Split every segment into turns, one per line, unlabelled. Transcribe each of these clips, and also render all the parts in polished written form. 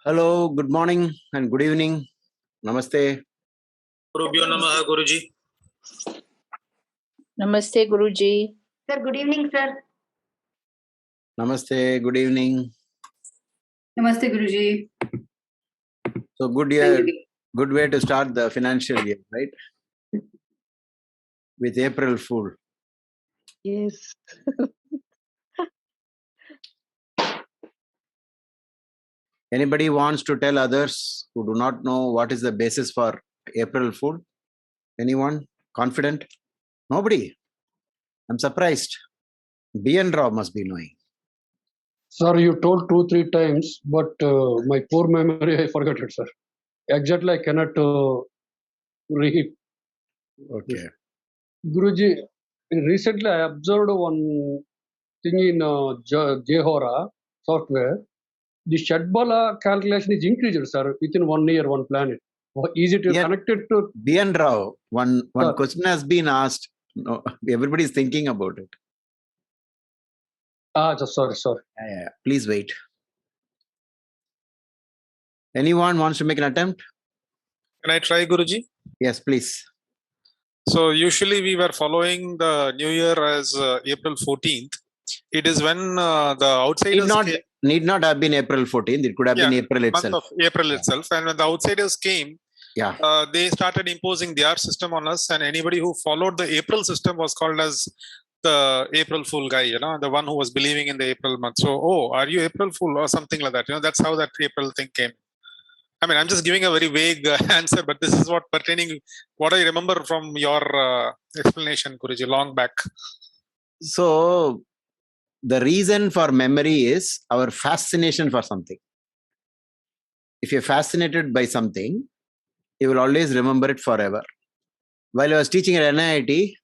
Hello, good morning and good evening. Namaste.
Gurubhyo Namaha, Guruji.
Namaste, Guruji.
Sir, good evening, sir.
Namaste, good evening.
Namaste, Guruji.
So good way to start the financial year, right? With April Fool.
Yes.
Anybody wants to tell others who do not know what is the basis for April Fool? Anyone? Confident? Nobody. I'm surprised. B.N. Rao must be knowing.
Sir, you told 2-3 times, but my poor memory, I forgot it, sir. Exactly, I cannot read.
Okay.
Guruji, recently I observed one thing in Jehora software. The Shadbala calculation is increased, sir, within 1 year, one planet. Is it connected to...
B.N. Rao, one question has been asked. No, everybody is thinking about it.
Sorry.
Yeah. Please wait. Anyone wants to make an attempt?
Can I try, Guruji?
Yes, please.
So usually we were following the New Year as April 14th. It is when the outsiders
need not have been April 14th. It could have been April itself.
Month of April itself. And when the outsiders came, they started imposing their system on us. And anybody who followed the April system was called as the April Fool guy, the one who was believing in the April month. So, are you April Fool or something like that? That's how that April thing came. I mean, I'm just giving a very vague answer, but this is what I remember from your explanation, Guruji, long back.
So, the reason for memory is our fascination for something. If you're fascinated by something, you will always remember it forever. While I was teaching at NIIT,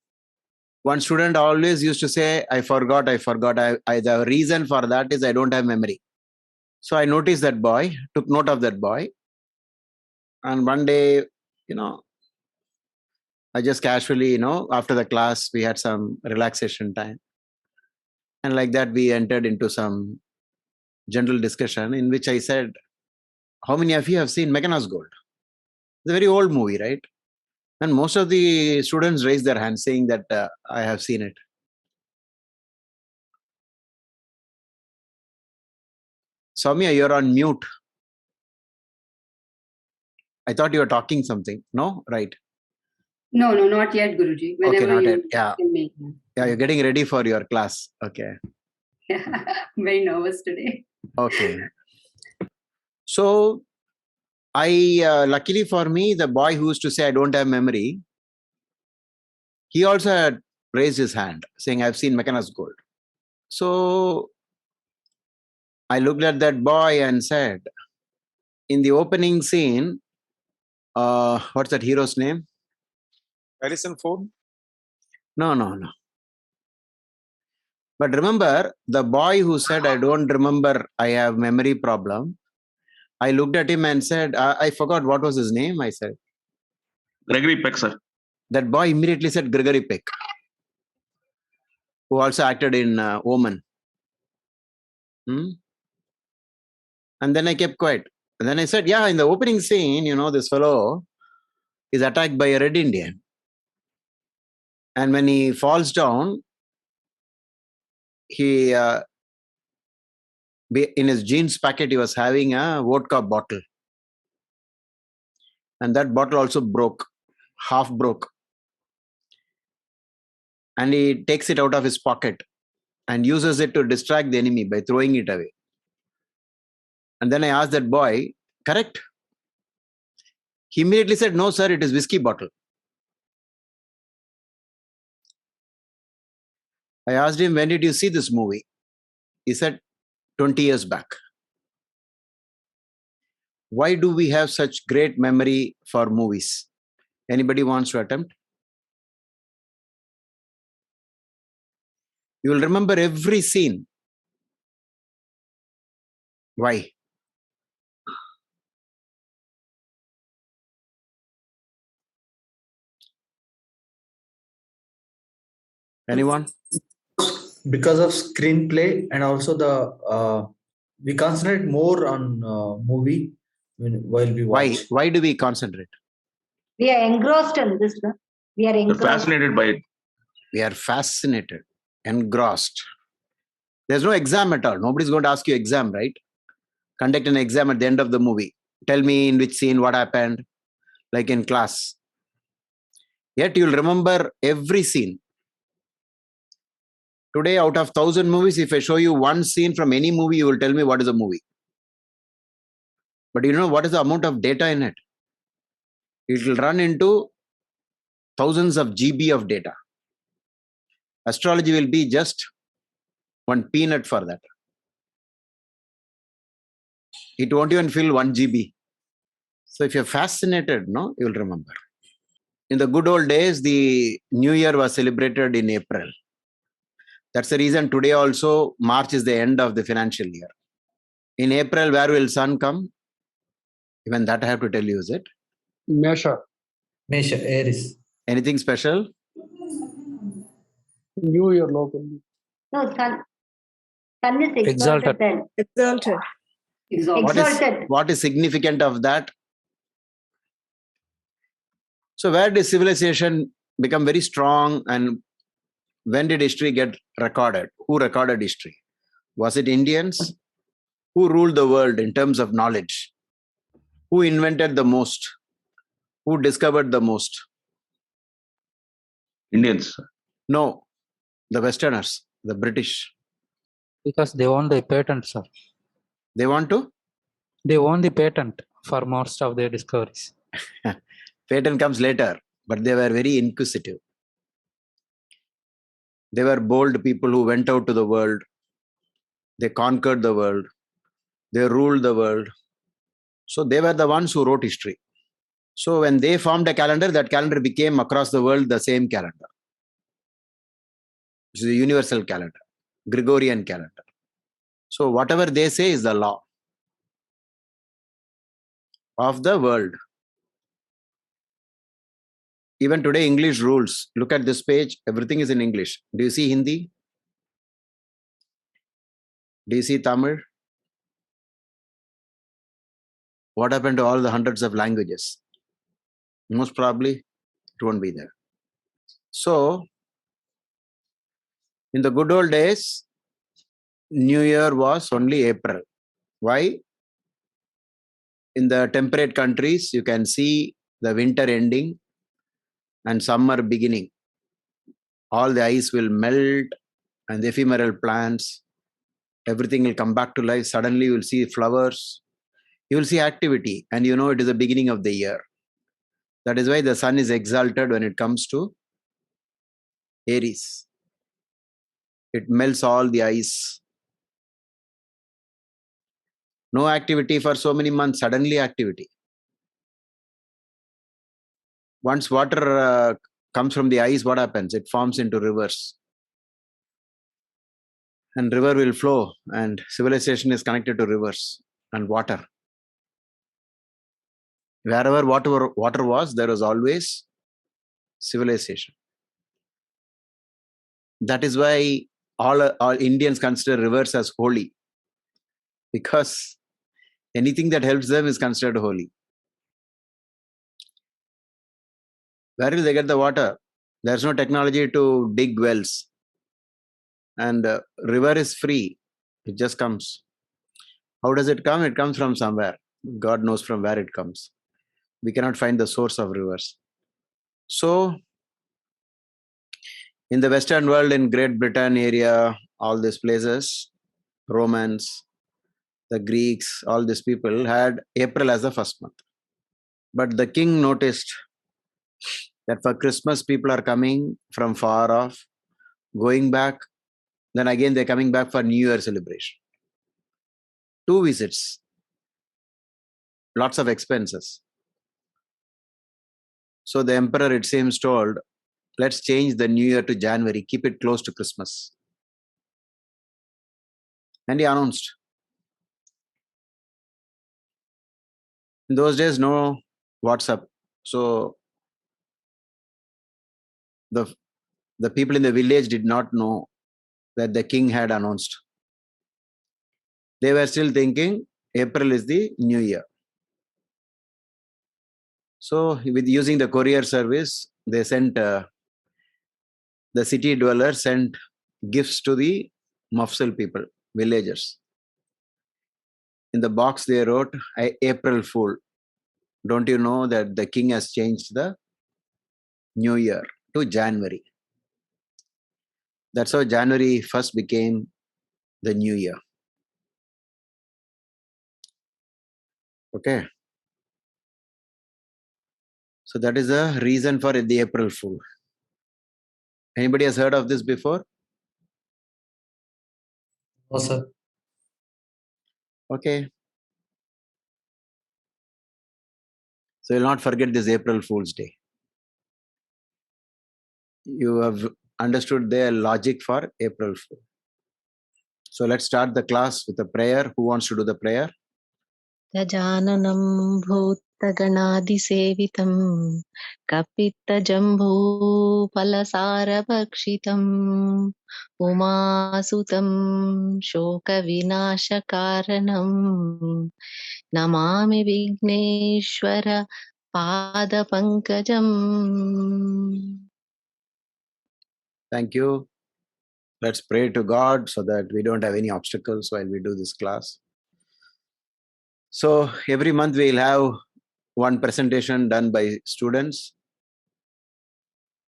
one student always used to say, I forgot. The reason for that is I don't have memory. So I noticed that boy, took note of that boy. And one day, I just casually, after the class, we had some relaxation time. And like that, we entered into some general discussion in which I said, how many of you have seen Mechanos Gold? It's a very old movie, right? And most of the students raised their hands saying that I have seen it. Saumya, you're on mute. I thought you were talking something. No? Right.
No, not yet, Guruji.
Okay, not yet. Yeah, you're getting ready for your class. Okay.
Yeah, I'm very nervous today.
Okay. So, luckily for me, the boy who used to say, I don't have memory, he also had raised his hand saying, I've seen Mechanos Gold. So, I looked at that boy and said, in the opening scene, what's that hero's name?
Harrison Ford?
No. But remember, the boy who said, I don't remember, I have memory problem. I looked at him and said, I forgot what was his name, I said.
Gregory Peck, sir.
That boy immediately said Gregory Peck, who also acted in Omen. And then I kept quiet. And then I said, yeah, in the opening scene, this fellow is attacked by a Red Indian. And when he falls down, he, in his jeans packet, he was having a vodka bottle. And that bottle also half broke. And he takes it out of his pocket and uses it to distract the enemy by throwing it away. And then I asked that boy, correct? He immediately said, no, sir, it is whiskey bottle. I asked him, when did you see this movie? He said, 20 years back. Why do we have such great memory for movies? Anybody wants to attempt? You will remember every scene. Why? Anyone?
Because of screenplay and also the we concentrate more on movie while we
Why?
watch.
Why do we concentrate?
We are engrossed in this. No? We are
We're
engrossed.
fascinated by it.
We are fascinated, engrossed. There's no exam at all. Nobody's going to ask you exam, right? Conduct an exam at the end of the movie. Tell me in which scene what happened, like in class. Yet you'll remember every scene. Today, out of 1,000 movies, if I show you one scene from any movie, you will tell me what is a movie. But you know what is the amount of data in it? It will run into thousands of GB of data. Astrology will be just one peanut for that. It won't even fill 1 GB. So if you're fascinated, no, you will remember. In the good old days, the New Year was celebrated in April. That's the reason today also March is the end of the financial year. In April, where will sun come? Even that I have to tell you, is it?
Mesha,
Aries.
Anything special?
New Year locally.
No, sun is
Exalted.
exalted then.
Exalted.
Exalted.
What is significant of that? So where did civilization become very strong, and when did history get recorded? Who recorded history? Was it Indians? Who ruled the world in terms of knowledge? Who invented the most? Who discovered the most?
Indians.
No, the Westerners, the British.
Because they own the patent, sir.
They want to?
They own the patent for most of their discoveries.
Patent comes later, but they were very inquisitive. They were bold people who went out to the world. They conquered the world. They ruled the world. So they were the ones who wrote history. So when they formed a calendar, that calendar became across the world the same calendar. Which is a universal calendar, Gregorian calendar. So whatever they say is the law of the world. Even today, English rules. Look at this page, everything is in English. Do you see Hindi? Do you see Tamil? What happened to all the hundreds of languages? Most probably, it won't be there. So, in the good old days, New Year was only April. Why? In the temperate countries, you can see the winter ending and summer beginning. All the ice will melt and the ephemeral plants, everything will come back to life. Suddenly, you will see flowers, you will see activity, and you know it is the beginning of the year. That is why the sun is exalted when it comes to Aries. It melts all the ice. No activity for so many months, suddenly activity. Once water comes from the ice, what happens? It forms into rivers. And river will flow, and civilization is connected to rivers and water. Wherever water was, there was always civilization. That is why all Indians consider rivers as holy, because anything that helps them is considered holy. Where will they get the water? There's no technology to dig wells. And river is free. It just comes. How does it come? It comes from somewhere. God knows from where it comes. We cannot find the source of rivers. So, in the Western world, in Great Britain area, all these places, Romans, the Greeks, all these people had April as the first month. But the king noticed that for Christmas, people are coming from far off, going back. Then again, they're coming back for New Year celebration. 2 visits, lots of expenses. So the emperor, it seems, told, let's change the New Year to January, keep it close to Christmas. And he announced. In those days, no WhatsApp. So the people in the village did not know that the king had announced. They were still thinking April is the new year. So with using the courier service, they sent, the city dwellers sent gifts to the Mafsal people, villagers. In the box they wrote, April Fool. Don't you know that the king has changed the new year to January? That's how January 1st became the new year. Okay. So that is the reason for the April Fool. Anybody has heard of this before?
No, sir.
Okay. So you'll not forget this April Fool's Day. You have understood their logic for April Fool. So let's start the class with a prayer. Who wants to do the prayer?
गजाननं भूतगणादिसेवितं कपित्तजम्बूफलसारभक्षितम् उमासुतं शोकविनाशकारणं Namami Vighneshwar पादपङ्कजम्.
Thank you. Let's pray to God so that we don't have any obstacles while we do this class. So every month we'll have one presentation done by students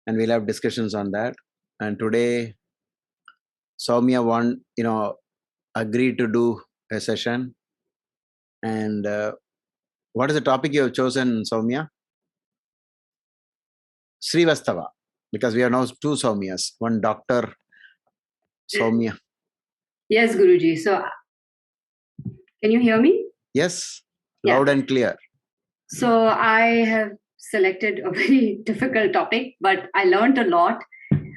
and we'll have discussions on that. And today Saumya agreed to do a session. And what is the topic you have chosen, Saumya? Srivatsava, because we have now two Saumyas, one Dr. Saumya.
Yes, Guruji. So, can you hear me?
Yes,
Yeah.
loud and clear.
So, I have selected a very difficult topic, but I learned a lot.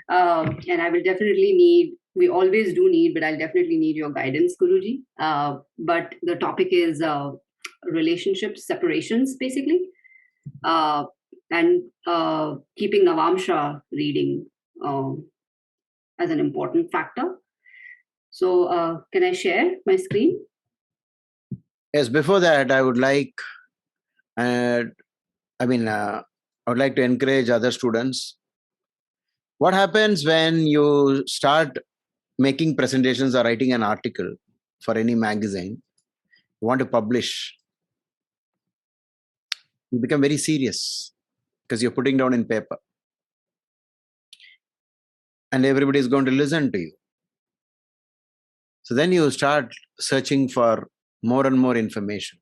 And I will definitely need, we always do need, but I'll definitely need your guidance, Guruji. But the topic is relationships, separations, basically. And keeping Navamsa reading as an important factor. So can I share my screen?
Yes, before that, I would like, I would like to encourage other students. What happens when you start making presentations or writing an article for any magazine, you want to publish, you become very serious because you're putting down in paper. And everybody is going to listen to you. So then you start searching for more and more information.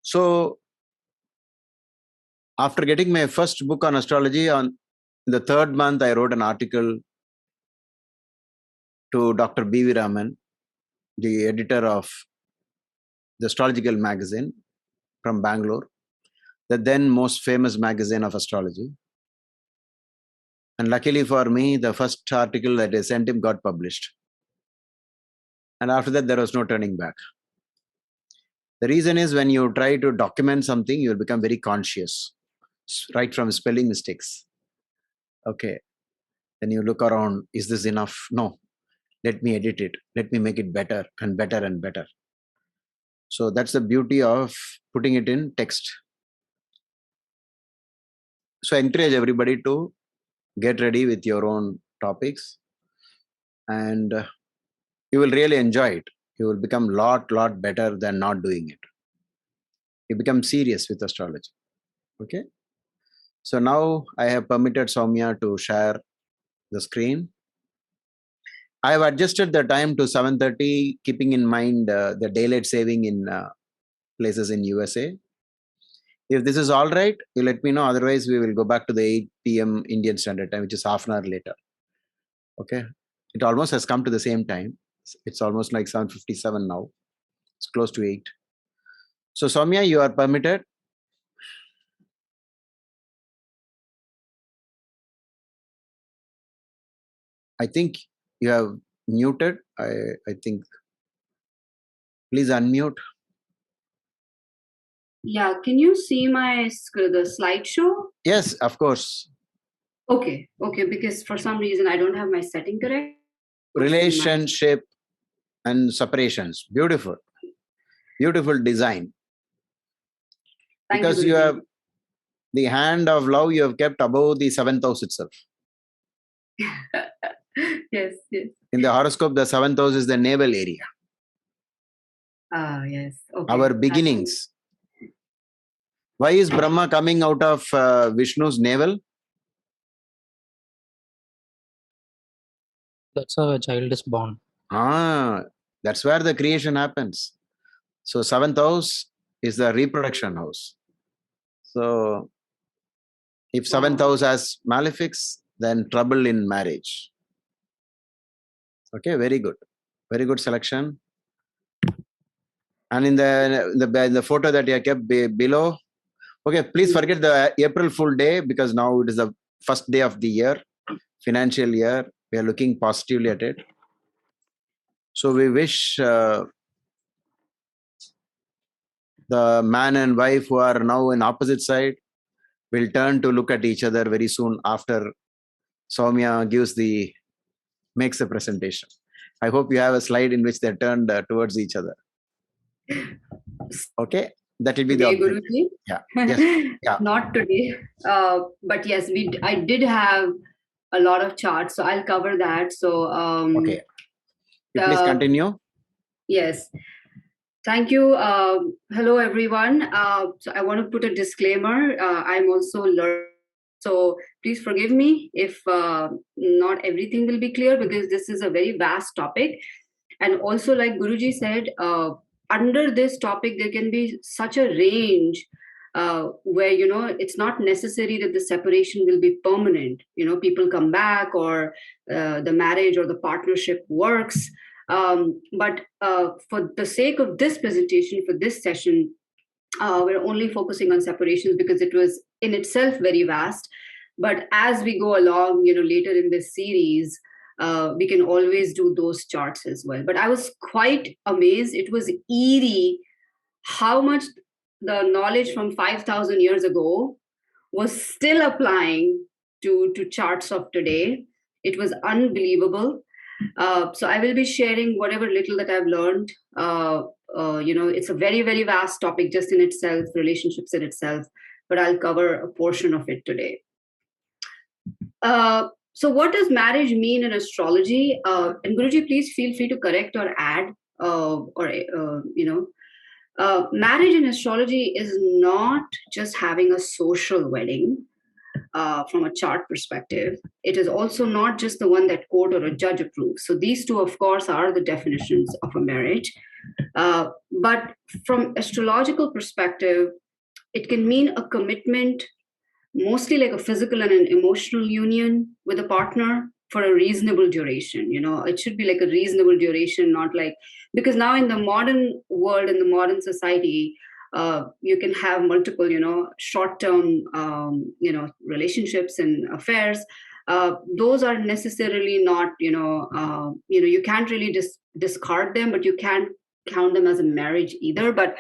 So after getting my first book on astrology, in the third month, I wrote an article to Dr. B.V. Raman, the editor of the astrological magazine from Bangalore, the then most famous magazine of astrology. And luckily for me, the first article that I sent him got published. And after that, there was no turning back. The reason is when you try to document something, you will become very conscious, right from spelling mistakes. Okay. Then you look around, is this enough? No. Let me edit it. Let me make it better and better and better. So that's the beauty of putting it in text. So I encourage everybody to get ready with your own topics and you will really enjoy it. You will become lot better than not doing it. You become serious with astrology. Okay. So now I have permitted Saumya to share the screen. I have adjusted the time to 7:30, keeping in mind the daylight saving in places in USA. If this is all right, you let me know. Otherwise, we will go back to the 8 p.m. Indian Standard Time, which is half an hour later. Okay. It almost has come to the same time. It's almost like 7:57 now. It's close to 8. So, Saumya, you are permitted. I think you have muted. I think. Please unmute.
Yeah, can you see the slideshow?
Yes, of course.
Okay, because for some reason I don't have my setting correct.
relationship and separations. Beautiful. Beautiful design.
Thank
Because
you
you
Guruji.
have the hand of love you have kept above the seventh house itself.
Yes, yes.
In the horoscope, the seventh house is the navel area.
Yes. Okay.
Our beginnings. Why is Brahma coming out of Vishnu's navel?
That's how a child is born.
That's where the creation happens. So seventh house is the reproduction house. So if seventh house has malefics, then trouble in marriage. Okay, very good. Very good selection. And in the photo that you kept below, okay, please forget the April Fool Day, because now it is the first day of the year, financial year. We are looking positively at it. So we wish the man and wife who are now in opposite side will turn to look at each other very soon after Saumya makes the presentation. I hope you have a slide in which they turned towards each other. Okay, that will be the objective.
Guruji?
Yeah. Yes. Yeah.
Not today, but yes, I did have a lot of charts, so I'll cover that. So
okay, please continue.
Yes, thank you. Hello everyone. So I want to put a disclaimer. I'm also learning, so please forgive me if not everything will be clear, because this is a very vast topic. And also, like Guruji said, under this topic there can be such a range where it's not necessary that the separation will be permanent. People come back, or the marriage or the partnership works. But for the sake of this presentation, for this session, we're only focusing on separations because it was in itself very vast. But as we go along, later in this series, we can always do those charts as well. But I was quite amazed. It was eerie how much the knowledge from 5,000 years ago was still applying to charts of today. It was unbelievable. So I will be sharing whatever little that I've learned. It's a very, very vast topic just in itself, relationships in itself, but I'll cover a portion of it today. So what does marriage mean in astrology? And Guruji, please feel free to correct or add, marriage in astrology is not just having a social wedding from a chart perspective. It is also not just the one that court or a judge approves. So these two, of course, are the definitions of a marriage. But from astrological perspective, it can mean a commitment, mostly like a physical and an emotional union with a partner for a reasonable duration. It should be like a reasonable duration, not like, because now in the modern world, in the modern society, you can have multiple, short-term, relationships and affairs. Those are necessarily not, you can't really discard them, but you can't count them as a marriage either. But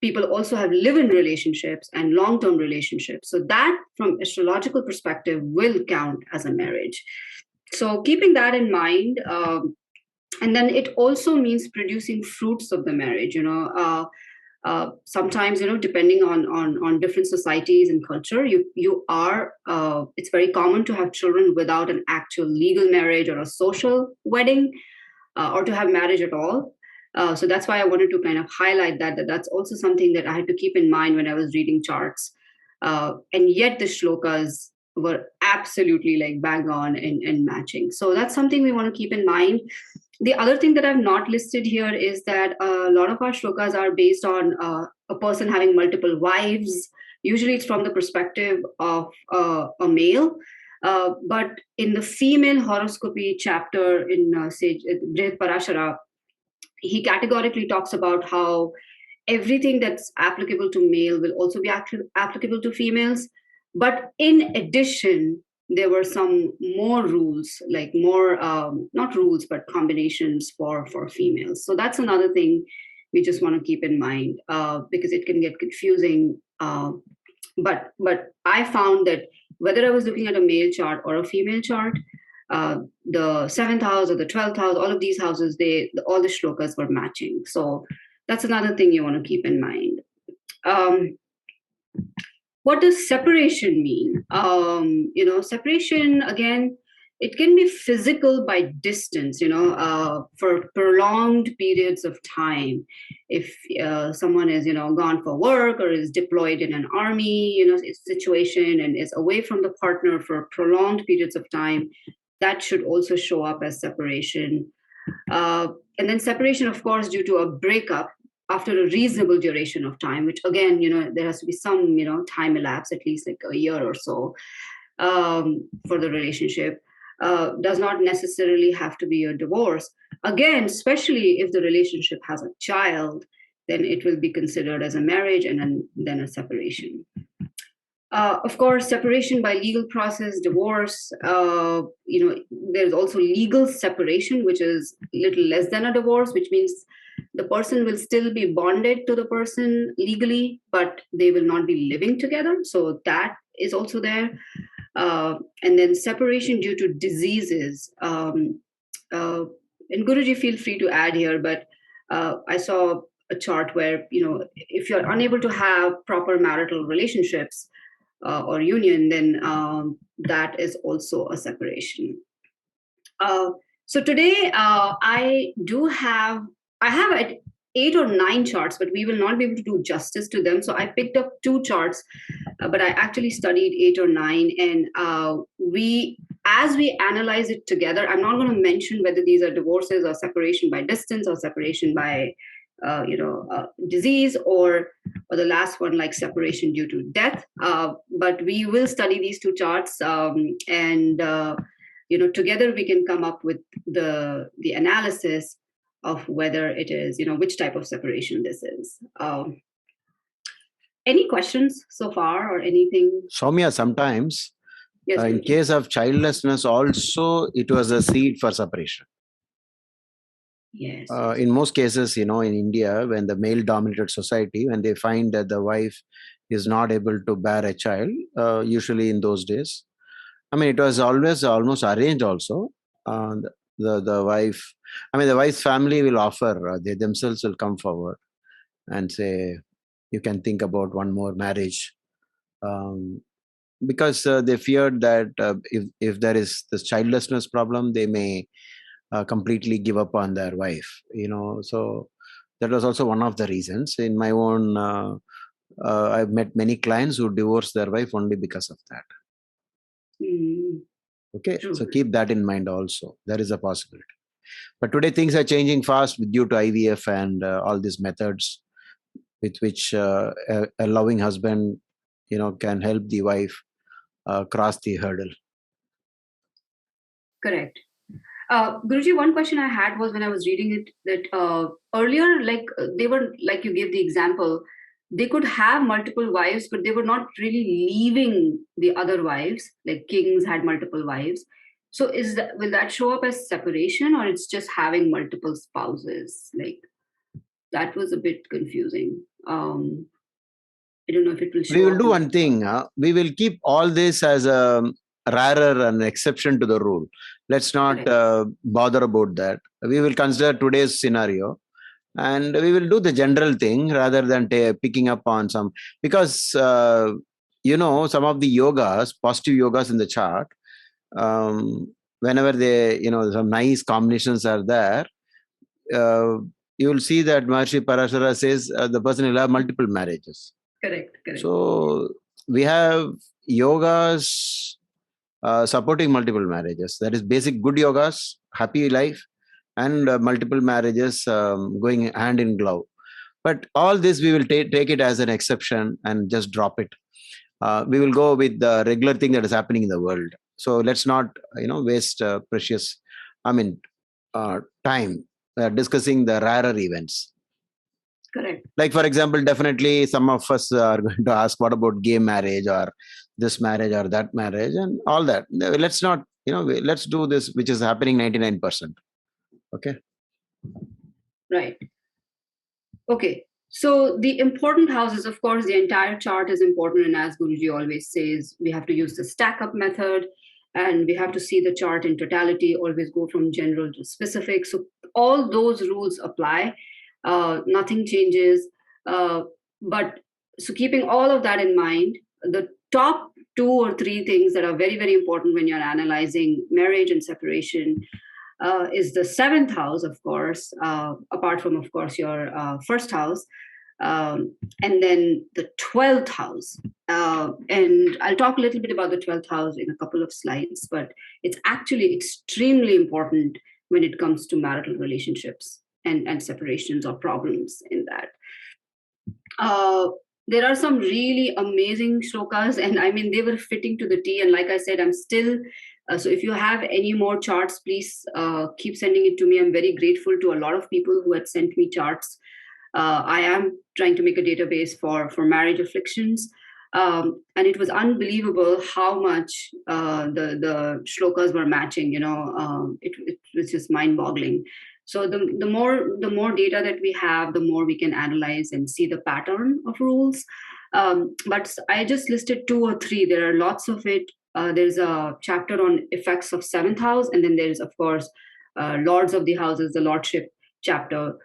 people also have live-in relationships and long-term relationships. So that, from astrological perspective, will count as a marriage. So keeping that in mind, and then it also means producing fruits of the marriage. Sometimes, depending on different societies and culture, it's very common to have children without an actual legal marriage or a social wedding, or to have marriage at all. So that's why I wanted to kind of highlight that's also something that I had to keep in mind when I was reading charts. And yet the shlokas were absolutely like bang on and matching. So that's something we want to keep in mind. The other thing that I've not listed here is that a lot of our shlokas are based on a person having multiple wives. Usually it's from the perspective of a male. But in the female horoscopy chapter in Brihad Parashara, he categorically talks about how everything that's applicable to male will also be applicable to females. But in addition, there were some more rules, like more, not rules, but combinations for females. So that's another thing we just want to keep in mind, because it can get confusing. But I found that whether I was looking at a male chart or a female chart, the 7th house or the 12th house, all of these houses, all the shlokas were matching. So that's another thing you want to keep in mind. What does separation mean? Separation, again, it can be physical by distance, for prolonged periods of time. If someone is, gone for work or is deployed in an army, situation and is away from the partner for prolonged periods of time, that should also show up as separation. And then separation, of course, due to a breakup after a reasonable duration of time, which again, there has to be some, time elapse, at least like a year or so, for the relationship. Does not necessarily have to be a divorce. Again, especially if the relationship has a child, then it will be considered as a marriage and then a separation. Of course, separation by legal process, divorce, there's also legal separation, which is a little less than a divorce, which means the person will still be bonded to the person legally, but they will not be living together. So that is also there. And then separation due to diseases. And Guruji, feel free to add here, but I saw a chart where, if you're unable to have proper marital relationships or union, then that is also a separation. So today I have 8 or 9 charts, but we will not be able to do justice to them. So I picked up 2 charts, but I actually studied 8 or 9. And as we analyze it together, I'm not going to mention whether these are divorces or separation by distance or separation by, disease, or the last one, like separation due to death. But we will study these 2 charts, and together we can come up with the analysis of whether it is, which type of separation this is. Any questions so far or anything?
Saumya, sometimes,
yes,
in case of childlessness also, it was a seed for separation.
Yes.
In most cases, in India, when the male-dominated society, when they find that the wife is not able to bear a child, usually in those days, it was always almost arranged also. The wife, the wife's family will offer, they themselves will come forward and say, you can think about one more marriage. Because they feared that if there is this childlessness problem, they may completely give up on their wife. So that was also one of the reasons. In my own, I've met many clients who divorced their wife only because of that. Okay,
True.
So keep that in mind also. There is a possibility. But today things are changing fast due to IVF and all these methods with which a loving husband, can help the wife cross the hurdle.
Correct. Guruji, one question I had was when I was reading it that earlier, they were, like you gave the example, they could have multiple wives, but they were not really leaving the other wives, like kings had multiple wives. So will that show up as separation, or it's just having multiple spouses? That was a bit confusing. I don't know if it will show.
We will do one thing. We will keep all this as a rarer an exception to the rule. Let's not bother about that. We will consider today's scenario, and we will do the general thing rather than picking up on some, because some of the yogas, positive yogas in the chart, whenever they, some nice combinations are there, you will see that Maharishi Parashara says the person will have multiple marriages.
Correct.
So we have yogas supporting multiple marriages. That is basic good yogas, happy life, and multiple marriages going hand in glove. But all this we will take it as an exception and just drop it. We will go with the regular thing that is happening in the world. So let's not waste precious time discussing the rarer events.
Correct.
Like, for example, definitely some of us are going to ask, what about gay marriage or this marriage or that marriage and all that. Let's not, let's do this, which is happening 99%. Okay.
Right. Okay. So the important houses, of course, the entire chart is important. And as Guruji always says, we have to use the stack up method. and we have to see the chart in totality, always go from general to specific. So all those rules apply. Nothing changes. But so keeping all of that in mind, the top 2 or 3 things that are very, very important when you're analyzing marriage and separation is the 7th house, of course, apart from, of course, your first house, and then the 12th house. And I'll talk a little bit about the 12th house in a couple of slides, but it's actually extremely important when it comes to marital relationships and separations or problems in that. There are some really amazing shlokas, and I mean, they were fitting to the T. And like I said, I'm still, so if you have any more charts, please keep sending it to me. I'm very grateful to a lot of people who had sent me charts. I am trying to make a database for marriage afflictions. And it was unbelievable how much the shlokas were matching, it was just mind-boggling. So the more data that we have, the more we can analyze and see the pattern of rules. But I just listed 2 or 3. There are lots of it. There's a chapter on effects of 7th house, and then there's, of course, Lords of the Houses, the Lordship chapter.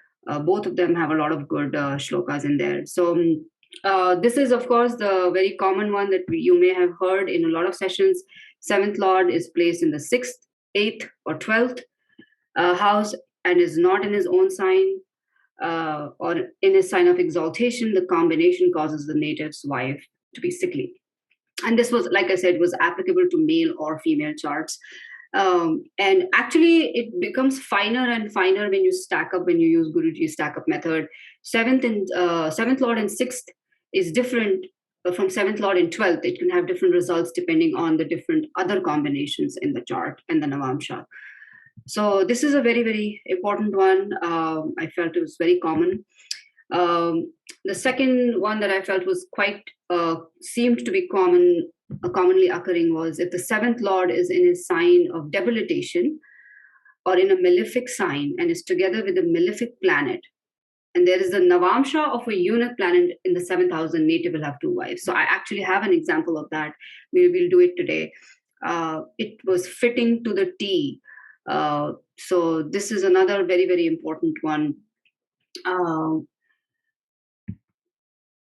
Both of them have a lot of good shlokas in there. So this is, of course, the very common one that you may have heard in a lot of sessions. 7th Lord is placed in the 6th, 8th, or 12th house and is not in his own sign or in his sign of exaltation. The combination causes the native's wife to be sickly. And this was, like I said, was applicable to male or female charts. And actually, it becomes finer and finer when you stack up, when you use Guruji's stack up method. 7th Lord and 6th is different from 7th Lord and 12th. It can have different results depending on the different other combinations in the chart and the Navamsha. So this is a very, very important one. I felt it was very common. The second one that I felt was quite, seemed to be commonly occurring was if the 7th Lord is in a sign of debilitation or in a malefic sign and is together with a malefic planet, and there is a Navamsha of a eunuch planet in the 7th house, the native will have 2 wives. So I actually have an example of that. We will do it today. It was fitting to the T. So this is another very, very important one.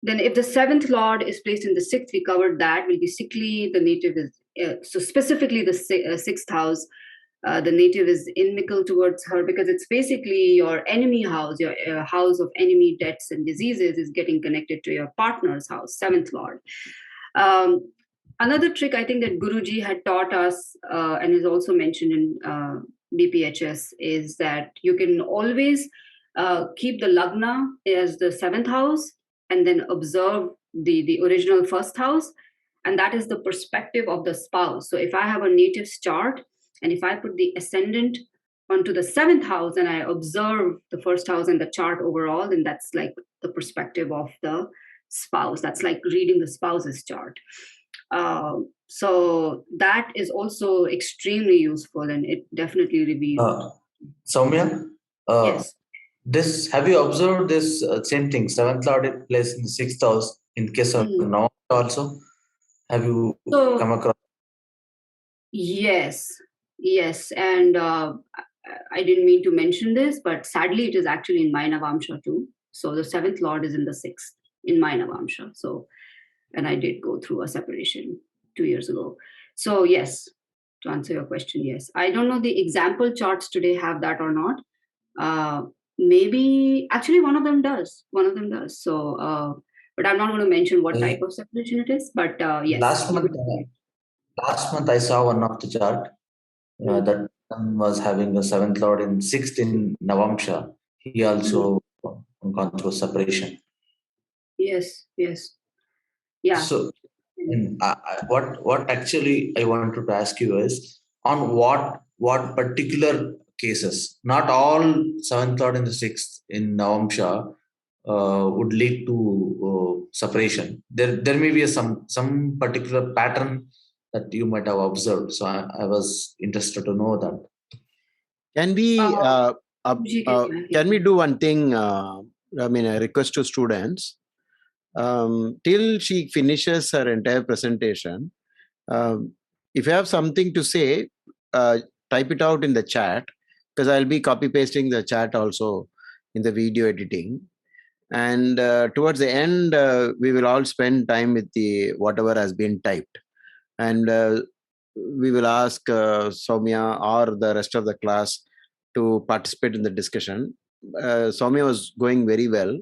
Then if the 7th Lord is placed in the 6th, we covered that, will be sickly. The native is, so specifically the 6th house, the native is inimical towards her because it's basically your enemy house, your house of enemy, debts, and diseases is getting connected to your partner's house, 7th Lord. Another trick I think that Guruji had taught us and is also mentioned in BPHS is that you can always keep the Lagna as the 7th house and then observe the original 1st house. And that is the perspective of the spouse. So if I have a native's chart and if I put the ascendant onto the 7th house and I observe the 1st house and the chart overall, then that's like the perspective of the spouse. That's like reading the spouse's chart. So that is also extremely useful and it definitely reveals.
Saumya,
yes.
This have you observed this same thing? 7th Lord is placed in the 6th house in case of Navamsha also. Have you come across?
Yes, and I didn't mean to mention this, but sadly it is actually in my Navamsha too. So the 7th Lord is in the 6th in my Navamsha. So, and I did go through a separation 2 years ago. So yes, to answer your question, yes. I don't know the example charts today have that or not. Maybe actually one of them does. So, but I'm not going to mention what type of separation it is. But yes.
Last month I saw one of the chart that one was having a 7th Lord in 6th in Navamsha. He also gone through separation.
Yes. Yeah.
So, what actually I wanted to ask you is on what particular cases, not all 7th Lord in the 6th in Navamsha would lead to separation. There may be some particular pattern that you might have observed. So I was interested to know that.
Can we do one thing? I mean, a request to students. Till she finishes her entire presentation, if you have something to say, type it out in the chat, because I'll be copy pasting the chat also in the video editing. And towards the end, we will all spend time with the whatever has been typed. And we will ask Saumya or the rest of the class to participate in the discussion. Saumya was going very well,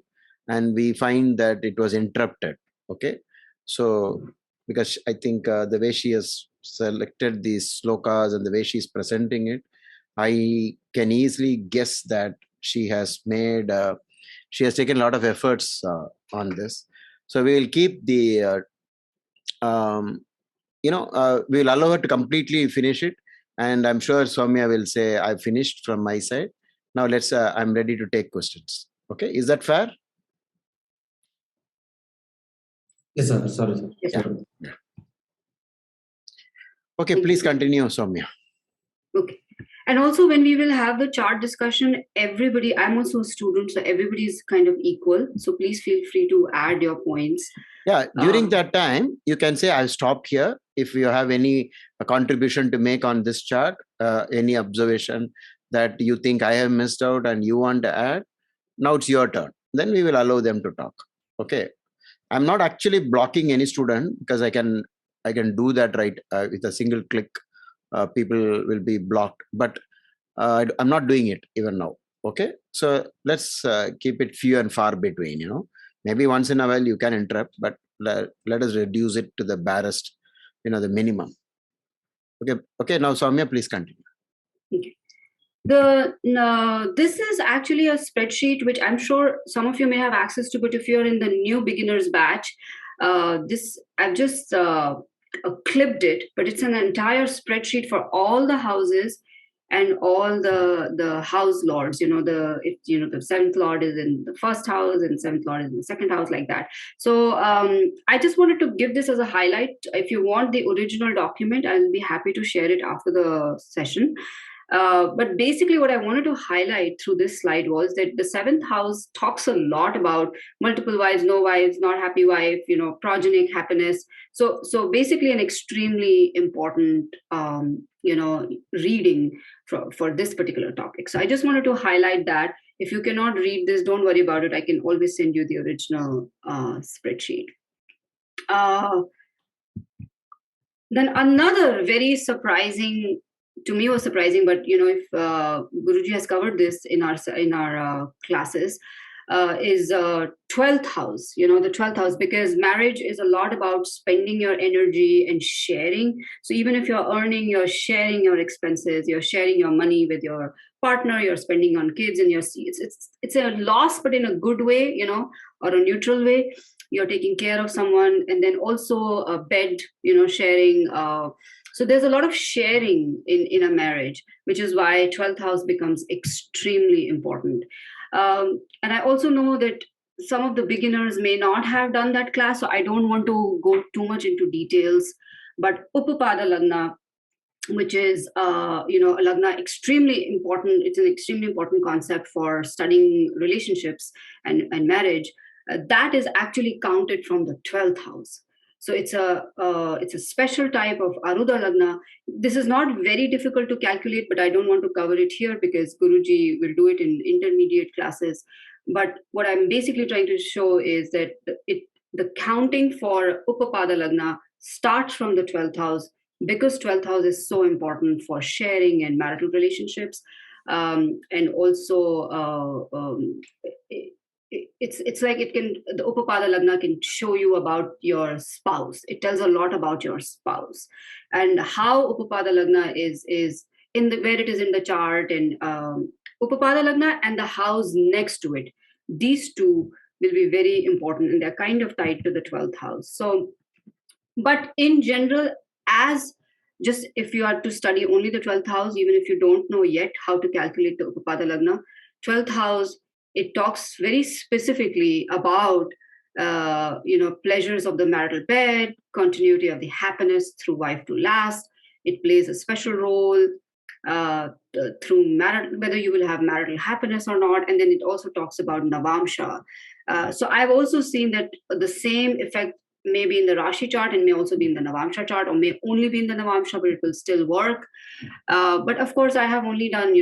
and we find that it was interrupted. Okay, so because I think the way she has selected these slokas and the way she's presenting it, I can easily guess that she has made, she has taken a lot of efforts on this. So we will keep the, we'll allow her to completely finish it. And I'm sure Saumya will say, I've finished from my side. Now I'm ready to take questions. Okay, is that fair?
Yes, sir. Sorry, sir.
Yes,
Yeah.
sir.
Yeah. Okay, please continue, Saumya.
Okay. And also when we will have the chart discussion, everybody, I'm also a student, so everybody is kind of equal. So please feel free to add your points.
Yeah, during that time, you can say, I'll stop here. If you have any contribution to make on this chart, any observation that you think I have missed out and you want to add, now it's your turn. Then we will allow them to talk. Okay. I'm not actually blocking any student, because I can do that right with a single click. People will be blocked, but I'm not doing it even now. Okay, so let's keep it few and far between. Maybe once in a while you can interrupt, but let us reduce it to the barest, the minimum. Okay. Now Saumya, please continue.
Okay. This is actually a spreadsheet which I'm sure some of you may have access to, but if you're in the new beginners batch, this I've just clipped it, but it's an entire spreadsheet for all the houses and all the house lords. The seventh lord is in the first house and seventh lord is in the second house, like that. So I just wanted to give this as a highlight. If you want the original document, I'll be happy to share it after the session. But basically what I wanted to highlight through this slide was that the seventh house talks a lot about multiple wives, no wives, not happy wife, progenic happiness. So basically an extremely important, reading for this particular topic. So I just wanted to highlight that. If you cannot read this, don't worry about it. I can always send you the original spreadsheet. Then another very surprising, to me was surprising, but if Guruji has covered this in our classes, is 12th house. The 12th house, because marriage is a lot about spending your energy and sharing. So even if you're earning, you're sharing your expenses, you're sharing your money with your partner, you're spending on kids, and it's a loss, but in a good way, or a neutral way. You're taking care of someone, and then also a bed, sharing. So there's a lot of sharing in a marriage, which is why 12th house becomes extremely important. And I also know that some of the beginners may not have done that class, so I don't want to go too much into details. But Upapada Lagna, which is a Lagna, extremely important. It's an extremely important concept for studying relationships and marriage. That is actually counted from the 12th house. So it's a special type of Aruda Lagna. This is not very difficult to calculate, but I don't want to cover it here because Guruji will do it in intermediate classes. But what I'm basically trying to show is that the counting for Upapada Lagna starts from the 12th house, because 12th house is so important for sharing and marital relationships. And also it's like the Upapada Lagna can show you about your spouse. It tells a lot about your spouse and how Upapada Lagna is in where it is in the chart, and Upapada Lagna and the house next to it. These two will be very important, and they're kind of tied to the 12th house. So, but in general, as just if you are to study only the 12th house, even if you don't know yet how to calculate the Upapada Lagna, 12th house, it talks very specifically about pleasures of the marital bed, continuity of the happiness through wife to last. It plays a special role through whether you will have marital happiness or not. And then it also talks about Navamsa. So I've also seen that the same effect maybe in the Rashi chart and may also be in the Navamsha chart, or may only be in the Navamsha, but it will still work. But of course, I have only done,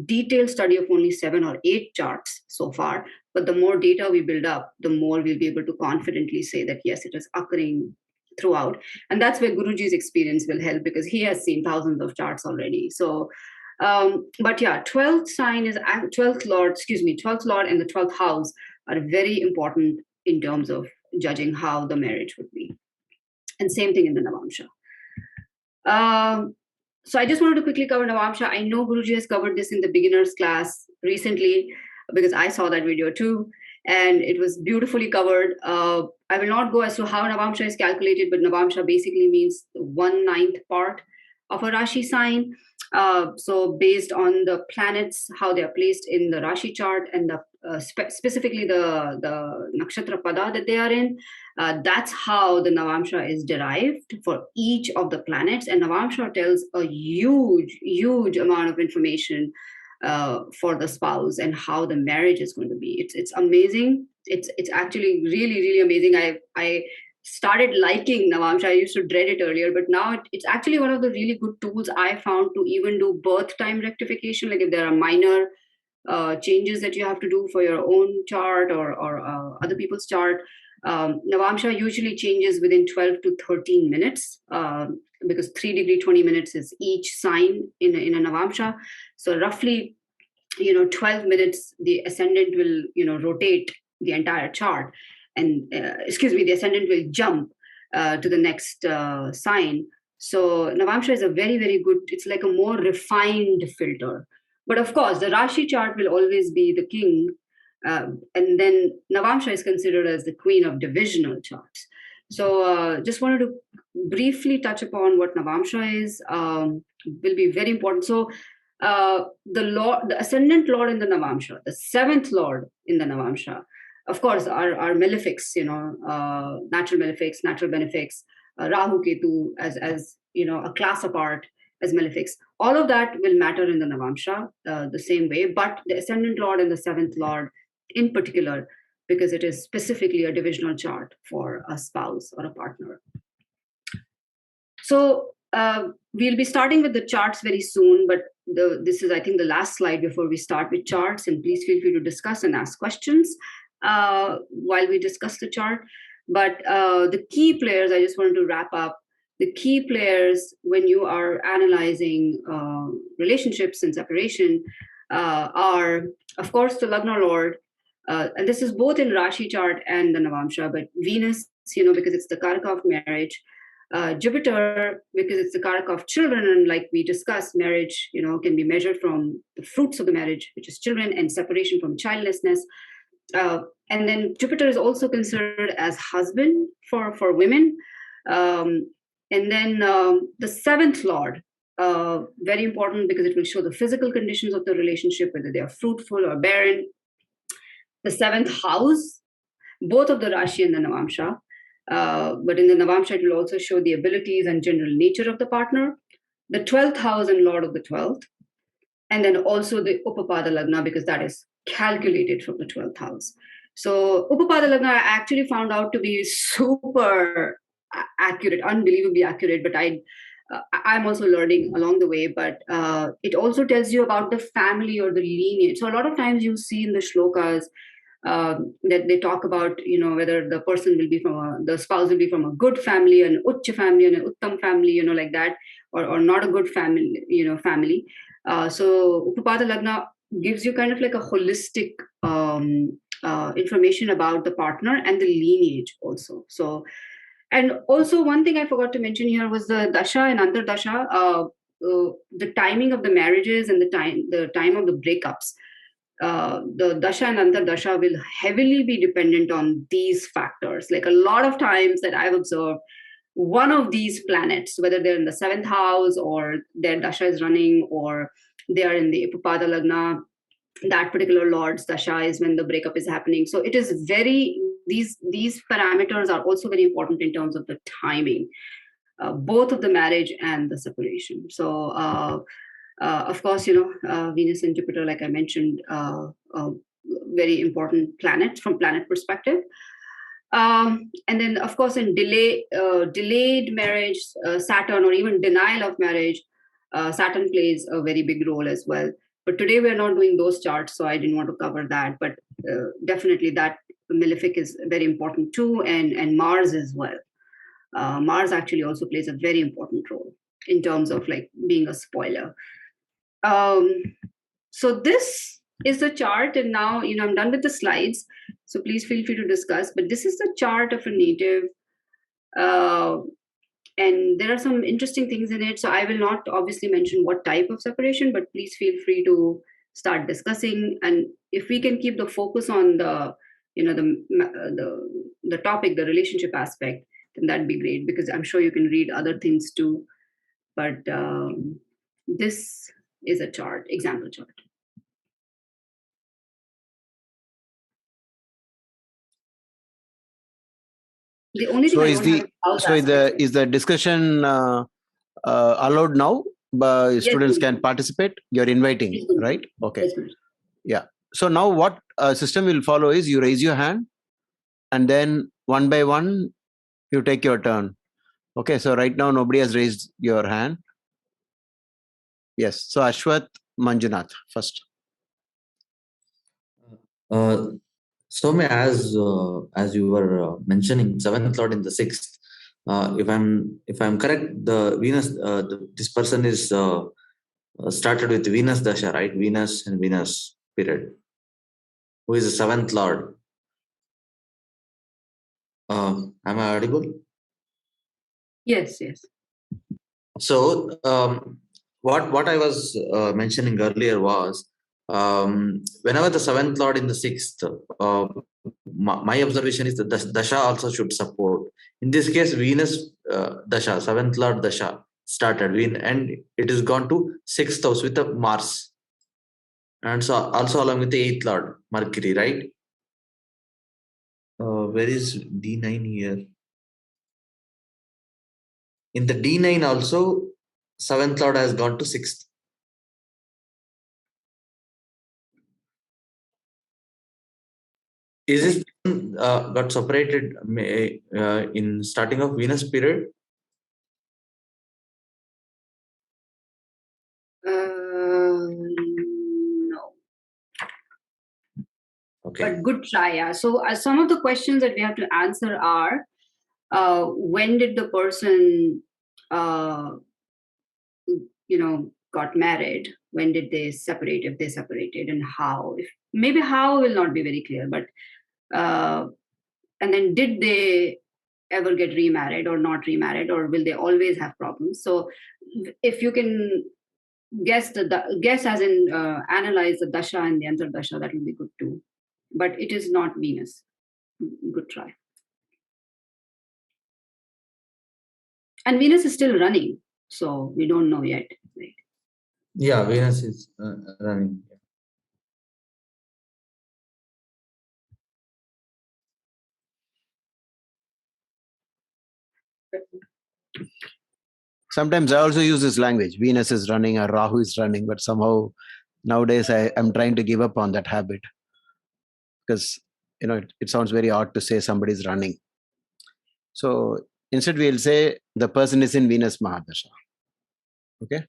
detailed study of only 7 or 8 charts so far. But the more data we build up, the more we'll be able to confidently say that, yes, it is occurring throughout. And that's where Guruji's experience will help, because he has seen thousands of charts already. So, but yeah, 12th Lord and the 12th house are very important in terms of judging how the marriage would be. And same thing in the Navamsha. So I just wanted to quickly cover Navamsha. I know Guruji has covered this in the beginner's class recently, because I saw that video too, and it was beautifully covered. I will not go as to how Navamsha is calculated, but Navamsha basically means the 1/9 part of a Rashi sign. So based on the planets, how they are placed in the Rashi chart, and specifically the nakshatra pada that they are in, that's how the Navamsha is derived for each of the planets. And Navamsha tells a huge amount of information for the spouse and how the marriage is going to be. It's amazing. It's actually really amazing. I started liking Navamsha. I used to dread it earlier, but now it's actually one of the really good tools I found to even do birth time rectification. Like if there are minor changes that you have to do for your own chart or other people's chart, Navamsha usually changes within 12 to 13 minutes, because 3 degree 20 minutes is each sign in a Navamsha. So roughly, 12 minutes, the ascendant will, rotate the entire chart. And the ascendant will jump to the next sign. So Navamsha is a very good, it's like a more refined filter. But of course, the Rashi chart will always be the king. And then Navamsha is considered as the queen of divisional charts. So just wanted to briefly touch upon what Navamsha is, will be very important. So the ascendant lord in the Navamsha, the 7th lord in the Navamsha, of course, are malefics, natural malefics, natural benefics, Rahu Ketu as a class apart as malefics. All of that will matter in the Navamsha the same way, but the ascendant lord and the 7th lord in particular, because it is specifically a divisional chart for a spouse or a partner. So we'll be starting with the charts very soon, but this is, I think, the last slide before we start with charts, and please feel free to discuss and ask questions while we discuss the chart. But the key players, I just wanted to wrap up. The key players when you are analyzing relationships and separation are, of course, the Lagna Lord. And this is both in Rashi chart and the Navamsha, but Venus, because it's the Karaka of marriage. Jupiter, because it's the Karaka of children, and like we discussed, marriage, can be measured from the fruits of the marriage, which is children, and separation from childlessness. And then Jupiter is also considered as husband for women. And then the 7th lord, very important because it will show the physical conditions of the relationship, whether they are fruitful or barren. The 7th house, both of the Rashi and the Navamsha. But in the Navamsha, it will also show the abilities and general nature of the partner. The 12th house and lord of the 12th. And then also the Upapada Lagna, because that is calculated from the 12th house. So Upapada Lagna I actually found out to be super accurate, unbelievably accurate, but I'm also learning along the way. But it also tells you about the family or the lineage. So a lot of times you see in the shlokas that they talk about, whether the person will be the spouse will be from a good family, an Ucha family, and an Uttam family, like that, or not a good family, family. So Upapada Lagna gives you kind of like a holistic information about the partner and the lineage also. So, and also one thing I forgot to mention here was the Dasha and Antardasha, the timing of the marriages and the time of the breakups. The Dasha and Antardasha will heavily be dependent on these factors. Like a lot of times that I've observed, one of these planets, whether they're in the 7th house or their Dasha is running or they are in the Upapada Lagna, that particular Lord's Dasha is when the breakup is happening. So it is these parameters are also very important in terms of the timing, both of the marriage and the separation. So of course, Venus and Jupiter, like I mentioned, very important planets from planet perspective. And then, of course, in delayed marriage, Saturn, or even denial of marriage, Saturn plays a very big role as well. But today we're not doing those charts, so I didn't want to cover that. But definitely that malefic is very important too, and Mars as well. Mars actually also plays a very important role in terms of like being a spoiler. So this is the chart, and now I'm done with the slides. So please feel free to discuss. But this is the chart of a native, and there are some interesting things in it. So I will not obviously mention what type of separation, but please feel free to start discussing. And if we can keep the focus on the the topic, the relationship aspect, then that'd be great, because I'm sure you can read other things too. But this is a chart, example chart. The only thing
is the discussion allowed now?
Yes,
students
please.
can participate. You're inviting,
Yes, please.
right? Okay.
Yes, please.
Yeah. So now what system will follow is you raise your hand, and then one by one you take your turn. Okay. So right now nobody has raised your hand. Yes. So Ashwath, Manjunath first.
Saumya, as you were mentioning, seventh lord in the sixth. If I'm correct, the Venus, this person is started with Venus dasha, right? Venus and Venus period. Who is the seventh lord? Am I audible?
Yes, yes.
So what I was mentioning earlier was, whenever the seventh lord in the sixth, my observation is that the dasha also should support. In this case, Venus dasha, seventh lord dasha started, and it is gone to sixth house with the Mars, and so also along with the eighth lord Mercury, right? Where is D9 here? In the D9 also, seventh lord has gone to sixth. Is this got separated in starting of Venus period?
No.
Okay.
But good try. Yeah. So some of the questions that we have to answer are, when did the person, got married? When did they separate? If they separated, and how? Maybe how will not be very clear, but and then did they ever get remarried or not remarried, or will they always have problems? So if you can guess as in analyze the dasha and the antardasha, that will be good too. But it is not Venus. Good try. And Venus is still running, so we don't know yet. Right?
Yeah, Venus is running.
Sometimes I also use this language. Venus is running or Rahu is running, but somehow nowadays I'm trying to give up on that habit, because it sounds very odd to say somebody's running. So instead we'll say the person is in Venus Mahadasha. Okay.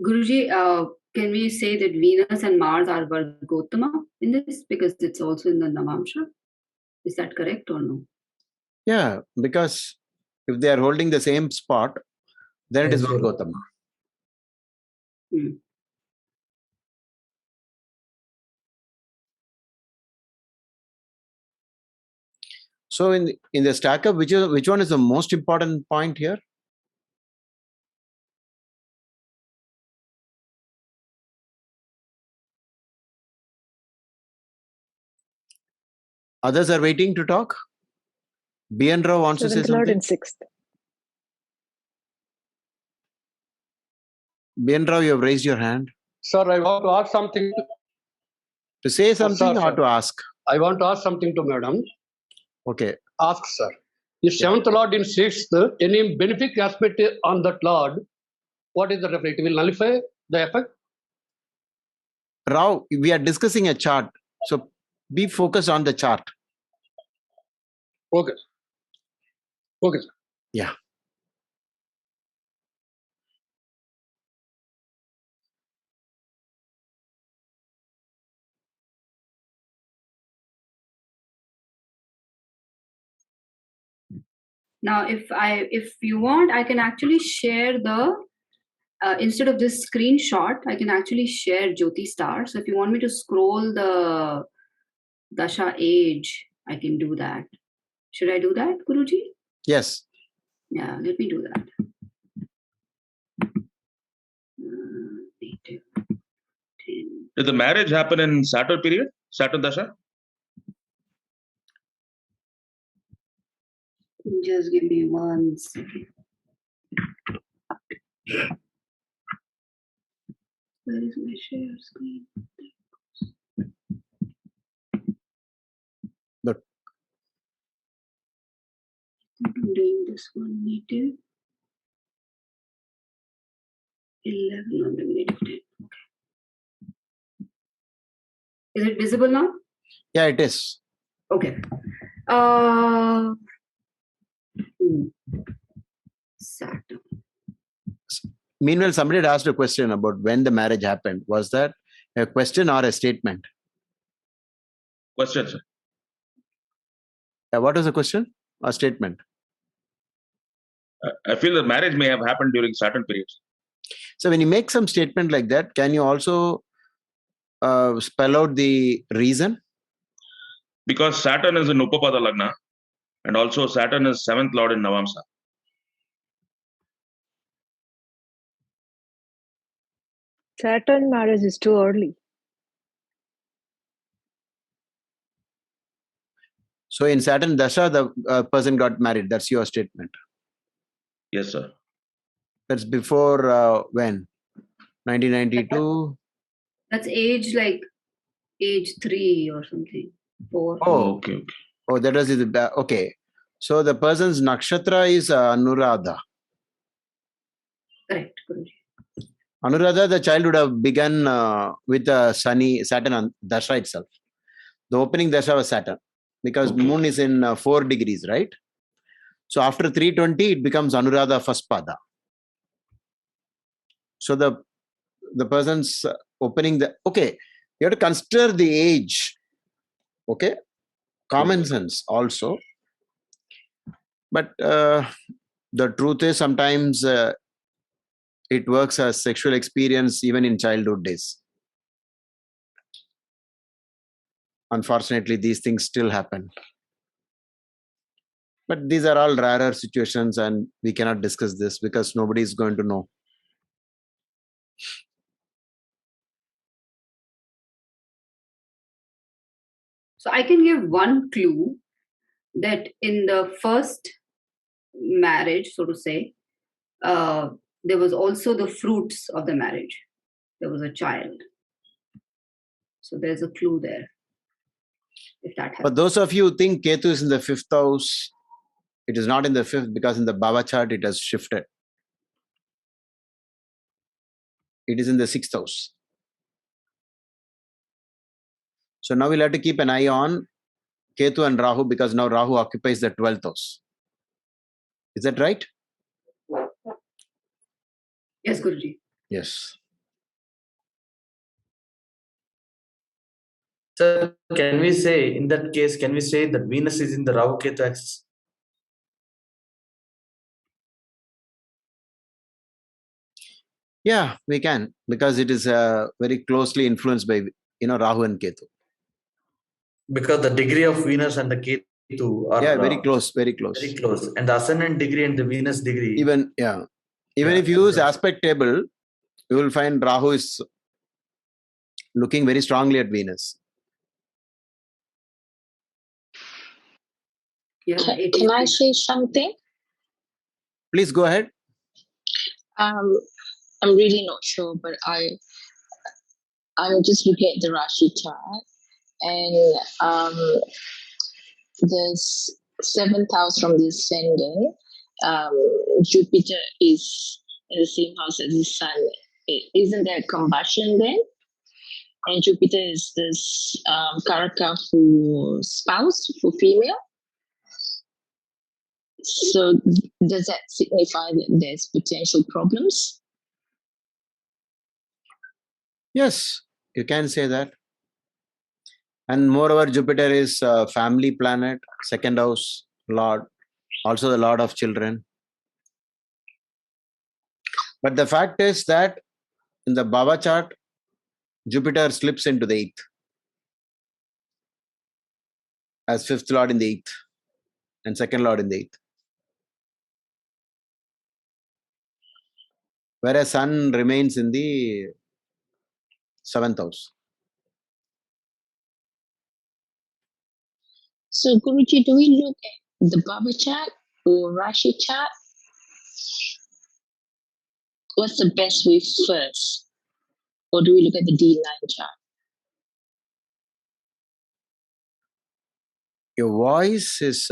Guruji, can we say that Venus and Mars are Vargotama in this, because it's also in the Navamsha? Is that correct or no?
Yeah, because if they are holding the same spot, then it is Vargotama. So in the stack up, which one is the most important point here? Others are waiting to talk. BN Rao wants to say something.
Lord in sixth.
BN Rao, you have raised your hand.
Sir, I want to ask something.
To say something or
sir.
to ask?
I want to ask something to madam.
Okay.
Ask, sir. If seventh lord in sixth, any benefic aspect on that lord, what is the effect? It will nullify the effect?
Rao, we are discussing a chart. So be focused on the chart.
Okay. Okay, sir.
Yeah.
Now, if you want, I can actually share the instead of this screenshot, I can actually share Jyoti Star. So if you want me to scroll the Dasha age, I can do that. Should I do that, Guruji?
Yes.
Yeah, let me do that. Native, 10.
Did the marriage happen in Saturn period? Saturn Dasha?
Just give me 1 second. Where is my share screen?
Look.
I'm doing this one, native 11 on the native 10. Okay. Is it visible now?
Yeah, it is.
Okay. Saturn.
Meanwhile, somebody had asked a question about when the marriage happened. Was that a question or a statement?
Question, sir.
What was the question or statement?
I feel the marriage may have happened during Saturn period.
So when you make some statement like that, can you also spell out the reason?
Because Saturn is in Upapada Lagna, and also Saturn is 7th lord in Navamsa.
Saturn marriage is too early.
So in Saturn Dasha, the person got married. That's your statement.
Yes, sir.
That's before when? 1992?
That's age like age 3 or something. 4.
Oh,
okay.
Oh, that was the okay. So the person's nakshatra is Anuradha.
Correct, Guruji.
Anuradha, the child would have begun with Sunny Saturn on Dasha itself. The opening Dasha was Saturn because moon is in 4 degrees, right? So after 320, it becomes Anuradha first pada. So the person's opening the okay. You have to consider the age. Okay, common sense also. But the truth is sometimes it works as sexual experience even in childhood days. Unfortunately, these things still happen. But these are all rarer situations and we cannot discuss this because nobody is going to know.
So I can give one clue that in the first marriage, so to say, there was also the fruits of the marriage. There was a child. So there's a clue there. If that happens.
But those of you who think Ketu is in the 5th house, it is not in the 5th because in the Bhava chart it has shifted. It is in the 6th house. So now we'll have to keep an eye on Ketu and Rahu because now Rahu occupies the 12th house. Is that right?
Yes, Guruji.
Yes.
So can we say, in that case, can we say that Venus is in the Rahu Ketu axis?
Yeah, we can because it is very closely influenced by Rahu and Ketu.
Because the degree of Venus and the Ketu are
very close, very close.
Very close. And the ascendant degree and the Venus degree.
Even if you use aspect table, you will find Rahu is looking very strongly at Venus.
Yeah,
Can I say something?
Please go ahead.
I'm really not sure, but I'm just looking at the Rashi chart, and the seventh house from the ascendant, Jupiter is in the same house as the sun. Isn't there combustion then? And Jupiter is this karaka for spouse, for female. So does that signify that there's potential problems?
Yes, you can say that. And moreover, Jupiter is a family planet, second house lord, also the lord of children. But the fact is that in the Baba chart, Jupiter slips into the 8th as fifth lord in the 8th and second lord in the 8th. Whereas Sun remains in the 7th house.
So, Guruji, do we look at the Baba chart or Rashi chart? What's the best way first? Or do we look at the D9 chart?
Your voice is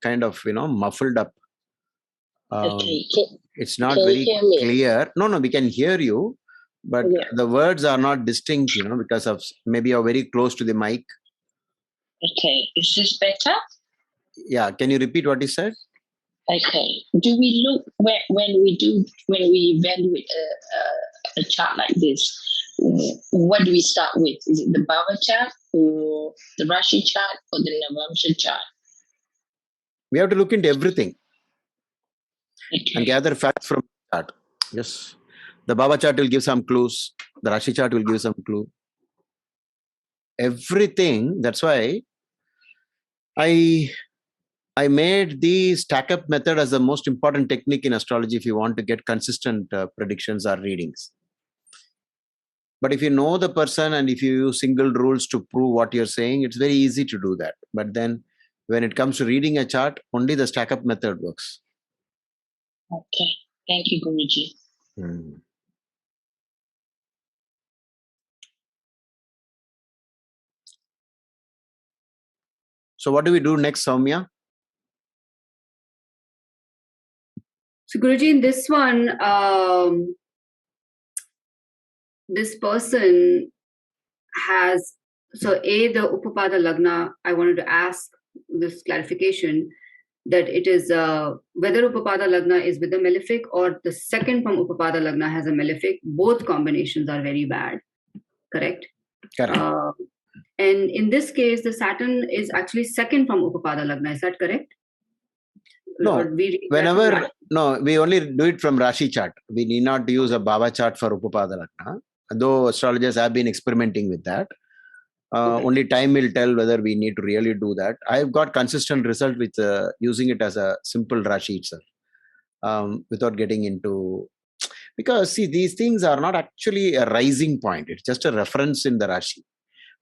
kind of, muffled up.
Okay.
It's not
can
very
you hear me?
clear. No, we can hear you, but
Yeah.
the words are not distinct, because of maybe you're very close to the mic.
Okay. Is this better?
Yeah. Can you repeat what you said?
Okay. Do we look when we evaluate a chart like this? What do we start with? Is it the Baba chart or the Rashi chart or the Navamsa chart?
We have to look into everything
Okay.
and gather facts from the chart. Yes. The Baba chart will give some clues. The Rashi chart will give some clue. Everything. That's why I made the stack up method as the most important technique in astrology if you want to get consistent predictions or readings. But if you know the person and if you use single rules to prove what you're saying, it's very easy to do that. But then when it comes to reading a chart, only the stack up method works.
Okay. Thank you, Guruji.
So what do we do next, Saumya?
So Guruji, in this one, this person has, so the Upapada Lagna, I wanted to ask this clarification that it is whether Upapada Lagna is with a malefic or the second from Upapada Lagna has a malefic, both combinations are very bad, correct?
Correct.
And in this case, the Saturn is actually second from Upapada Lagna, is that correct?
No, we only do it from Rashi chart. We need not use a Baba chart for Upapada Lagna. Though astrologers have been experimenting with that. Only time will tell whether we need to really do that. I've got consistent result with using it as a simple Rashi itself, without getting into, because see, these things are not actually a rising point. It's just a reference in the Rashi.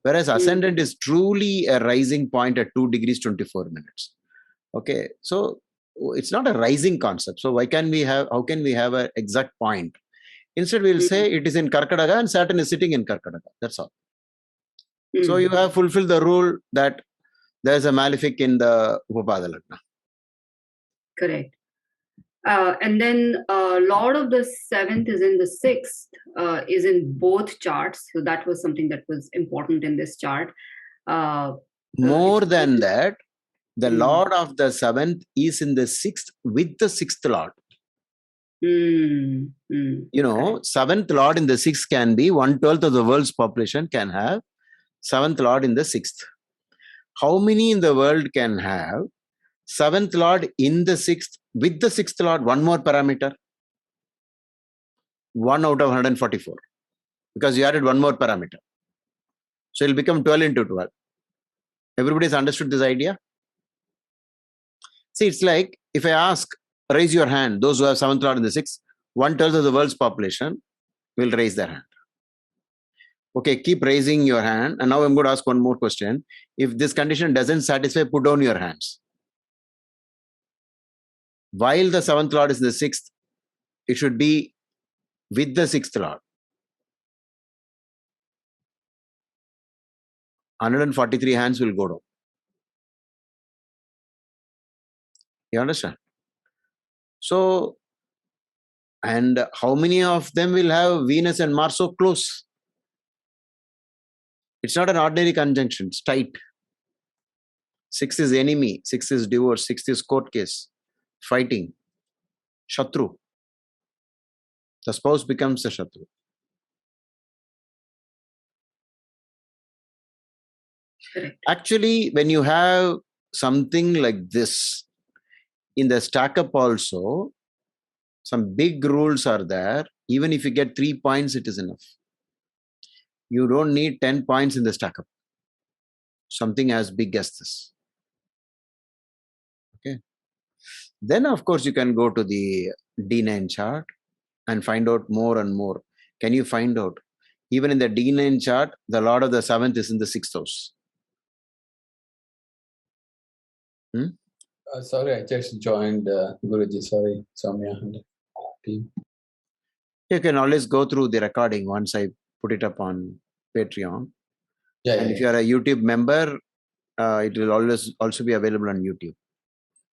Whereas ascendant is truly a rising point at 2 degrees 24 minutes. Okay, so it's not a rising concept. So how can we have an exact point? Instead, we'll say it is in Karkadaga and Saturn is sitting in Karkadaga. That's all. So you have fulfilled the rule that there is a malefic in the Upapada Lagna.
Correct. And then Lord of the 7th is in the 6th, is in both charts. So that was something that was important in this chart.
More than that, the Lord of the 7th is in the 6th with the 6th Lord. You know, 7th Lord in the 6th can be 1/12 of the world's population can have 7th Lord in the 6th. How many in the world can have 7th Lord in the 6th with the 6th Lord? One more parameter. 1 out of 144. Because you added one more parameter. So it will become 12 into 12. Everybody's understood this idea? See, it's like if I ask, raise your hand, those who have 7th Lord in the 6th, 1/12 of the world's population will raise their hand. Okay, keep raising your hand. And now I'm going to ask one more question. If this condition doesn't satisfy, put down your hands. While the 7th Lord is in the 6th, it should be with the 6th Lord. 143 hands will go down. You understand? So, and how many of them will have Venus and Mars so close? It's not an ordinary conjunction, it's tight. 6 is enemy, 6 is divorce, 6 is court case, fighting, Shatru. The spouse becomes the Shatru. Actually, when you have something like this, in the stack up also, some big rules are there. Even if you get 3 points, it is enough. You don't need 10 points in the stack up. Something as big as this. Okay. Then, of course, you can go to the D9 chart and find out more and more. Can you find out? Even in the D9 chart, the Lord of the 7th is in the 6th house.
Sorry, I just joined Guruji. Sorry, Saumya and team.
You can always go through the recording once I put it up on Patreon.
Yeah,
and if you are a YouTube member, it will always also be available on YouTube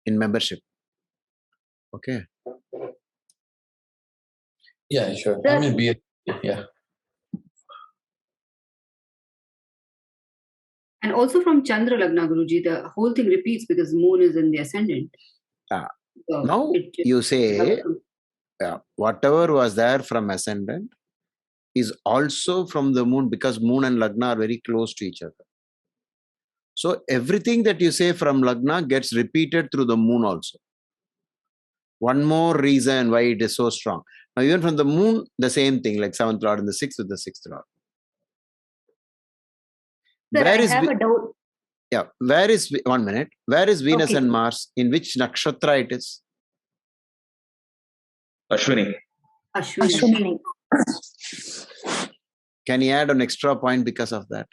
in membership. Okay.
Yeah, sure. I mean, yeah.
And also from Chandra Lagna, Guruji, the whole thing repeats because moon is in the ascendant. So
now you say whatever was there from ascendant is also from the moon, because moon and Lagna are very close to each other. So everything that you say from Lagna gets repeated through the moon also. One more reason why it is so strong. Now even from the moon, the same thing, like 7th Lord and the 6th with the 6th Lord.
Sir, I have a doubt.
Yeah, where is, one minute, where is Venus and Mars? In which nakshatra it is?
Ashwini.
Ashwini.
Can you add an extra point because of that?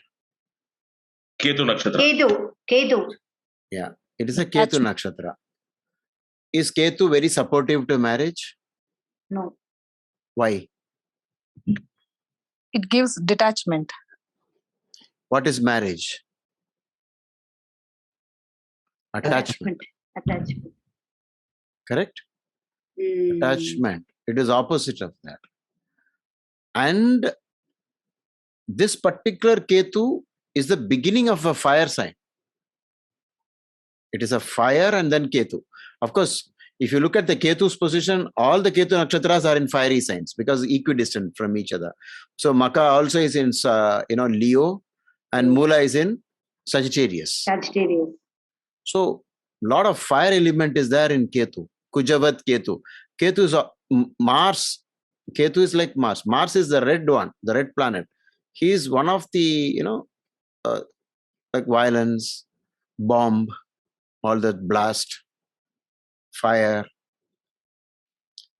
Ketu nakshatra.
Ketu.
Yeah, it is a Ketu nakshatra. Is Ketu very supportive to marriage?
No.
Why?
It gives detachment.
What is marriage? Attachment. Correct? Attachment. It is opposite of that. And this particular Ketu is the beginning of a fire sign. It is a fire and then Ketu. Of course, if you look at the Ketu's position, all the Ketu nakshatras are in fiery signs because equidistant from each other. So Maka also is in Leo and Mula is in Sagittarius. So lot of fire element is there in Ketu. Kujavat Ketu. Ketu is Mars. Ketu is like Mars. Mars is the red one, the red planet. He is one of the, like violence, bomb, all that blast, fire.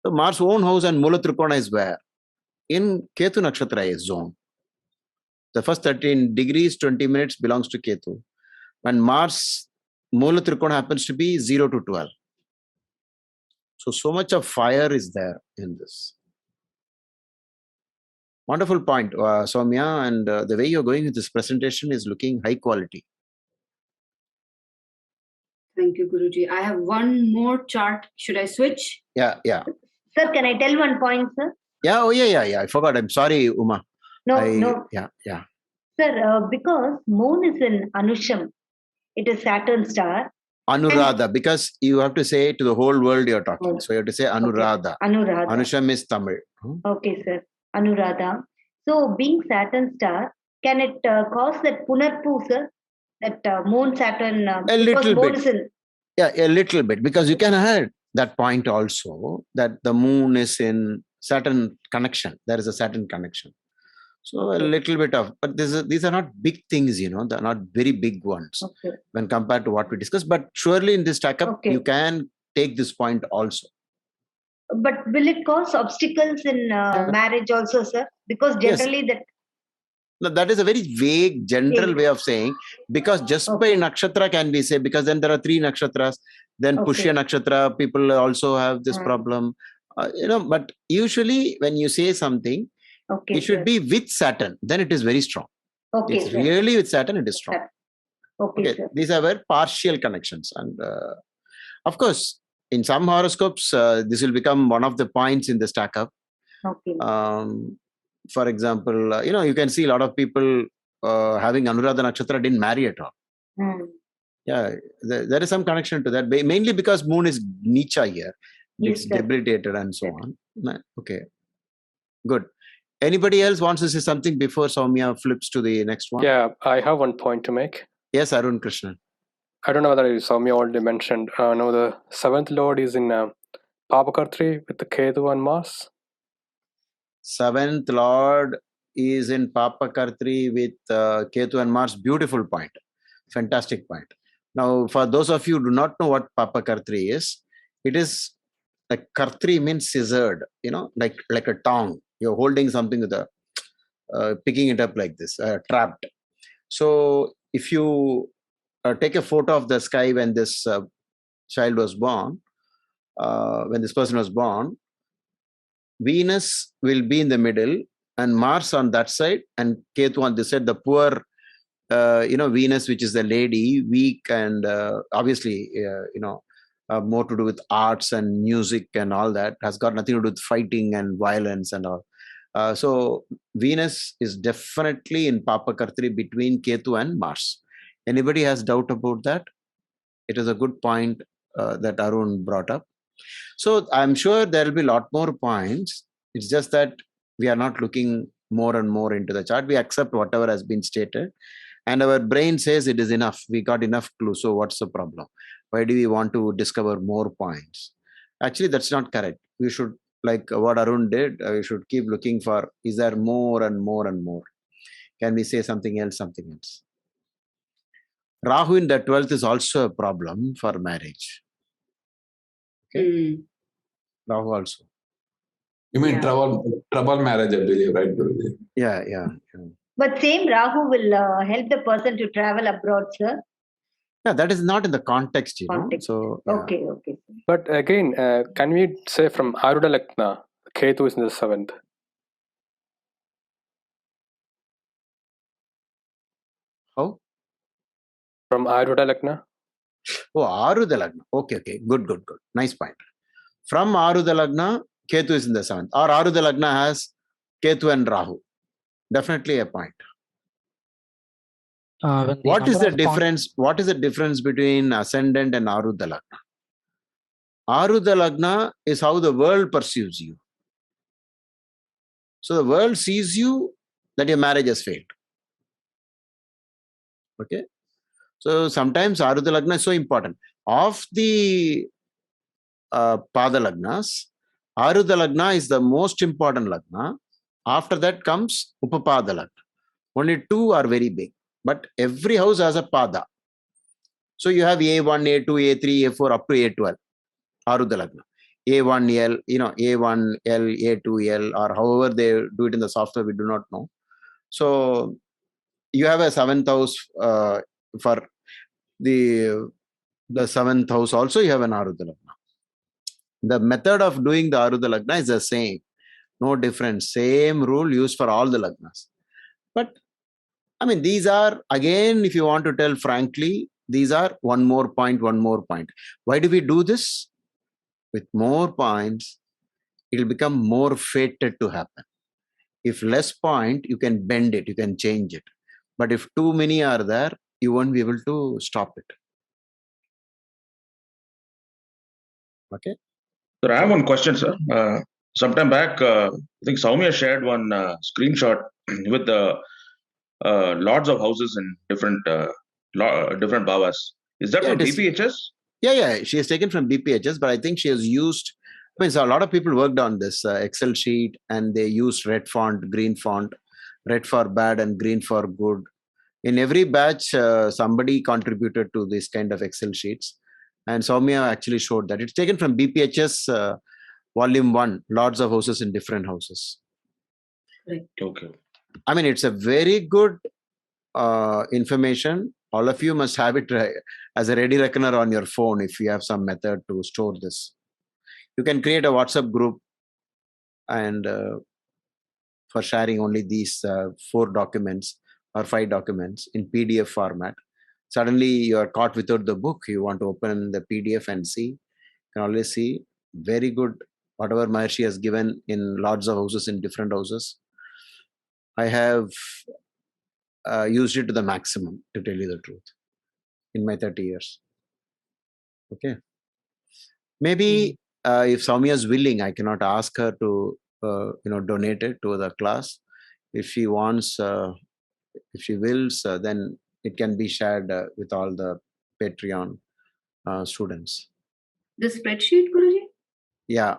So Mars' own house and Mula Trikona is where? In Ketu Nakshatra zone. The first 13 degrees, 20 minutes belongs to Ketu. When Mars Mula Trikona happens to be 0 to 12. So much of fire is there in this. Wonderful point, Saumya, and the way you're going with this presentation is looking high quality.
Thank you, Guruji. I have one more chart. Should I switch?
Yeah.
Sir, can I tell one point, sir?
Yeah, yeah. I forgot. I'm sorry, Uma.
No.
Yeah.
Sir, because moon is in Anusham, it is Saturn star.
Anuradha, because you have to say to the whole world you're talking. So you have to say Anuradha.
Okay. Anuradha.
Anusham is Tamil.
Okay, sir. Anuradha. So being Saturn star, can it cause that Punarpu, sir? That moon Saturn?
A little bit. Yeah, a little bit. Because you can add that point also, that the moon is in Saturn connection. There is a Saturn connection. So a little bit of, but these are not big things, they're not very big ones when compared to what we discussed. But surely in this stack up, you can take this point also.
But will it cause obstacles in marriage also, sir? Because generally
that is a very vague, general way of saying, because just by nakshatra can be said, because then there are 3 nakshatras, then Pushya nakshatra, people also have this problem, but usually when you say something, it should be with Saturn, then it is very strong. It's really with Saturn, it is strong. Okay, these are very partial connections. And Of course, in some horoscopes, this will become one of the points in the stack up.
Okay.
For example, you can see a lot of people having Anuradha Nakshatra didn't marry at all. Yeah, there is some connection to that, mainly because moon is Nicha here. It's debilitated and so on. Okay, good. Anybody else wants to say something before Saumya flips to the next one?
Yeah, I have one point to make.
Yes, Arun Krishnan.
I don't know whether Saumya already mentioned. No, the seventh lord is in Papakartri with the Ketu and Mars.
Seventh lord is in Papakartri with Ketu and Mars. Beautiful point. Fantastic point. Now, for those of you who do not know what Papakartri is, it is like Kartri means scissored, like a tongue. You're holding something with picking it up like this, trapped. So if you take a photo of the sky when this child was born, when this person was born, Venus will be in the middle and Mars on that side and Ketu on this side. The poor, Venus, which is the lady, weak and obviously, more to do with arts and music and all that, has got nothing to do with fighting and violence and all. So Venus is definitely in Papakartri between Ketu and Mars. Anybody has doubt about that? It is a good point that Arun brought up. So I'm sure there will be a lot more points. It's just that we are not looking more and more into the chart. We accept whatever has been stated. And our brain says it is enough. We got enough clues. So what's the problem? Why do we want to discover more points? Actually, that's not correct. We should, like what Arun did, we should keep looking for, is there more and more and more? Can we say something else, something else? Rahu in the 12th is also a problem for marriage. Okay. Rahu also.
You mean trouble marriage, I believe, right, Guruji?
Yeah.
But same Rahu will help the person to travel abroad, sir?
Yeah, that is not in the context, know. So yeah.
Okay.
But again, can we say from Arudha Lagna, Ketu is in the 7th?
How?
From Arudha Lagna?
Oh, Arudha Lagna. Okay. Good. Nice point. From Arudha Lagna, Ketu is in the 7th. Or Arudha Lagna has Ketu and Rahu. Definitely a point. What is the difference? What is the difference between ascendant and Arudha Lagna? Arudha Lagna is how the world perceives you. So the world sees you that your marriage has failed. Okay. So sometimes Arudha Lagna is so important. Of the Pada Lagnas, Arudha Lagna is the most important Lagna. After that comes Upapada Lagna. Only two are very big. But every house has a Pada. So you have A1, A2, A3, A4 up to A12. Arudha Lagna. A1L, A1L, A2L, or however they do it in the software, we do not know. So you have a 7th house for the 7th house also, you have an Arudha Lagna. The method of doing the Arudha Lagna is the same. No difference. Same rule used for all the Lagnas. But, these are, again, if you want to tell frankly, these are one more point. Why do we do this? With more points, it will become more fated to happen. If less point, you can bend it, you can change it. But if too many are there, you won't be able to stop it. Okay.
So I have one question, sir. Sometime back, I think Saumya shared one screenshot with the lords of houses in different bhavas. Is that from BPHS?
Yeah. She has taken from BPHS, but I think she has used. So a lot of people worked on this Excel sheet, and they used red font, green font, red for bad and green for good. In every batch, somebody contributed to this kind of Excel sheets. And Saumya actually showed that. It's taken from BPHS Volume 1, Lords of Houses in Different Houses.
Right. Okay.
It's a very good information. All of you must have it as a ready reckoner on your phone if you have some method to store this. You can create a WhatsApp group and for sharing only these 4 documents or 5 documents in PDF format. suddenly you are caught without the book, you want to open the PDF and see, you can always see very good whatever Maharshi has given in lots of houses, in different houses. I have used it to the maximum, to tell you the truth, in my 30 years. Okay. Maybe if Saumya is willing, I cannot ask her to donate it to the class. If she wants, if she wills, then it can be shared with all the Patreon students.
The spreadsheet, Guruji?
Yeah.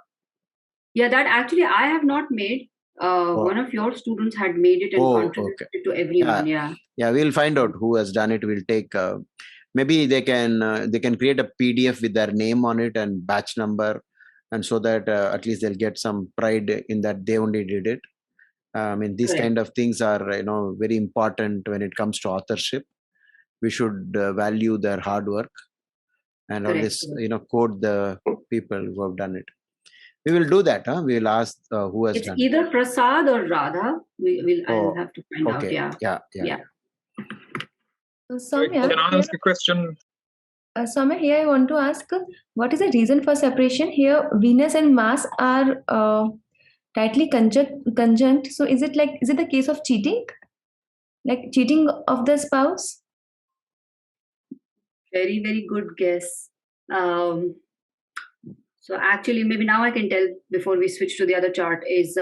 Yeah, that actually I have not made. One of your students had made it and contributed it to everyone.
Yeah, we'll find out who has done it. We'll take. Maybe they can create a PDF with their name on it and batch number, and so that at least they'll get some pride in that they only did it. I mean, these kind of things are very important when it comes to authorship. We should value their hard work and always quote the people who have done it. We will do that. We will ask who has done it.
It's either Prasad or Radha. I'll have to find out.
Yeah.
Saumya, can I ask a question? Saumya, here I want to ask, what is the reason for separation? Here, Venus and Mars are tightly conjunct. So is it the case of cheating? Like cheating of the spouse?
Very, very good guess. So actually, maybe now I can tell before we switch to the other chart is,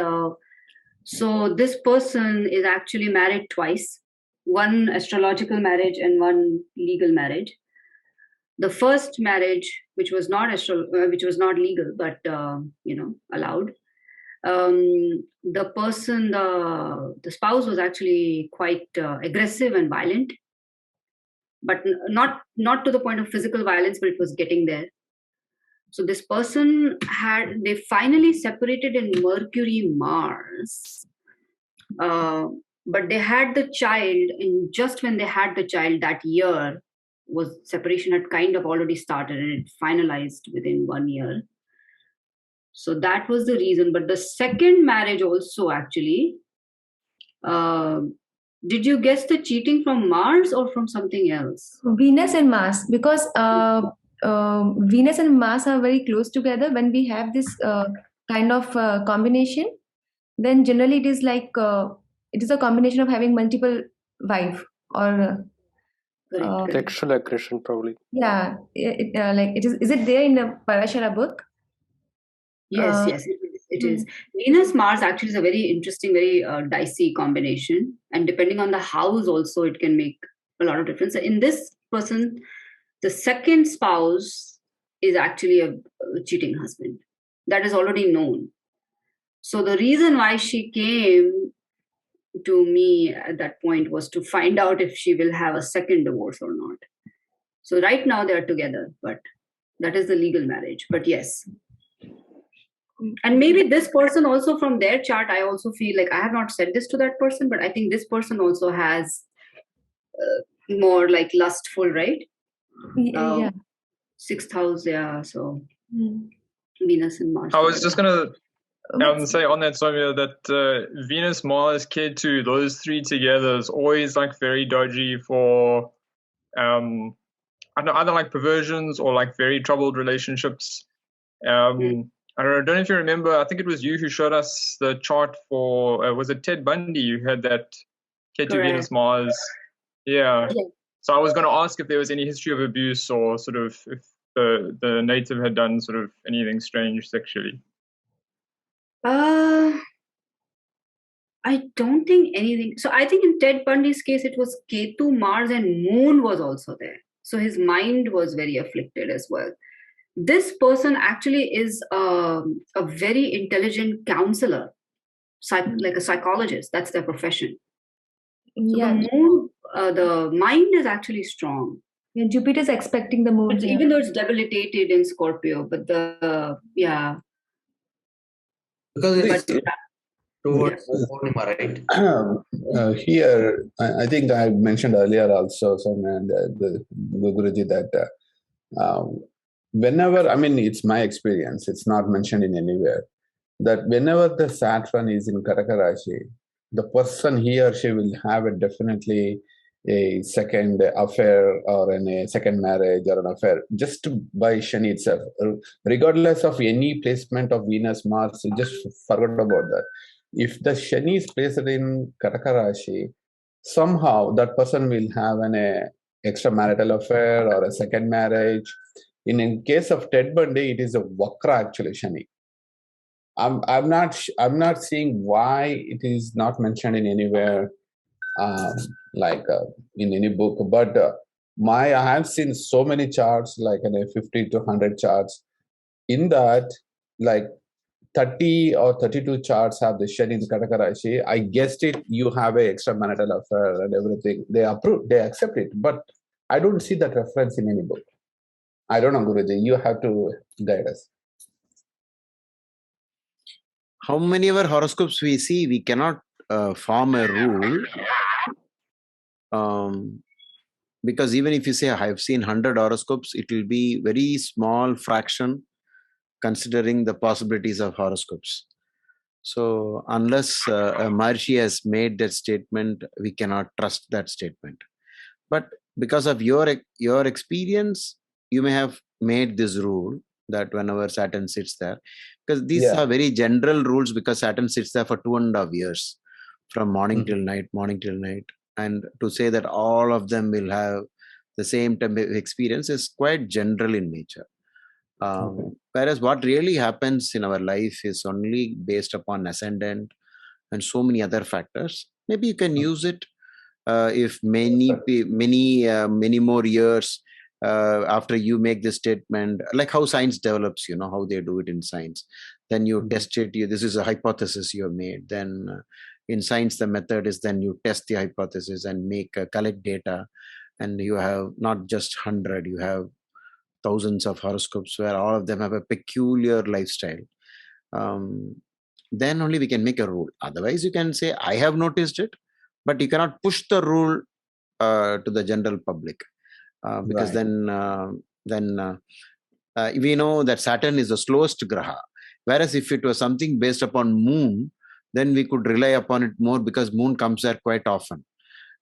so this person is actually married twice, one astrological marriage and one legal marriage. The first marriage, which was not legal, but allowed. The person, the spouse was actually quite aggressive and violent, but not to the point of physical violence, but it was getting there. So this person they finally separated in Mercury Mars, but they had the child, and just when they had the child that year, separation had kind of already started and it finalized within 1 year. So that was the reason. But the second marriage also actually, did you guess the cheating from Mars or from something else?
Venus and Mars, because Venus and Mars are very close together. When we have this kind of combination, then generally it is like it is a combination of having multiple wives or
sexual aggression, probably.
Yeah, is it there in the Parashara book?
Yes, it is. Venus Mars actually is a very interesting, very dicey combination, and depending on the house also, it can make a lot of difference. So in this person, the second spouse is actually a cheating husband. That is already known. So the reason why she came to me at that point was to find out if she will have a second divorce or not. So right now they are together, but that is the legal marriage. But yes. And maybe this person also, from their chart, I also feel like I have not said this to that person, but I think this person also has more like lustful, right?
Yeah.
6th house, yeah. So Venus and Mars.
I was just going to say on that, Saumya, that Venus, Mars, Ketu, those three together is always like very dodgy for either like perversions or like very troubled relationships. I don't know if you remember, I think it was you who showed us the chart for, was it Ted Bundy who had that Ketu, Venus, Mars? Yeah. So I was going to ask if there was any history of abuse or sort of if the native had done sort of anything strange sexually.
I don't think anything. So I think in Ted Bundy's case, it was Ketu, Mars, and Moon was also there. So his mind was very afflicted as well. This person actually is a very intelligent counselor, like a psychologist. That's their profession. So the moon, the mind is actually strong.
Yeah, Jupiter is expecting the moon.
Even though it's debilitated in Scorpio, but
because it's towards Purnima, right?
Here, I think I mentioned earlier also, the Guruji, that whenever, I mean, it's my experience, it's not mentioned in anywhere, that whenever the Saturn is in Karaka Rashi, the person, he or she will have a definitely a second affair or a second marriage or an affair just by Shani itself, regardless of any placement of Venus, Mars. Just forget about that. If the Shani is placed in Karaka Rashi, somehow that person will have an extramarital affair or a second marriage. In case of Ted Bundy, it is a Vakra actually, Shani. I'm not seeing why it is not mentioned in anywhere, in any book. But I have seen so many charts, like 50 to 100 charts. In that, like 30 or 32 charts have the Shani in Kataka Rashi. I guessed it. You have a extramarital affair and everything. They approve, they accept it. But I don't see that reference in any book. I don't know, Guruji. You have to guide us.
How many of our horoscopes we see, we cannot form a rule. Because even if you say, I have seen 100 horoscopes, it will be very small fraction considering the possibilities of horoscopes. So unless a Maharshi has made that statement, we cannot trust that statement. But because of your experience, you may have made this rule that whenever Saturn sits there, because these are very general rules, because Saturn sits there for 2.5 years, from morning till night, and to say that all of them will have the same type of experience is quite general in nature. Whereas what really happens in our life is only based upon ascendant and so many other factors. Maybe you can use it if many more years after you make this statement, like how science develops, how they do it in science. Then you test it. This is a hypothesis you have made. Then in science, the method is then you test the hypothesis and collect data, and you have not just 100, you have thousands of horoscopes where all of them have a peculiar lifestyle. Then only we can make a rule. Otherwise, you can say, I have noticed it, but you cannot push the rule to the general public, because then we know that Saturn is the slowest graha. Whereas if it was something based upon moon, then we could rely upon it more, because moon comes there quite often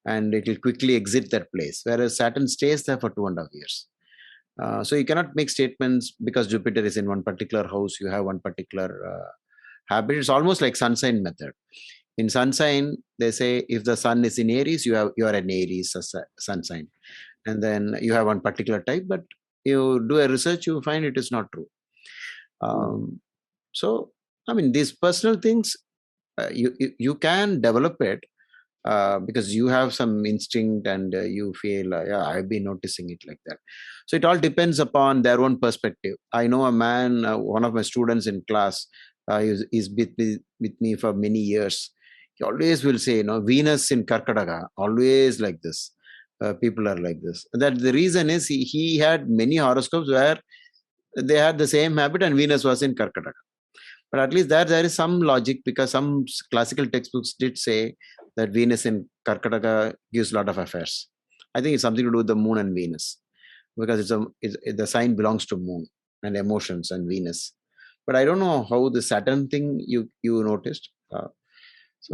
and it will quickly exit that place. Whereas Saturn stays there for 2.5 years. So you cannot make statements because Jupiter is in one particular house, you have one particular habit. It's almost like sun sign method. In sun sign, they say if the sun is in Aries, you are an Aries sun sign, and then you have one particular type. But you do a research, you find it is not true. So I mean, these personal things, you can develop it because you have some instinct and you feel, I've been noticing it like that. So it all depends upon their own perspective. I know a man, one of my students in class, is with me for many years. He always will say, Venus in Karkataka, always like this. People are like this. That the reason is he had many horoscopes where they had the same habit and Venus was in Karkataka. But at least there is some logic, because some classical textbooks did say that Venus in Karkataka gives a lot of affairs. I think it's something to do with the moon and Venus, because the sign belongs to moon and emotions and Venus. But I don't know how the Saturn thing you noticed. See,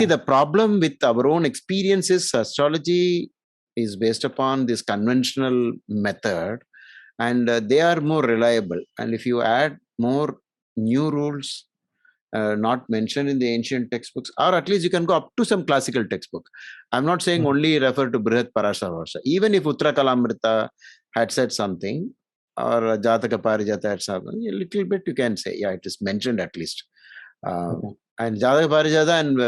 the problem with our own experiences, astrology is based upon this conventional method, and they are more reliable. And if you add more new rules not mentioned in the ancient textbooks, or at least you can go up to some classical textbook. I'm not saying only refer to Brihat Parashavarsa. Even if Uttara Kalamrita had said something, or Jataka Parijata had something, a little bit you can say, it is mentioned at least. And Jataka Parijata and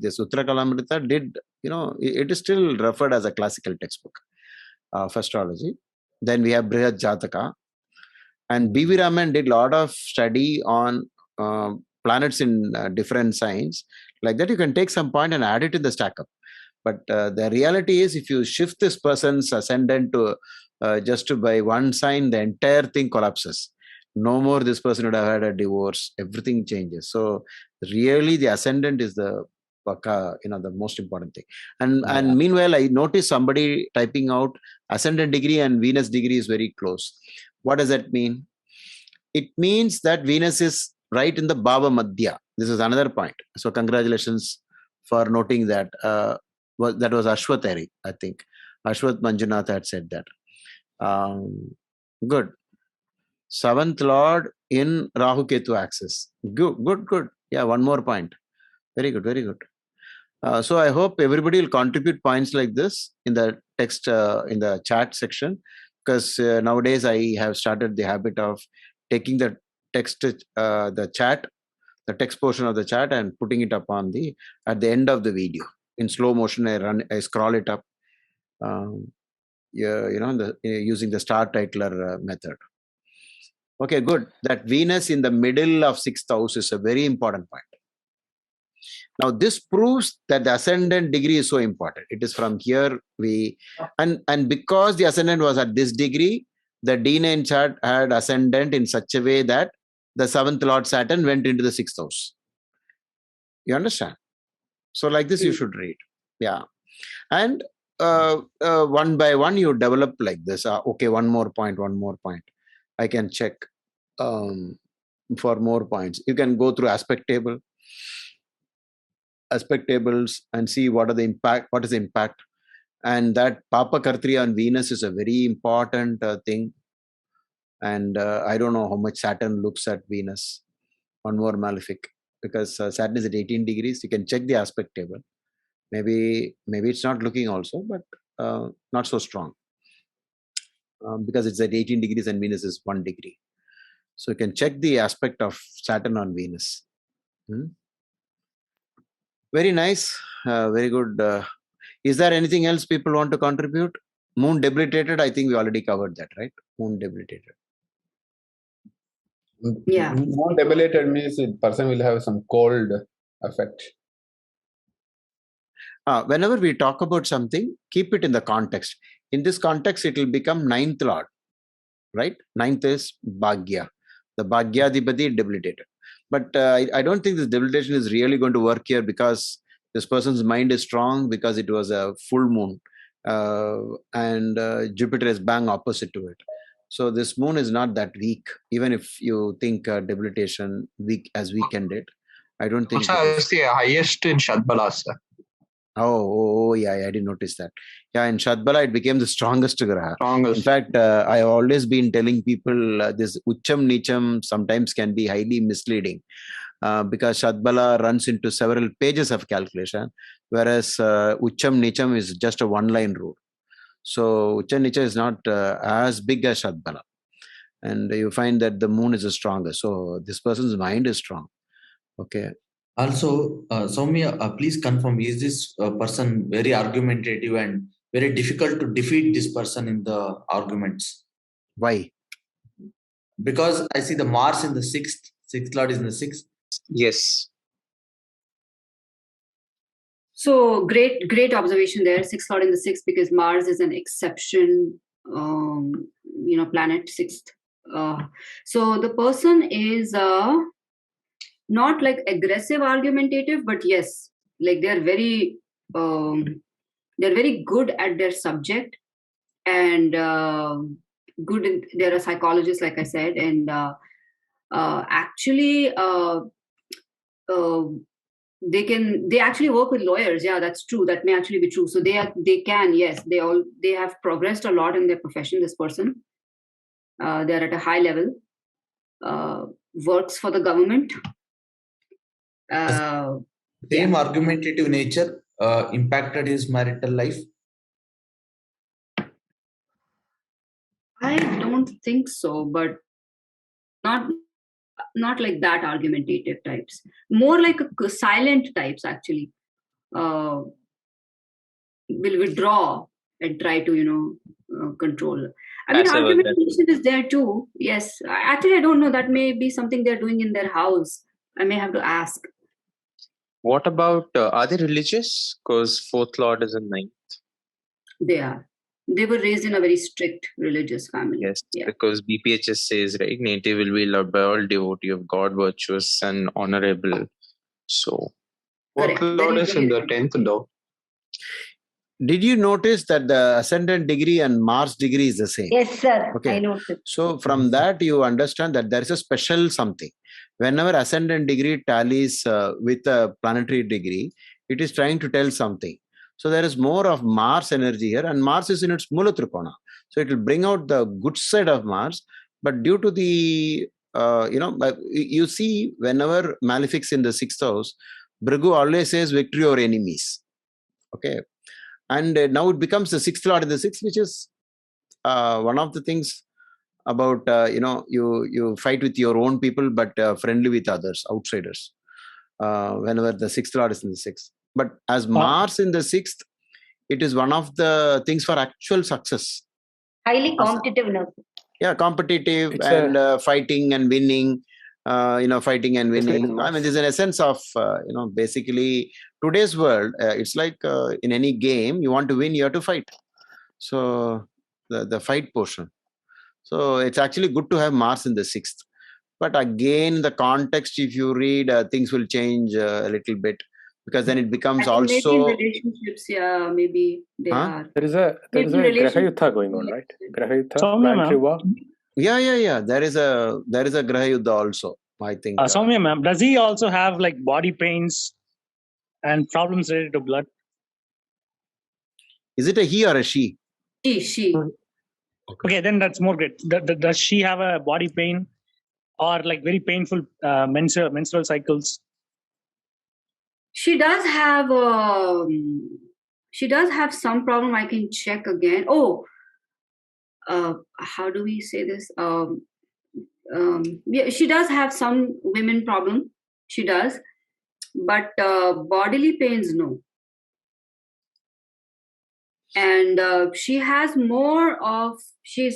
this Uttara Kalamrita did, it is still referred as a classical textbook of astrology. Then we have Brihat Jataka. And B.V. Raman did a lot of study on planets in different signs. Like that, you can take some point and add it in the stack up. But the reality is, if you shift this person's ascendant to just by one sign, the entire thing collapses. No more this person would have had a divorce. Everything changes. So really, the ascendant is the most important thing. And meanwhile, I noticed somebody typing out ascendant degree and Venus degree is very close. What does that mean? It means that Venus is right in the Bhava Madhya. This is another point. So congratulations for noting that. That was Ashwatari, I think. Ashwat Manjunath had said that. Good. 7th Lord in Rahu Ketu axis. Good. Yeah, one more point. Very good. So I hope everybody will contribute points like this in the text, in the chat section, because nowadays I have started the habit of taking the text, the text portion of the chat and putting it up on at the end of the video in slow motion. I scroll it up, using the star titler method. Okay, good. That Venus in the middle of 6th house is a very important point. Now, this proves that the ascendant degree is so important. It is from here and because the ascendant was at this degree, the D9 chart had ascendant in such a way that the 7th Lord Saturn went into the 6th house. You understand? So like this, you should read. Yeah. And one by one, you develop like this. Okay, one more point. I can check for more points. You can go through aspect tables and see what is the impact. And that Papa Kartri on Venus is a very important thing. And I don't know how much Saturn looks at Venus. One more malefic, because Saturn is at 18 degrees. You can check the aspect table. Maybe it's not looking also, but not so strong. Because it's at 18 degrees and Venus is 1 degree. So you can check the aspect of Saturn on Venus. Very nice. Very good. Is there anything else people want to contribute? Moon debilitated, I think we already covered that, right? Moon debilitated.
Yeah.
Moon debilitated means the person will have some cold effect.
Whenever we talk about something, keep it in the context. In this context, it will become 9th Lord, right? 9th is Bhagya. The Bhagyadipati debilitated. But I don't think this debilitation is really going to work here, because this person's mind is strong, because it was a full moon. And Jupiter is bang opposite to it. So this moon is not that weak. Even if you think debilitation weakened it, I don't think
it's the highest in Shadbala, sir.
Oh, yeah, I didn't notice that. Yeah, in Shadbala, it became the strongest graha. In fact, I have always been telling people this Ucham Nicham sometimes can be highly misleading, because Shadbala runs into several pages of calculation, whereas Ucham Nicham is just a one-line rule. So Ucham Nicham is not as big as Shadbala. And you find that the moon is the strongest. So this person's mind is strong. Okay.
Also, Saumya, please confirm, is this person very argumentative and very difficult to defeat this person in the arguments?
Why?
Because I see the Mars in the 6th Lord is in the 6th.
Yes.
So great observation there. 6th Lord in the 6th, because Mars is an exception, planet 6th. So the person is not like aggressive argumentative, but yes, like they're very good at their subject, and they're a psychologist, like I said, and actually they actually work with lawyers. Yeah, that's true. That may actually be true. So they have progressed a lot in their profession. This person, they're at a high level, works for the government.
Same argumentative nature impacted his marital life?
I don't think so, but not like that argumentative types. More like a silent types, actually. Will withdraw and try to control. I mean, argumentation is there too. Yes, actually, I don't know. That may be something they're doing in their house. I may have to ask.
What about, are they religious? Because 4th Lord is in 9th.
They are. They were raised in a very strict religious family.
Yes, because BPHS says, right, native will be loved by all, devotee of God, virtuous and honorable. So, 4th Lord is in the 10th though.
Did you notice that the ascendant degree and Mars degree is the same?
Yes, sir.
Okay.
I noticed.
So from that, you understand that there is a special something. Whenever ascendant degree tallies with a planetary degree, It is trying to tell something. So there is more of Mars energy here, and Mars is in its Mula Trikona. So it will bring out the good side of Mars, but due to the, you see, whenever Malefic's in the 6th house, Bhrigu always says victory over enemies. Okay. And now it becomes the 6th lord in the 6th, which is one of the things about, you fight with your own people, but friendly with others, outsiders, whenever the 6th lord is in the 6th. But as Mars in the 6th, it is one of the things for actual success.
Highly competitive now.
Yeah, competitive and fighting and winning. Fighting and winning. I mean, there's an essence of, basically today's world. It's like in any game, you want to win, you have to fight. So the fight portion. So it's actually good to have Mars in the 6th. But again, the context, if you read, things will change a little bit, because then it becomes also.
Maybe in relationships, yeah, maybe they are.
There is a Graha Yuddha going on, right? Graha Yuddha, planetary war.
Yeah. There is a Graha Yuddha also, I think.
Saumya ma'am, does he also have like body pains and problems related to blood?
Is it a he or a she?
She.
Okay, then that's more great. Does she have a body pain or like very painful menstrual cycles?
She does have some problem. I can check again. How do we say this? Yeah, she does have some women problem. She does, but bodily pains, no. And she's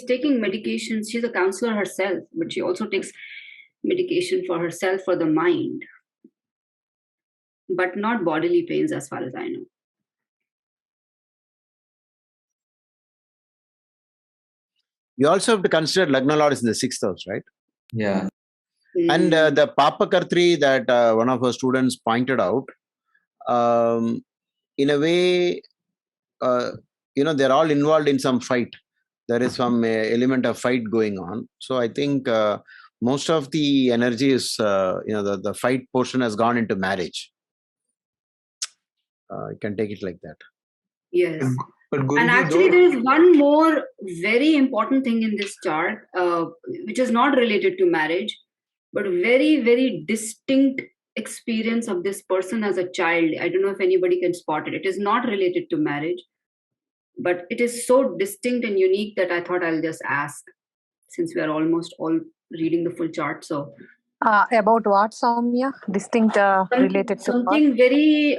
taking medications. She's a counselor herself, but she also takes medication for herself for the mind, but not bodily pains as far as I know.
You also have to consider Lagna Lord is in the 6th house, right?
Yeah.
And the Papa Kartri that one of our students pointed out, in a way, they're all involved in some fight. There is some element of fight going on. So I think most of the energy is, the fight portion has gone into marriage. You can take it like that.
Yes. And actually, there is one more very important thing in this chart, which is not related to marriage, but very, very distinct experience of this person as a child. I don't know if anybody can spot it. It is not related to marriage, but it is so distinct and unique that I thought I'll just ask, since we are almost all reading the full chart. So
about what, Saumya? Distinct related to
something
what?
very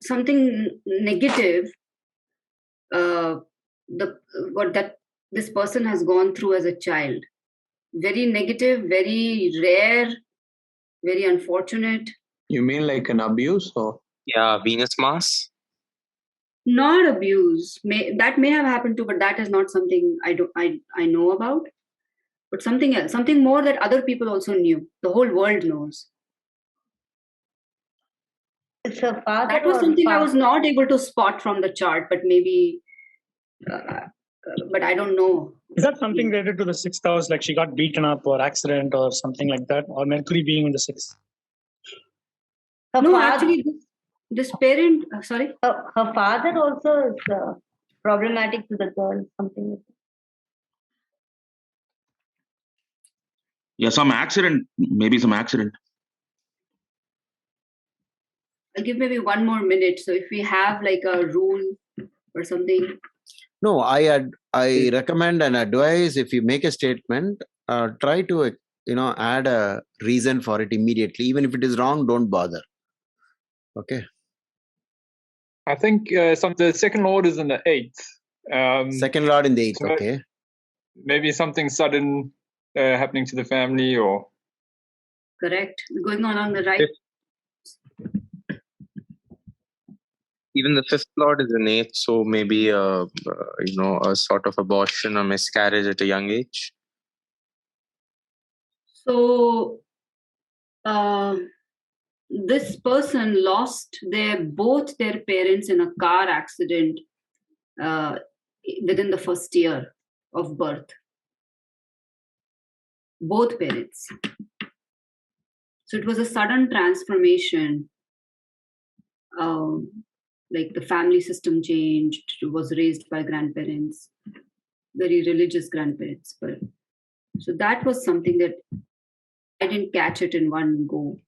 something negative. What that this person has gone through as a child. Very negative, very rare, very unfortunate.
You mean like an abuse or? Yeah, Venus Mars.
Not abuse. That may have happened too, but that is not something I know about. But something else, something more that other people also knew. The whole world knows.
It's her father.
That was something I was not able to spot from the chart, but maybe. But I don't know.
Is that something related to the 6th house, like she got beaten up or accident or something like that, or Mercury being in the 6th?
No, actually, this parent. Sorry,
her father also is problematic to the girl. Something like that.
Yeah, some accident. Maybe some accident.
I'll give maybe 1 more minute. So if we have like a rule or something.
No, I recommend and advise, if you make a statement, try to add a reason for it immediately. Even if it is wrong, don't bother. Okay.
I think the second lord is in the 8th.
Second lord in the 8th.
So
okay.
Maybe something sudden happening to the family, or
correct, going on the right.
Even the 5th lord is an 8th, so maybe a sort of abortion or miscarriage at a young age.
So this person lost both their parents in a car accident within the first year of birth. Both parents. So it was a sudden transformation like the family system changed, was raised by grandparents, very religious grandparents. But so that was something that I didn't catch it in one go.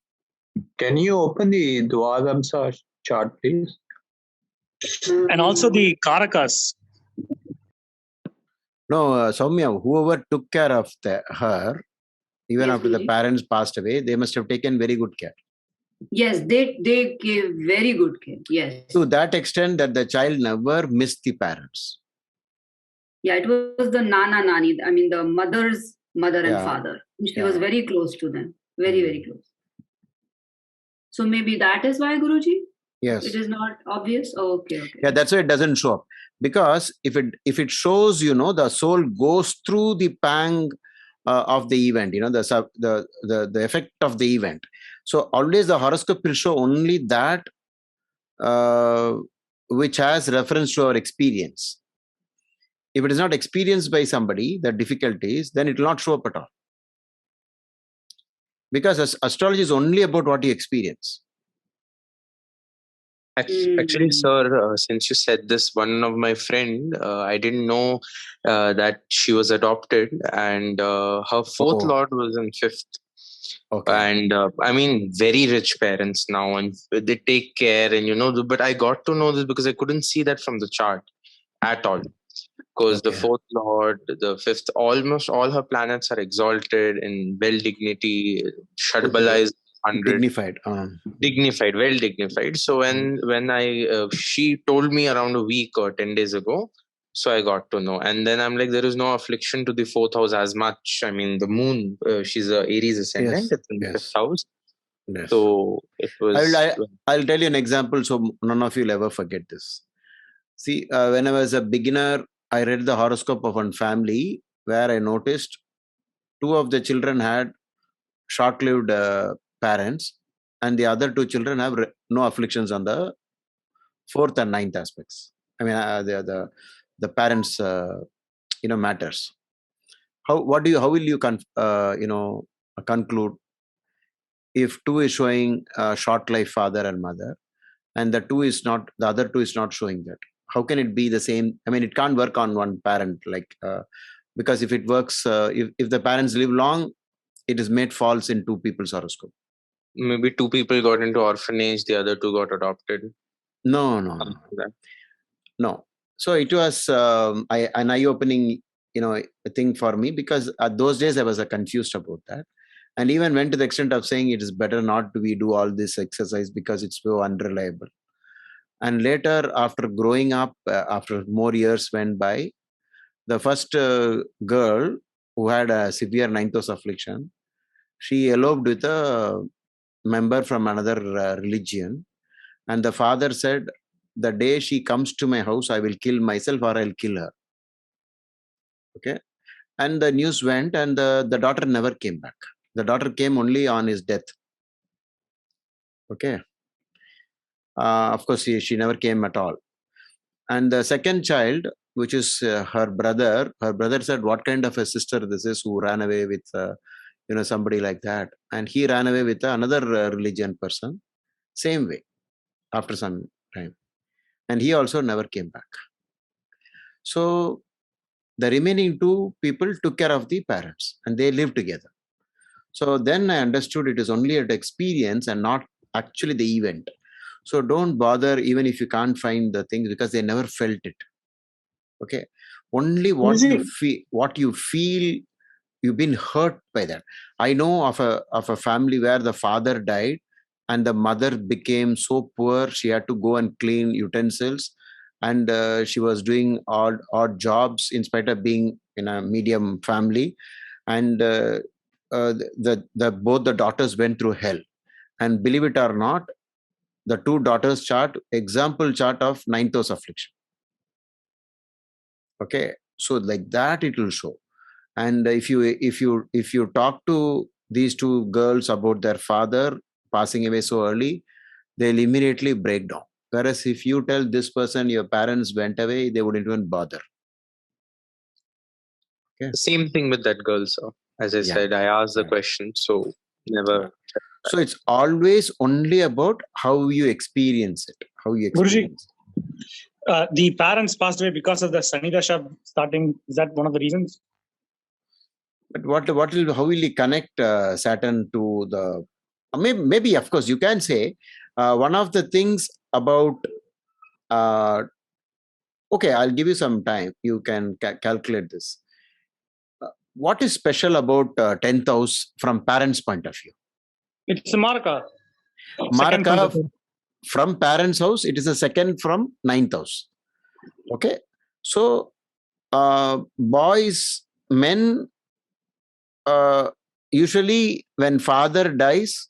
Can you open the Dwadamsa chart, please?
And also the Karakas.
No, Saumya, whoever took care of her, even
Yes,
after the parents passed away, they must have taken very good care.
Yes, they gave very good care. Yes.
To that extent that the child never missed the parents.
Yeah, it was the Nana Nani, I mean the mother's mother and father. She was very close to them. Very, very close. So maybe that is why, Guruji?
Yes.
It is not obvious? Oh, okay.
Yeah, that's why it doesn't show up. Because if it shows, the soul goes through the pang of the event, the effect of the event. So always the horoscope will show only that which has reference to our experience. If it is not experienced by somebody, the difficulties, then it will not show up at all. Because astrology is only about what you experience.
Actually, sir, since you said this, one of my friend, I didn't know that she was adopted, and her fourth lord was in fifth.
Okay.
And I mean, very rich parents now, and they take care, and but I got to know this because I couldn't see that from the chart at all. Because the fourth lord, the fifth, almost all her planets are exalted in dignity. Shadbala is 100.
Dignified.
Dignified, well dignified. So when I she told me around a week or 10 days ago, so I got to know. And then I'm like, there is no affliction to the fourth house as much. I mean, the moon, she's a Aries ascendant. It's in the fifth house.
Yes.
So it was.
I'll tell you an example so none of you will ever forget this. See, when I was a beginner, I read the horoscope of one family where I noticed 2 of the children had short-lived parents, and the other 2 children have no afflictions on the 4th and 9th aspects. I mean, the parents, matters. How will you conclude if 2 is showing short life father and mother, and the other 2 is not showing that? How can it be the same? I mean, it can't work on one parent, because if it works, if the parents live long, it is made false in 2 people's horoscope.
Maybe 2 people got into orphanage, the other 2 got adopted.
No. So it was an eye-opening, thing for me, because at those days I was confused about that, and even went to the extent of saying it is better not to do all this exercise because it's so unreliable. And later, after growing up, after more years went by, the first girl who had a severe 9th house affliction, she eloped with a member from another religion, and the father said, the day she comes to my house, I will kill myself or I'll kill her. Okay. And the news went, and the daughter never came back. The daughter came only on his death. Okay. Of course, she never came at all. And the second child, which is her brother said, what kind of a sister this is who ran away with somebody like that? And he ran away with another religion person, same way, after some time. And he also never came back. So the remaining 2 people took care of the parents, and they lived together. So then I understood it is only an experience and not actually the event. So don't bother even if you can't find the things, because they never felt it. Okay. Only what you feel, you've been hurt by that. I know of a family where the father died and the mother became so poor she had to go and clean utensils, and she was doing odd jobs in spite of being in a medium family, and both the daughters went through hell. And believe it or not, the 2 daughters chart, example chart of 9th house affliction. Okay, so like that it will show. And if you talk to these 2 girls about their father passing away so early, they'll immediately break down. Whereas if you tell this person your parents went away, they wouldn't even bother.
Okay. Same thing with that girl, sir. As I said, I asked the question. So Never.
So it's always only about how you experience it.
Guruji, the parents passed away because of the Sani Dasha starting. Is that one of the reasons?
But how will you connect Saturn to the? Maybe of course you can say one of the things about. Okay, I'll give you some time. You can calculate this. What is special about 10th house from parents' point of view?
It's a Maraka.
Maraka from parents' house, it is a second from 9th house. Okay. So, boys, men, usually when father dies,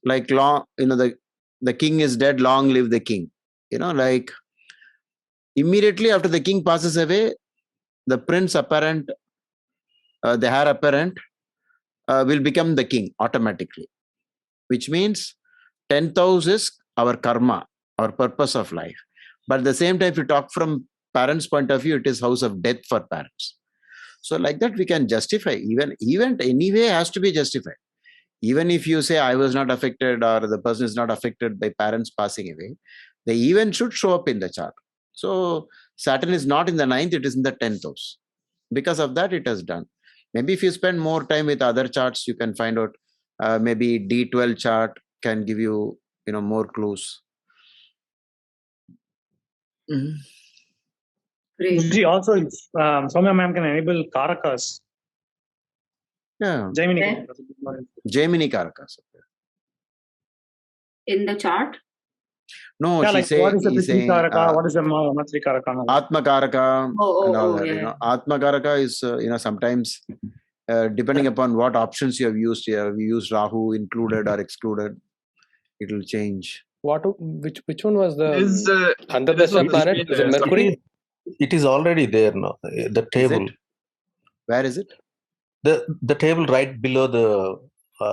like long, the king is dead, long live the king. Like immediately after the king passes away, the prince apparent, the heir apparent will become the king automatically, which means 10th house is our karma, our purpose of life. But at the same time, if you talk from parents' point of view, it is house of death for parents. So like that, we can justify. Even event anyway has to be justified. Even if you say I was not affected or the person is not affected by parents passing away, the event should show up in the chart. So Saturn is not in the 9th, it is in the 10th house. Because of that, it has done. Maybe if you spend more time with other charts, you can find out maybe D12 chart can give you, more clues.
Great. Also, Saumya ma'am can enable Karakas.
Yeah.
Gemini
Karakas.
In the chart?
No,
yeah,
she
what is the
saying,
Karaka? What is the Matri Karaka?
Atma Karaka. And all that,
yeah.
Atma Karaka is, sometimes depending upon what options you have used here, we use Rahu included or excluded, it will change.
Which one was the under the planet? Is it Mercury?
It is already there now. The table.
Where is it?
The table right below the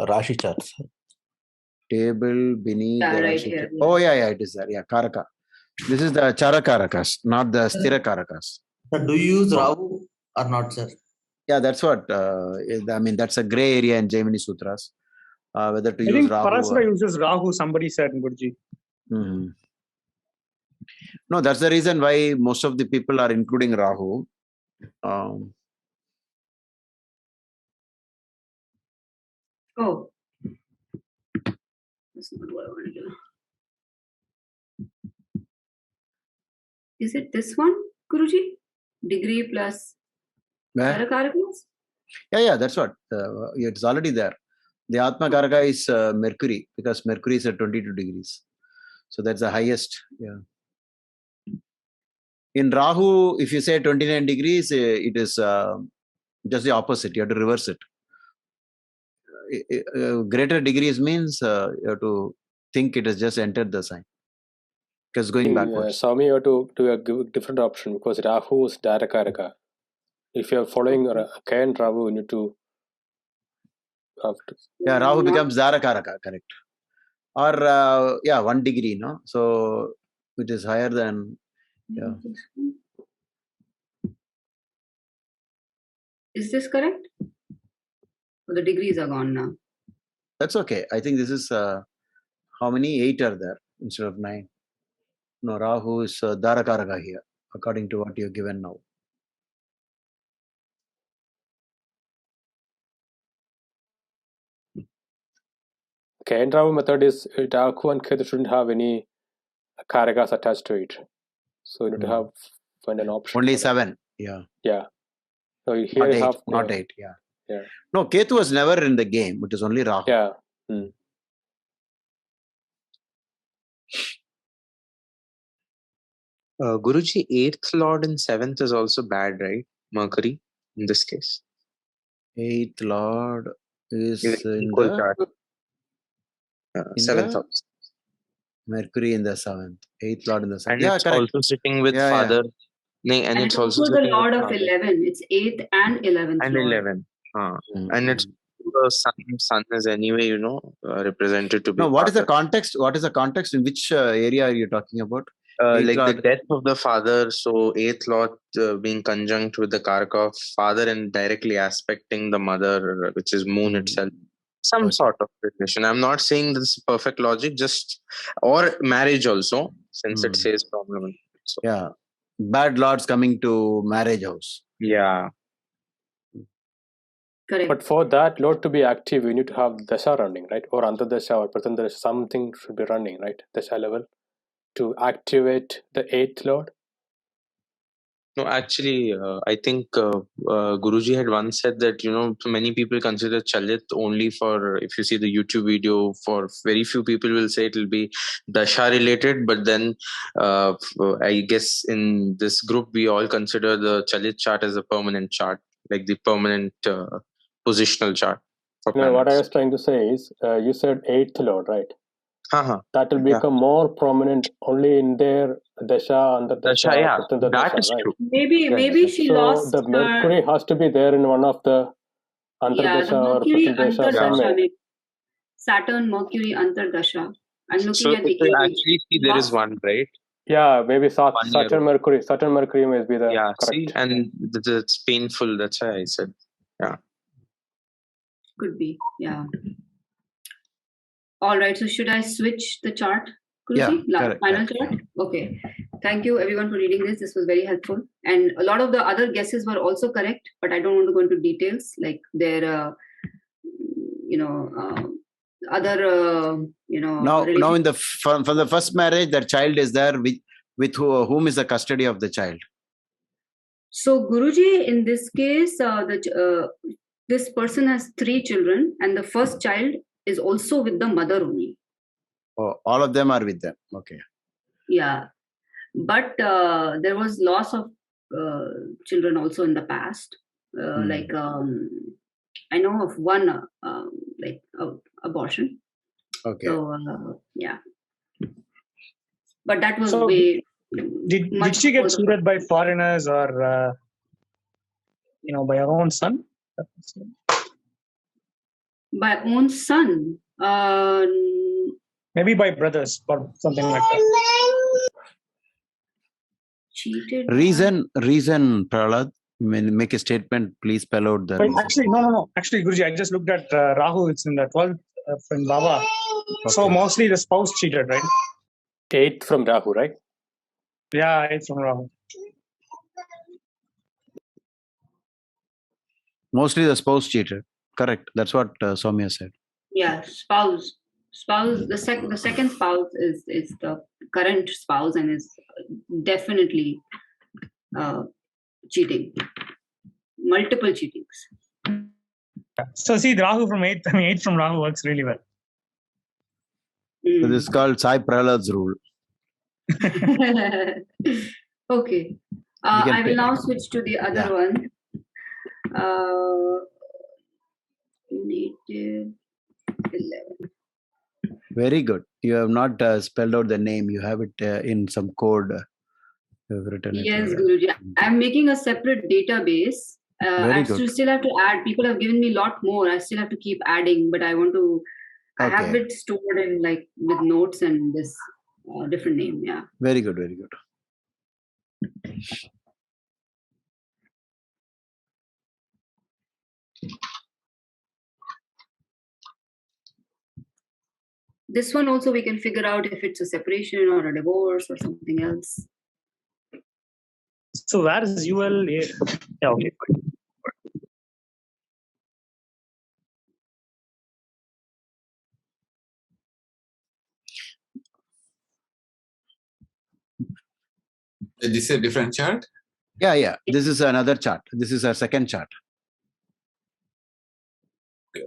Rashi charts.
Table beneath the
right
Rashi
here,
chart. Oh yeah, it is there. Yeah, Karaka. This is the Chara Karakas, not the Stira Karakas.
Do you use Rahu or not, sir?
Yeah, that's what. That's a gray area in Gemini Sutras. Whether to
I
use
think
Rahu.
Parasara uses Rahu, somebody said, Guruji.
Mm-hmm. No, that's the reason why most of the people are including Rahu.
Oh. That's not what I want to do. Is it this one, Guruji? Degree plus Karaka?
Yeah, that's what. It's already there. The Atma Karaka is Mercury, because Mercury is at 22 degrees. So that's the highest. Yeah. In Rahu, if you say 29 degrees, it is just the opposite. You have to reverse it. Greater degrees means you have to think it has just entered the sign. Because going backwards.
Saumya, you have to do a different option, because Rahu is Dharakaraka. If you are following K and Rahu, you need to.
Yeah, Rahu becomes Dharakaraka, correct. Or 1 degree, no? So it is higher than. Yeah.
Is this correct? Or the degrees are gone now?
That's okay. I think this is how many? 8 are there instead of 9. No, Rahu is Dharakaraka here, according to what you have given now.
K and Rahu method is Rahu and Ketu shouldn't have any Karakas attached to it. So you need to find an option.
Only 7. Yeah.
Yeah. So here
not
you
8.
have
Not 8. Yeah.
Yeah.
No, Ketu was never in the game. It is only Rahu.
Yeah.
Guruji, 8th Lord and 7th is also bad, right? Mercury in this case.
8th Lord is in
equal
the
chart. 7th house.
Mercury in the 7th. 8th Lord in the 7th.
And
Yeah,
it's
correct.
also sitting with father.
And
it's
also the Lord of 11. It's 8th and 11th.
And 11. And it's the sun is anyway, represented to be.
No, what is the context? What is the context? In which area are you talking about?
Like Lord. The death of the father, so 8th Lord being conjunct with the Karaka of father and directly aspecting the mother, which is moon itself. Some sort of relation. I'm not saying this is perfect logic, just or marriage also, since it says problem. So.
Yeah. Bad lords coming to marriage house.
Yeah.
Correct.
But for that lord to be active, we need to have dasha running, right? Or antardasha or pratandasha, something should be running, right? Dasha level to activate the 8th lord.
No, actually, I think Guruji had once said that, many people consider Chalit only for, if you see the YouTube video, for very few people will say it will be Dasha related, but then I guess in this group, we all consider the Chalit chart as a permanent chart, like the permanent positional chart. For
What I was trying to say is, you said 8th lord, right? That will become more prominent only in their dasha, under dasha,
that is
right?
true.
Maybe she
so
lost
the Mercury has to be there in one of the antardasha
the
or
Mercury
pratandasha somewhere.
Saturn, Mercury, Antardasha. I'm looking
So
at the
if you
image.
actually see, there is one, right?
Yeah, maybe Saturn, Mercury. Saturn, Mercury must be the correct.
See, and it's painful. That's why I said, yeah.
Could be, yeah. All right, so should I switch the chart? Guruji? Final chart? Okay. Thank you everyone for reading this. This was very helpful. And a lot of the other guesses were also correct, but I don't want to go into details, like their, other,
Now in the from the first marriage, that child is there with whom is the custody of the child?
So Guruji, in this case, this person has 3 children, and the first child is also with the mother only.
Oh, all of them are with them. Okay.
Yeah, but there was loss of children also in the past. Like I know of one abortion.
Okay.
So yeah, but that was
So
way.
Did she get cheated by foreigners or by her own son?
By own son?
Maybe by brothers or something like that.
Cheated.
Reason, Prahlad. Make a statement. Please spell out the reason.
Actually, no. Actually, Guruji, I just looked at Rahu. It's in the 12th from Baba. Okay. So mostly the spouse cheated, right?
8th from Rahu, right?
Yeah, 8th from Rahu.
Mostly the spouse cheated. Correct. That's what Saumya said.
Yeah, spouse. The second spouse is the current spouse and is definitely cheating. Multiple cheatings.
So see, Rahu from 8th from Rahu works really well.
So this is called Sai Prahlad's rule.
Okay. I will now switch to the other one. Native 11.
Very good. You have not spelled out the name. You have it in some code. You have written it.
Yes, Guruji. I'm making a separate database. I still have to add. People have given me a lot more. I still have to keep adding, but I want to. I have it stored in with notes and this different name. Yeah.
Very good. Very good.
This one also we can figure out if it's a separation or a divorce or something else.
So where is UL? Yeah, okay.
Is this a different chart?
Yeah. This is another chart. This is our second chart.
Okay.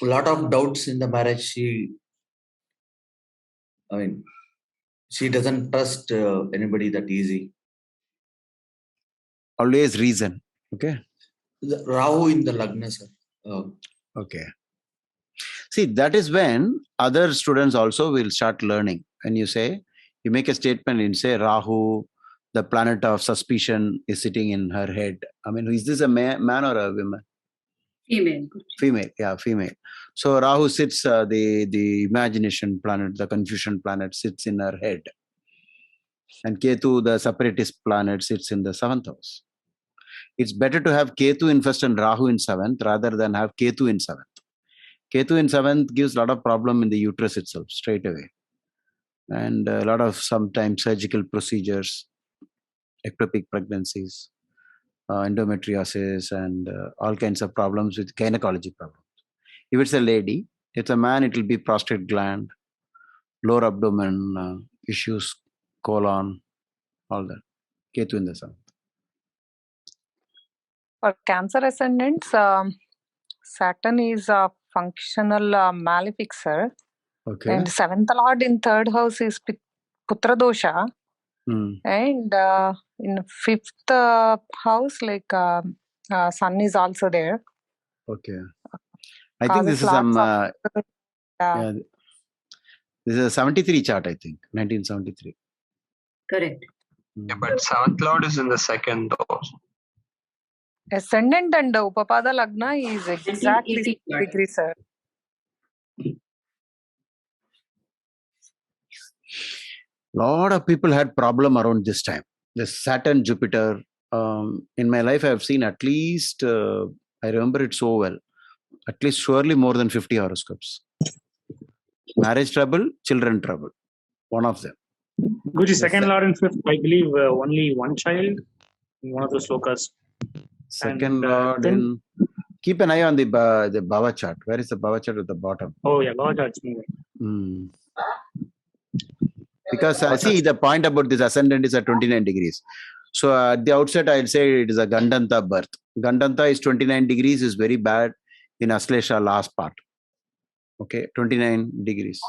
A lot of doubts in the marriage. She doesn't trust anybody that easy.
Always reason. Okay.
Rahu in the Lagna, sir.
Okay. See, that is when other students also will start learning. When you make a statement and say Rahu, the planet of suspicion, is sitting in her head. I mean, is this a man or a woman?
Female.
Female, yeah, female. So Rahu sits, the imagination planet, the confusion planet sits in her head. And Ketu, the separatist planet, sits in the 7th house. It's better to have Ketu in 1st and Rahu in 7th rather than have Ketu in 7th. Ketu in 7th gives a lot of problem in the uterus itself straight away. And a lot of sometimes surgical procedures, ectopic pregnancies, endometriosis, and all kinds of problems with gynecology problems. If it's a lady, if it's a man, it will be prostate gland, lower abdomen issues, colon, all that. Ketu in the 7th.
For Cancer ascendants, Saturn is a functional malefic, sir.
Okay.
And 7th Lord in 3rd house is Putra Dosha. And in 5th house, like Sun is also there.
Okay. I think this is some. Yeah, this is a 73 chart, I think, 1973.
Correct.
Yeah, but 7th Lord is in the 2nd house.
Ascendant and Upapada Lagna is exactly 6 degrees, sir.
Lot of people had problem around this time. The Saturn, Jupiter. In my life, I have seen at least, I remember it so well, at least surely more than 50 horoscopes. Marriage trouble, children trouble. One of them.
Guruji, 2nd Lord and 5th, I believe only one child in one of the slokas.
2nd Lord in... Keep an eye on the Bhava chart. Where is the Bhava chart at the bottom?
Oh, yeah, Bhava chart.
Because see, the point about this ascendant is at 29 degrees. So at the outset, I'd say it is a Gandanta birth. Gandanta is 29 degrees, is very bad in Aslesha last part. Okay, 29 degrees.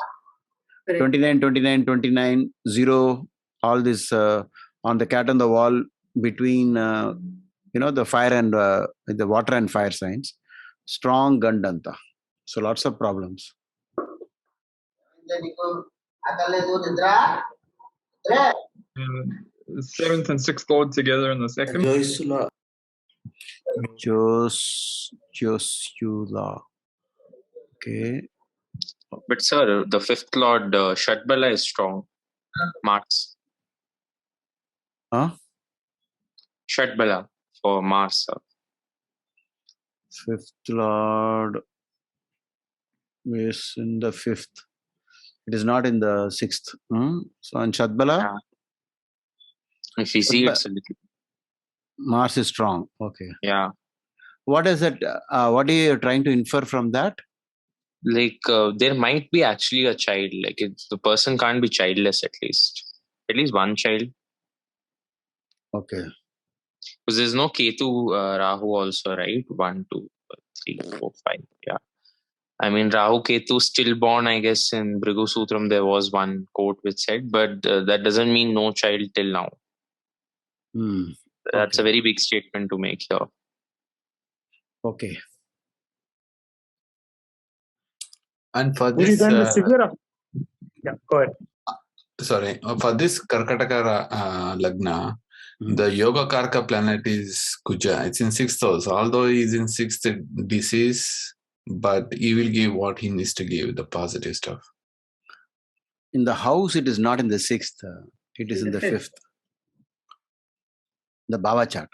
Correct. 29, 29, 29, 0, all this on the cat on the wall between, the fire and the water and fire signs. Strong Gandanta. So lots of problems.
7th and 6th Lord together in the 2nd.
Josula. Okay.
But sir, the 5th Lord, Shatbala is strong. Mars.
Huh?
Shatbala for Mars, sir.
5th Lord is in the 5th. It is not in the 6th. So on Shatbala?
Yeah. If you see, it's a little...
Mars is strong. Okay.
Yeah.
What is it? What are you trying to infer from that?
Like, there might be actually a child. Like, the person can't be childless at least. At least one child.
Okay.
Because there's no Ketu Rahu also, right? 1, 2, 3, 4, 5. Yeah. I mean, Rahu Ketu stillborn, I guess, in Bhrigu Sutram there was one quote which said, but that doesn't mean no child till now. That's a very big statement to make here.
Okay.
And for this,
yeah, go ahead.
Sorry, for this Karkataka Lagna, the Yoga Karka planet is Kuja. It's in 6th house. Although he's in 6th disease, but he will give what he needs to give, the positive stuff.
In the house, it is not in the 6th. It is in the 5th. The Bhava chart.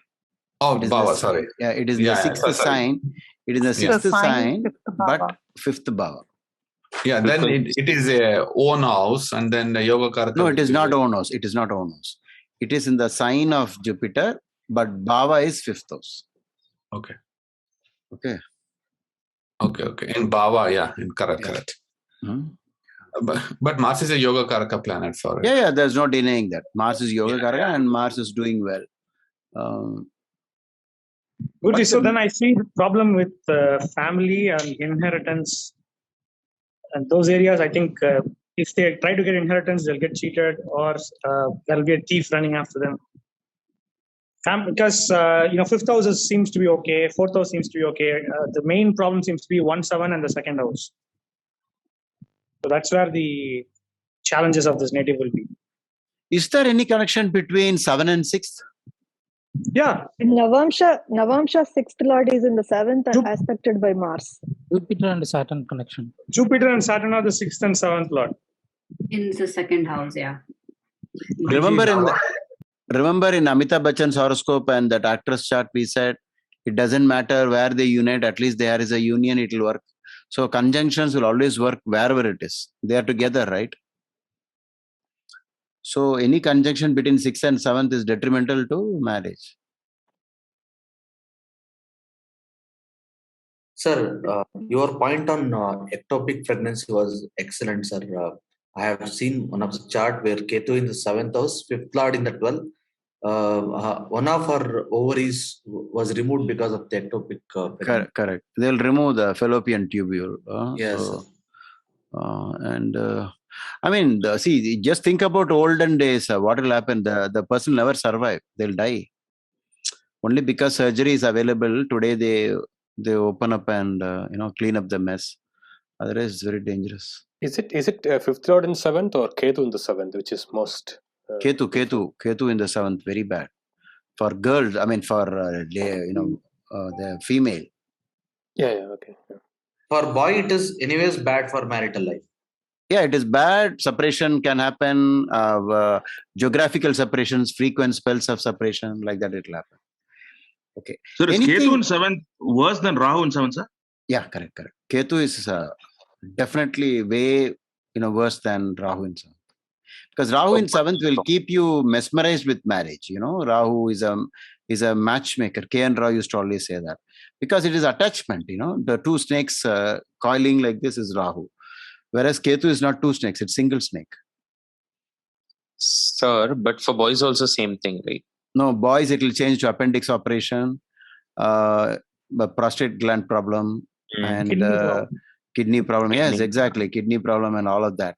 Oh, Bhava, sorry.
Yeah, it is the 6th sign. It is the 6th sign, but 5th Bhava.
Yeah, then it is a own house, and then the Yoga Karaka.
No, it is not own house. It is not own house. It is in the sign of Jupiter, but Bhava is 5th house.
Okay.
Okay.
Okay. In Bhava, yeah, correct. But Mars is a Yoga Karaka planet for it.
Yeah, there's no denying that. Mars is Yoga Karaka and Mars is doing well.
Good. So then I see the problem with family and inheritance. And those areas, I think if they try to get inheritance, they'll get cheated or there'll be a thief running after them. Because, 5th house seems to be okay, 4th house seems to be okay. The main problem seems to be 1, 7 and the 2nd house. So that's where the challenges of this native will be.
Is there any connection between 7 and 6th?
Yeah.
In Navamsa 6th Lord is in the 7th and aspected by Mars.
Jupiter and Saturn connection.
Jupiter and Saturn are the 6th and 7th Lord.
In the 2nd house, yeah.
Remember in Amitabh Bachchan's horoscope and that actress chart, we said it doesn't matter where they unite, at least there is a union, it will work. So conjunctions will always work wherever it is. They are together, right? So any conjunction between 6th and 7th is detrimental to marriage.
Sir, your point on ectopic pregnancy was excellent, sir. I have seen one of the chart where Ketu in the 7th house, 5th lord in the 12th. One of her ovaries was removed because of the ectopic pregnancy.
Correct. They'll remove the fallopian tubule.
Yes, sir.
I mean, see, just think about olden days. What will happen? The person will never survive. They'll die. Only because surgery is available today, they open up and clean up the mess. Otherwise, it's very dangerous.
Is it 5th lord in 7th or Ketu in the 7th, which is most?
Ketu in the 7th, very bad for girls. I mean, for the female.
Yeah, okay. Yeah.
For boy, it is anyways bad for marital life.
Yeah, it is bad. Separation can happen. Geographical separations, frequent spells of separation, like that it will happen. Okay.
So is Ketu in 7th worse than Rahu in 7th, sir?
Yeah, correct. Ketu is definitely way worse than Rahu in 7th. Because Rahu in 7th will keep you mesmerized with marriage. Rahu is a matchmaker. K.N. Rao used to always say that. Because it is attachment, the two snakes coiling like this is Rahu. Whereas Ketu is not two snakes, it's single snake.
Sir, but for boys also same thing, right?
No, boys it will change to appendix operation, prostate gland problem, and kidney problem. Yes, exactly, kidney problem and all of that.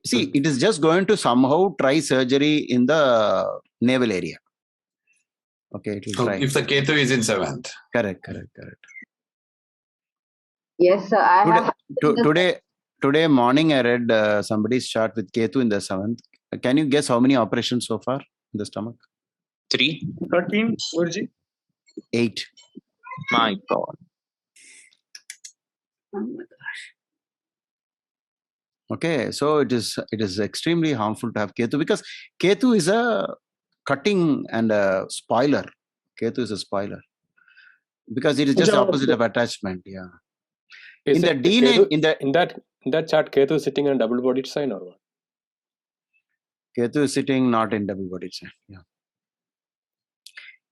See, it is just going to somehow try surgery in the navel area. Okay, it will try.
If the Ketu is in 7th.
Correct.
Yes, sir. I have
Today morning, I read somebody's chart with Ketu in the 7th. Can you guess how many operations so far in the stomach?
3.
13, Guruji.
8.
My God.
Oh my gosh.
Okay, so it is extremely harmful to have Ketu because Ketu is a cutting and a spoiler. Ketu is a spoiler because it is just opposite of attachment. Yeah.
Is
in the D9,
in that chart, Ketu is sitting in a double-bodied sign or what?
Ketu is sitting not in double-bodied sign. Yeah.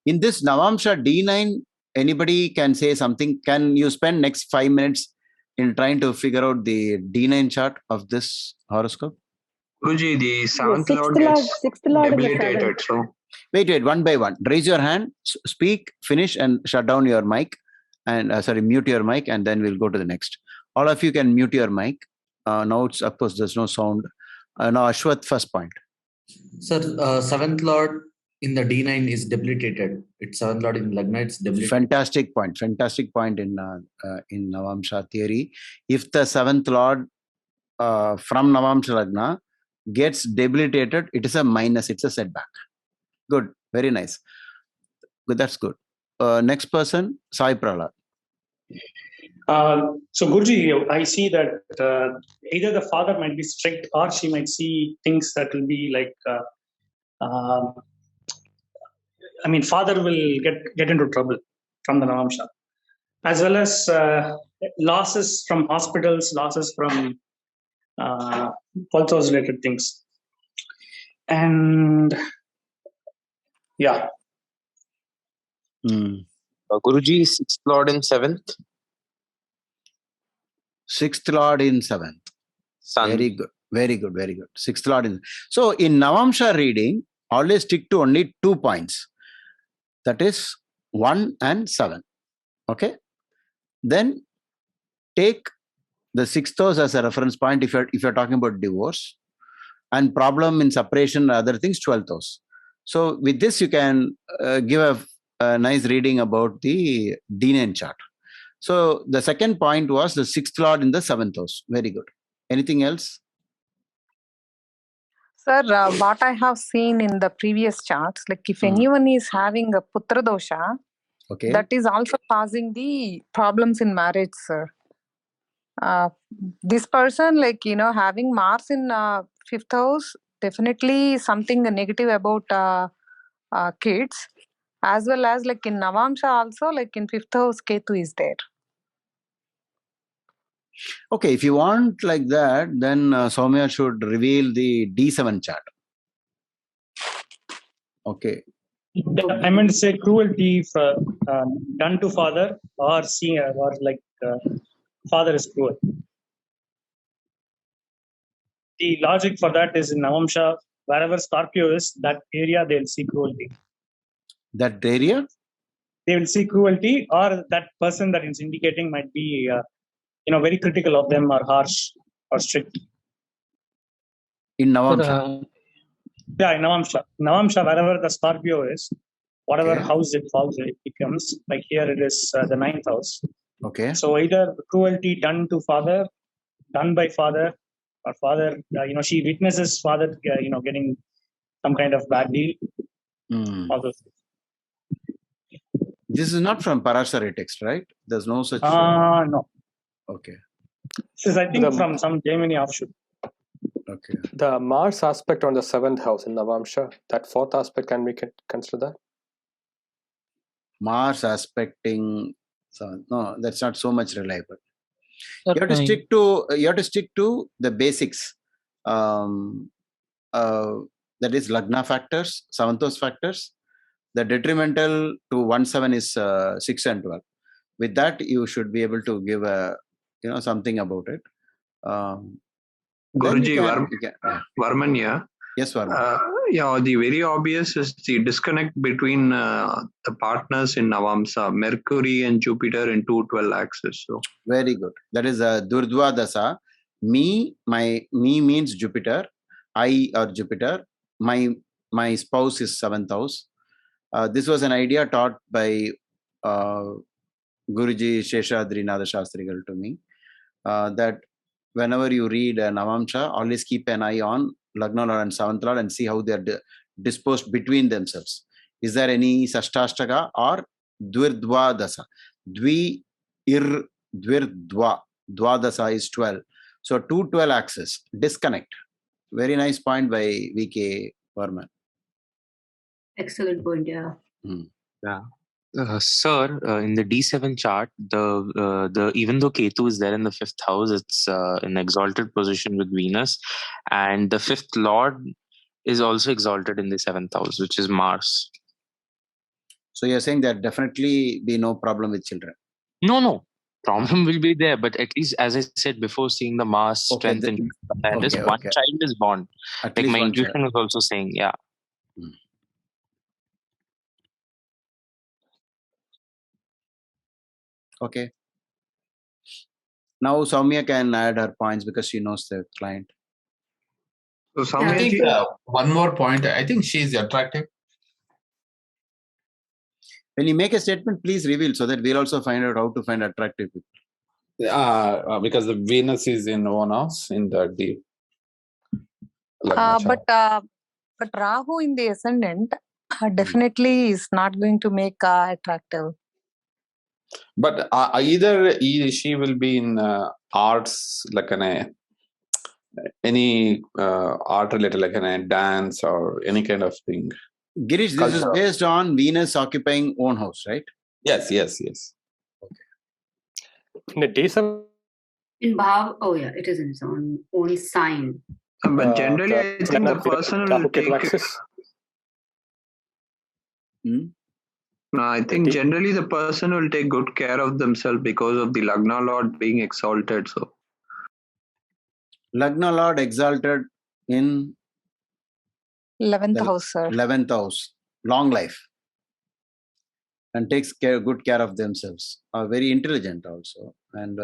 In this Navamsha D9, anybody can say something. Can you spend next 5 minutes in trying to figure out the D9 chart of this horoscope?
Guruji, the 7th lord gets debilitated. So
wait, one by one. Raise your hand, speak, finish, and shut down your mic. And mute your mic, and then we'll go to the next. All of you can mute your mic. Now it's of course there's no sound. Now Ashwath, first point.
Sir, 7th lord in the D9 is debilitated. It's 7th lord in Lagna, it's debilitated. Fantastic point in Navamsha theory. If the 7th lord from Navamsha Lagna gets debilitated, it is a minus, it's a setback. Good, very nice. Good, that's good. Next person, Sai Prahlad.
So Guruji, I see that either the father might be strict or she might see things that will be like, father will get into trouble from the Navamsha, as well as losses from hospitals, losses from pulse related things. And yeah.
Guruji, 6th lord in 7th.
6th lord in 7th.
Sun.
Very good. 6th lord in. So in Navamsha reading, always stick to only 2 points. That is 1 and 7. Okay. Then take the 6th house as a reference point if you're talking about divorce, and problem in separation and other things, 12th house. So with this you can give a nice reading about the D9 chart. So the second point was the 6th lord in the 7th house. Very good. Anything else?
Sir, what I have seen in the previous charts, like if anyone is having a putra dosha, that is also causing the problems in marriage, sir. This person, having Mars in 5th house, definitely something negative about kids, as well as like in Navamsha also, like in 5th house Ketu is there.
Okay, if you want like that, then Saumya should reveal the D7 chart. Okay.
I meant to say cruelty for, done to father or seeing or like father is cruel. The logic for that is in Navamsha, wherever Scorpio is, that area they'll see cruelty.
That area?
They will see cruelty, or that person that is indicating might be, very critical of them or harsh or strict.
In Navamsha?
Yeah, in Navamsha. Navamsha, wherever the Scorpio is, whatever house it falls, it becomes, like here it is the 9th house.
Okay.
So either cruelty done to father, done by father, or father, she witnesses father, getting some kind of bad deal. All those things.
This is not from Parashari text, right? There's no such.
No.
Okay.
This is, I think, from some Gemini offshoot.
Okay.
The Mars aspect on the 7th house in Navamsha, that 4th aspect, can we consider that?
Mars aspecting, so no, that's not so much reliable. You have to stick to the basics. That is Lagna factors, 7th house factors. The detrimental to 1-7 is 6 and 12. With that, you should be able to give something about it.
Guruji, Varman, yeah.
Yes, Varman.
The very obvious is the disconnect between the partners in Navamsa, Mercury and Jupiter in 2-12 axis. So
very good. That is a Durdva Dasa. Me means Jupiter. I or Jupiter. My spouse is 7th house. This was an idea taught by Guruji Sheshadrinada Shastrigal to me, that whenever you read Navamsha, always keep an eye on Lagna Lord and 7th Lord and see how they are disposed between themselves. Is there any Sashtashtaka or Dvirdva Dasa? Dvi, Ir, Dvirdva. Dwadasa is 12. So 2-12 axis, disconnect. Very nice point by V.K. Varman.
Excellent point, yeah.
Yeah. Sir, in the D7 chart, the even though Ketu is there in the 5th house, it's in exalted position with Venus, and the 5th Lord is also exalted in the 7th house, which is Mars.
So you're saying there definitely be no problem with children?
No. Problem will be there, but at least, as I said before, seeing the Mars strength and one child is born.
At
like
least
my
one
intuition
child.
was also saying, yeah.
Okay. Now Saumya can add her points because she knows the client.
So Saumya,
I think one more point. I think she is attractive.
When you make a statement, please reveal so that we'll also find out how to find attractive people.
Because the Venus is in one house in the deep.
But Rahu in the ascendant definitely is not going to make attractive.
But either she will be in arts, like any art related, like a dance or any kind of thing.
Girish, this is based on Venus occupying own house, right?
Yes. Okay.
In the D7.
In Bhav, it is in its own sign.
But generally, I think the person will take. No, I think generally the person will take good care of themselves because of the Lagna Lord being exalted. So,
Lagna Lord exalted in
11th house, sir.
11th house, long life, and takes good care of themselves. Are very intelligent also, and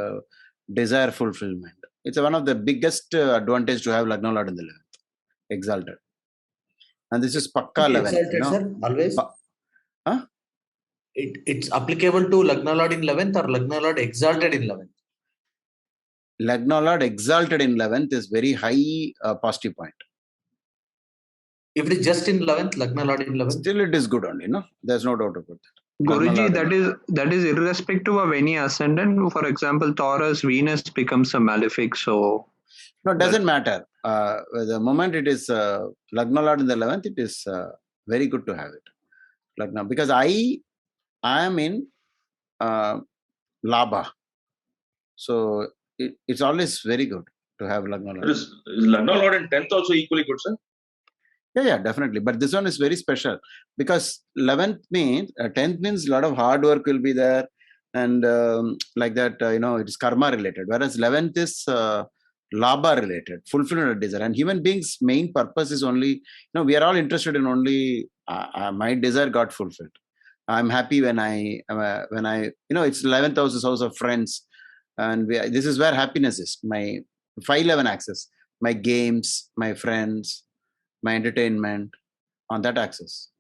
desire fulfillment. It's one of the biggest advantage to have Lagna Lord in the 11th, exalted. And this is Pakka 11.
Exalted, sir, always. It's applicable to Lagna Lord in 11th or Lagna Lord exalted in 11th?
Lagna Lord exalted in 11th is very high positive point.
If it is just in 11th, Lagna Lord in 11th?
Still it is good only, no? There's no doubt about that.
Guruji, that is irrespective of any ascendant. For example, Taurus, Venus becomes a malefic. So
No, it doesn't matter. The moment it is Lagna Lord in the 11th, it is very good to have it. Lagna, because I am in Labha. So it's always very good to have Lagna Lord.
Is Lagna Lord in 10th also equally good, sir?
Yeah, definitely. But this one is very special because 11th means, 10th means a lot of hard work will be there. And like that, it is karma related. Whereas 11th is labha related, fulfillment of desire. And human beings' main purpose is only, we are all interested in only, my desire got fulfilled. I'm happy when I, it's 11th house is house of friends. And this is where happiness is. My 511 axis, my games, my friends, my entertainment on that axis.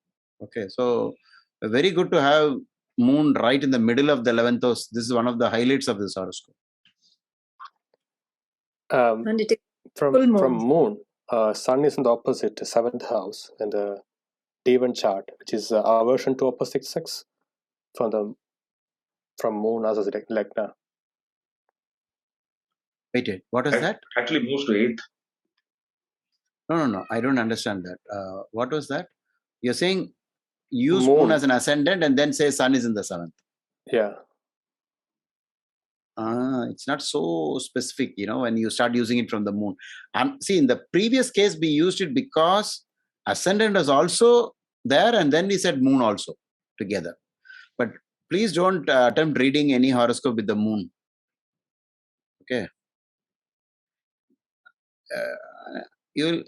Okay, so very good to have moon right in the middle of the 11th house. This is one of the highlights of this horoscope.
From moon, sun is in the opposite 7th house in the D1 chart, which is aversion to opposite sex from moon as a Lagna.
Wait, what is that?
Actually moves to 8th.
No, I don't understand that. What was that? You're saying use moon as an ascendant and then say sun is in the 7th.
Yeah.
It's not so specific, when you start using it from the moon. See, in the previous case, we used it because ascendant was also there and then we said moon also together. But please don't attempt reading any horoscope with the moon. Okay. You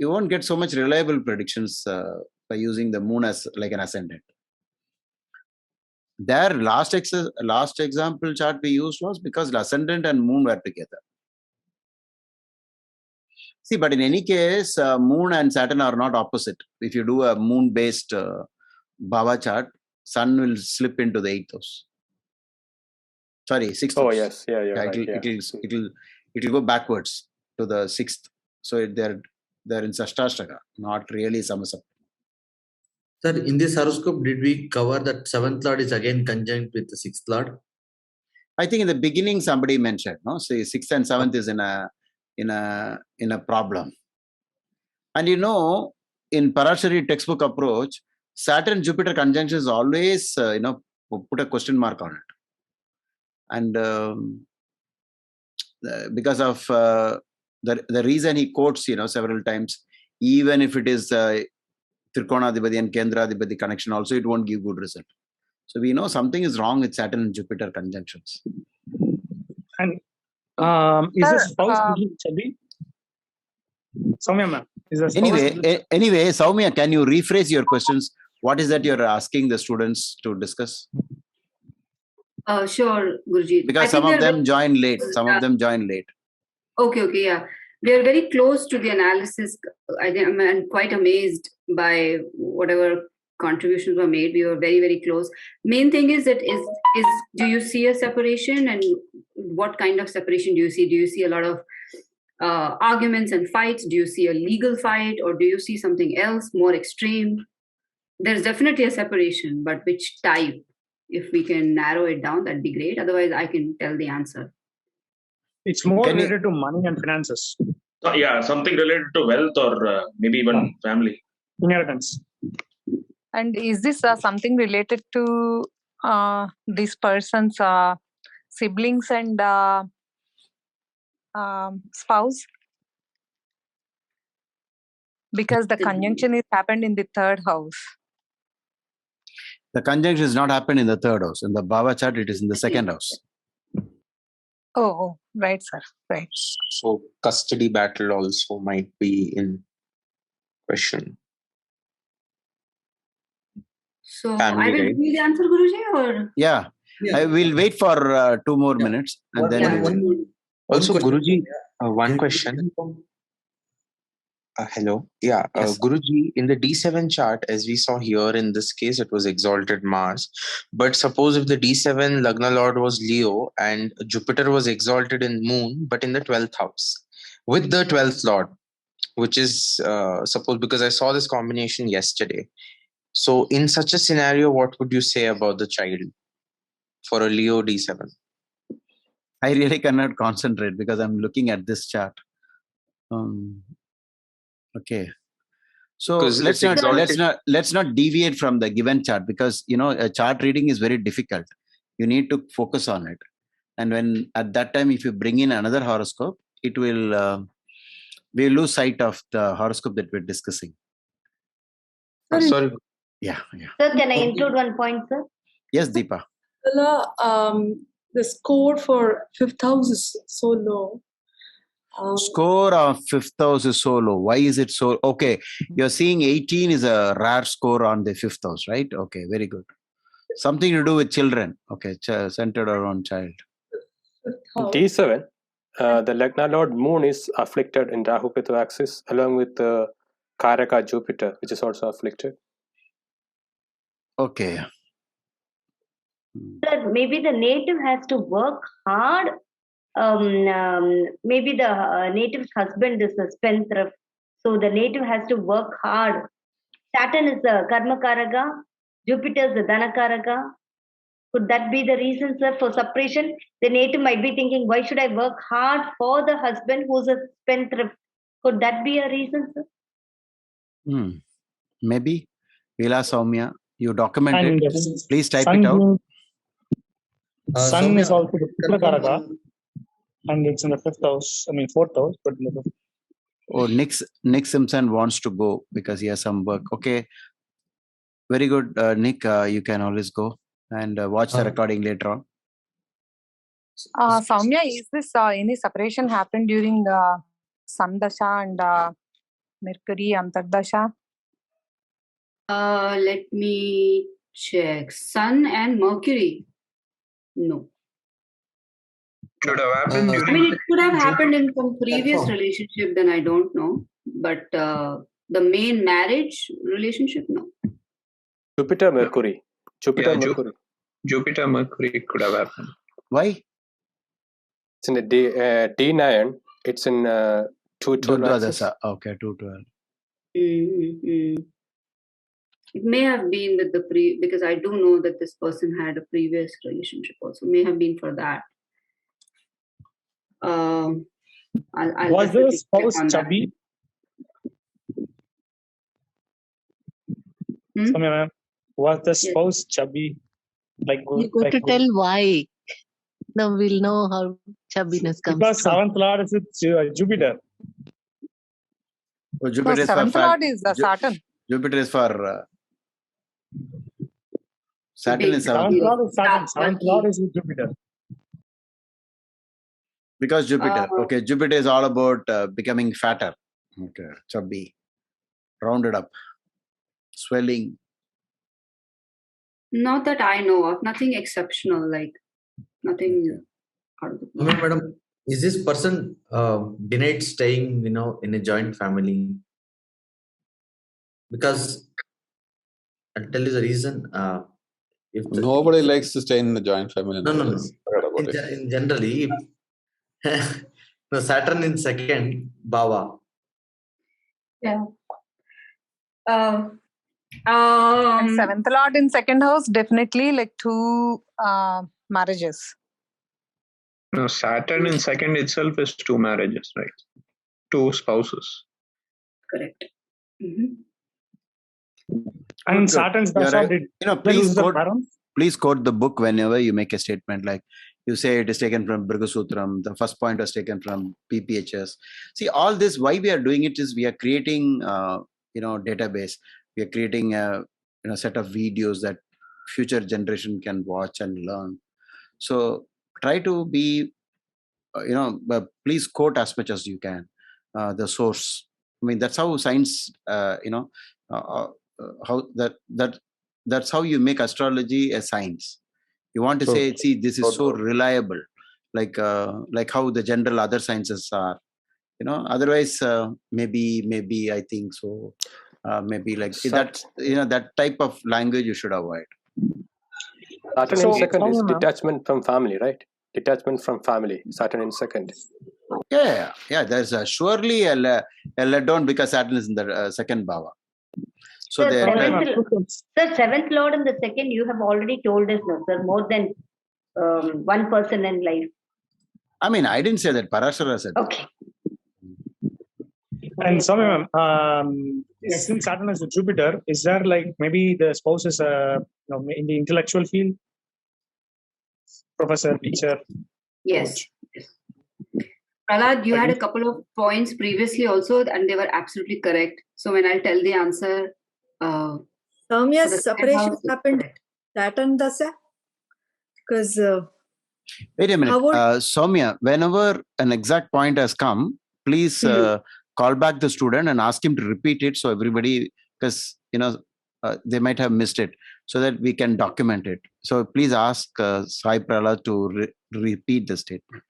won't get so much reliable predictions by using the moon as like an ascendant. Their last example chart we used was because the ascendant and moon were together. See, but in any case, moon and Saturn are not opposite. If you do a moon-based Bhava chart, sun will slip into the 8th house. Sorry, 6th house.
Oh yes,
It will go backwards to the 6th. So they're in Sashtashtaka, not really Samasapta.
Sir, in this horoscope, did we cover that 7th Lord is again conjunct with the 6th Lord?
I think in the beginning somebody mentioned, no? Say 6th and 7th is in a problem. And in Parashari textbook approach, Saturn-Jupiter conjunction is always, put a question mark on it. And because of the reason he quotes, several times, even if it is Trikonadipati and Kendradipati connection also, it won't give good result. So we know something is wrong with Saturn and Jupiter conjunctions.
And is this spouse Chadi? Saumya ma'am, is a spouse
Anyway, Saumya, can you rephrase your questions? What is that you're asking the students to discuss?
Sure, Guruji.
Because some of them join late.
Okay, yeah. We are very close to the analysis. I'm quite amazed by whatever contributions were made. We were very, very close. Main thing is that do you see a separation, and what kind of separation do you see? Do you see a lot of arguments and fights? Do you see a legal fight, or do you see something else more extreme? There's definitely a separation, but which type? If we can narrow it down, that'd be great. Otherwise, I can tell the answer.
It's more related to money and finances.
Yeah, something related to wealth or maybe even family.
Inheritance.
And is this something related to this person's siblings and spouse? Because the conjunction is happened in the 3rd house.
The conjunction has not happened in the 3rd house. In the Bhava chart, it is in the 2nd house.
Oh, right, sir. Right.
So custody battle also might be in question.
So I will give the answer, Guruji, or?
Yeah. I will wait for 2 more minutes. And then
also, Guruji, one question. Hello. Yeah, yes. Guruji, in the D7 chart, as we saw here in this case, it was exalted Mars. But suppose if the D7 Lagna Lord was Leo and Jupiter was exalted in Moon, but in the 12th house with the 12th Lord, which is suppose, because I saw this combination yesterday. So in such a scenario, what would you say about the child for a Leo D7?
I really cannot concentrate because I'm looking at this chart. Okay. So let's not deviate from the given chart, because a chart reading is very difficult. You need to focus on it, and when at that time, if you bring in another horoscope, it will we lose sight of the horoscope that we're discussing.
Sorry.
Yeah.
Sir, can I include one point, sir?
Yes, Deepa.
The score for fifth house is so low.
Score of fifth house is so low. Why is it so? Okay, you're seeing 18 is a rare score on the fifth house, right? Okay, very good. Something to do with children. Okay, centered around child.
D7, the Lagna Lord Moon is afflicted in Rahu Ketu axis, along with the Karaka Jupiter, which is also afflicted.
Okay.
Sir, maybe the native has to work hard. Maybe the native's husband is a spendthrift, so the native has to work hard. Saturn is the Karma Karaka, Jupiter is the Dana Karaka. Could that be the reason, sir, for separation? The native might be thinking, why should I work hard for the husband who's a spendthrift? Could that be a reason, sir?
Maybe. Vila Saumya, you document it. Please type it out.
Sun is also the Putra Karaka, and it's in the fourth house, but in the fifth.
Oh, Nick Simpson wants to go because he has some work. Okay. Very good, Nick. You can always go and watch the recording later on.
Saumya, is this any separation happened during the Sun Dasha and Mercury Antardasha?
Let me check. Sun and Mercury. No.
Should have happened
I mean, it could have happened in some previous relationship, then I don't know. But the main marriage relationship, no.
Jupiter Mercury.
Jupiter Mercury could have happened.
Why?
It's in the D9. It's in 212 axis.
Okay, 212.
It may have been with the because I do know that this person had a previous relationship also. May have been for that.
Was the spouse chubby? Was the spouse chubby?
You got to tell why. Now we'll know how chubbiness comes.
Because seventh lord is with Jupiter.
So Jupiter is
seventh
for
lord is the Saturn.
Jupiter is for Saturn is
seventh lord is Saturn. Seventh lord is with Jupiter.
Because Jupiter. Okay, Jupiter is all about becoming fatter. Okay, chubby, rounded up, swelling.
Not that I know of. Nothing exceptional, nothing out of the blue.
Madam, is this person denied staying, in a joint family? Because I'll tell you the reason.
Nobody likes to stay in the joint family.
No. In generally, no, Saturn in second, Bhava.
Yeah. And seventh lord in second house, definitely two marriages.
No, Saturn in second itself is 2 marriages, right? 2 spouses.
Correct.
And Saturn's Dasha did.
Please quote the book whenever you make a statement. Like you say, it is taken from Brihasutram. The first point was taken from PPHS. See, all this. Why we are doing it is we are creating, database. We are creating a set of videos that future generation can watch and learn. So try to be, please quote as much as you can the source. I mean, that's how science, that's how you make astrology a science. You want to say, see, this is so reliable, like how the general other sciences are. Otherwise, maybe I think so. Maybe that type of language you should avoid.
Saturn in second is detachment from family, right? Detachment from family. Saturn in second.
Yeah. There's surely a letdown because Saturn is in the second bhava. So
seventh lord in the second, you have already told us, no, sir, more than one person in life.
I mean, I didn't say that. Parashara said.
Okay.
And Saumya, since Saturn is a Jupiter, is there like maybe the spouse is in the intellectual field? Professor, teacher?
Yes. Prahlad, you had a couple of points previously also, and they were absolutely correct. So when I tell the answer,
Saumya's separation happened at Saturn Dasa? Because
wait a minute, Saumya, whenever an exact point has come, please call back the student and ask him to repeat it, so everybody, because they might have missed it, so that we can document it. So please ask Sai Prahlad to repeat the statement.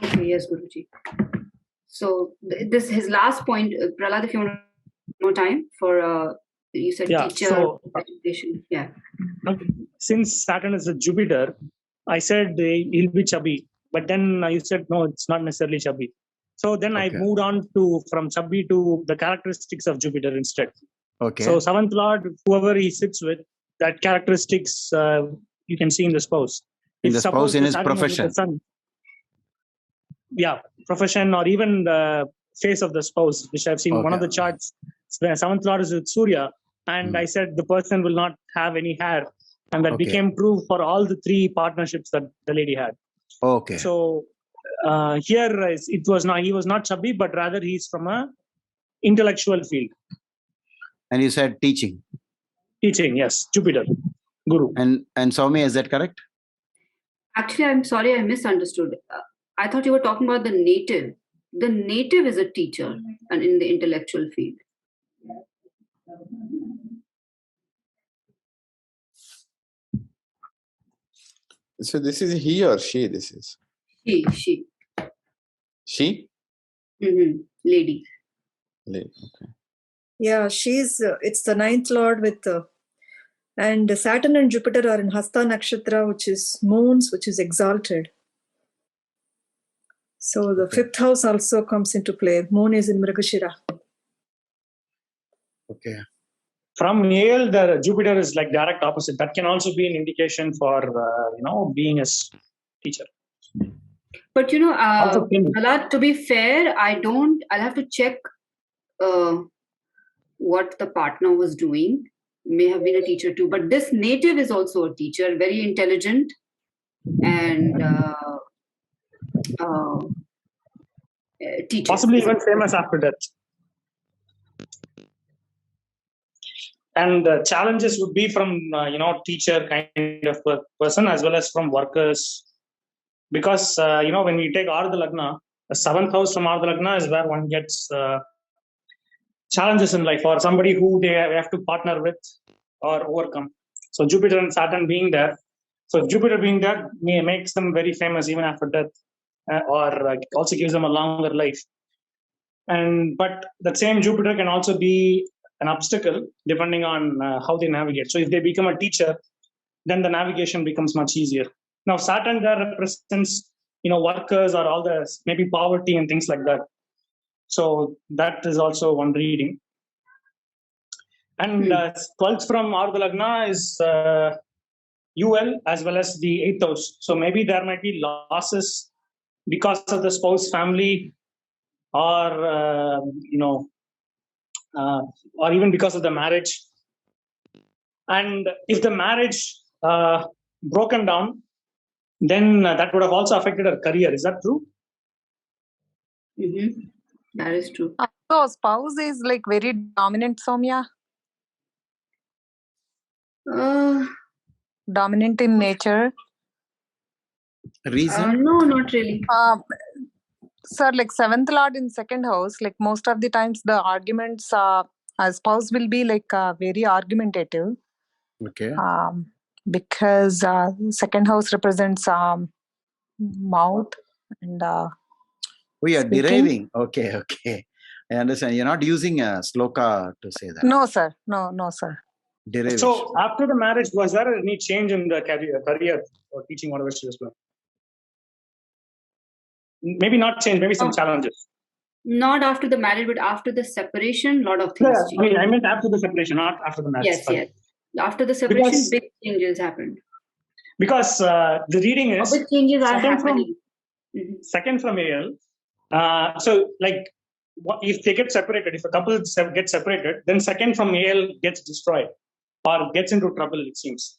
Okay, yes, Guruji. So this his last point, Prahlad, if you want more time for you said teacher education. Yeah.
Since Saturn is a Jupiter, I said he'll be chubby, but then you said no, it's not necessarily chubby. So then I moved on from chubby to the characteristics of Jupiter instead.
Okay.
So seventh lord, whoever he sits with, that characteristics you can see in the spouse.
In the spouse, in his profession.
Yeah, profession, or even the face of the spouse, which I've seen one of the charts. Seventh lord is with Surya, and I said the person will not have any hair, and that became true for all the three partnerships that the lady had.
Okay.
So here he was not chubby, but rather he's from a intellectual field.
And you said teaching.
Teaching, yes, Jupiter, Guru.
And Saumya, is that correct?
Actually, I'm sorry, I misunderstood. I thought you were talking about the native. The native is a teacher and in the intellectual field.
So this is he or she? This is
She.
She?
Mm-hmm. Lady.
Okay.
Yeah, she's. It's the ninth lord with, and Saturn and Jupiter are in Hasta Nakshatra, which is moons, which is exalted. So the fifth house also comes into play. Moon is in Mrigashira.
Okay.
From AL, the Jupiter is like direct opposite. That can also be an indication for being a teacher.
But Prahlad, to be fair, I'll have to check what the partner was doing. May have been a teacher too. But this native is also a teacher, very intelligent and teacher.
Possibly even famous after death. And the challenges would be from teacher kind of person as well as from workers, because when we take Ardha Lagna, the seventh house from Ardha Lagna is where one gets challenges in life, or somebody who they have to partner with or overcome. So Jupiter and Saturn being there, so Jupiter being there makes them very famous even after death, or also gives them a longer life. But that same Jupiter can also be an obstacle depending on how they navigate. So if they become a teacher, then the navigation becomes much easier. Now Saturn there represents workers or all the maybe poverty and things like that. So that is also one reading. And 12th from Ardha Lagna is UL as well as the 8th house. So maybe there might be losses because of the spouse family, or or even because of the marriage. And if the marriage broken down, then that would have also affected her career. Is that true?
Mm-hmm. That is true.
So spouse is like very dominant, Saumya? Dominant in nature?
Reason?
No, not really.
Sir, like seventh lord in second house, like most of the times the arguments, spouse will be like very argumentative.
Okay.
Because second house represents mouth and
we are
speaking.
deriving. Okay. I understand. You're not using a sloka to say that.
No, sir. No, sir.
Derivation.
So after the marriage, was there any change in the career or teaching, whatever she was doing? Maybe not change, maybe some challenges.
Not after the marriage, but after the separation, a lot of things changed.
I meant after the separation, not after the marriage.
Yes. After the separation, big changes happened.
Because the reading is
big changes are happening.
Second from AL. So like if they get separated, if a couple gets separated, then second from AL gets destroyed or gets into trouble, it seems.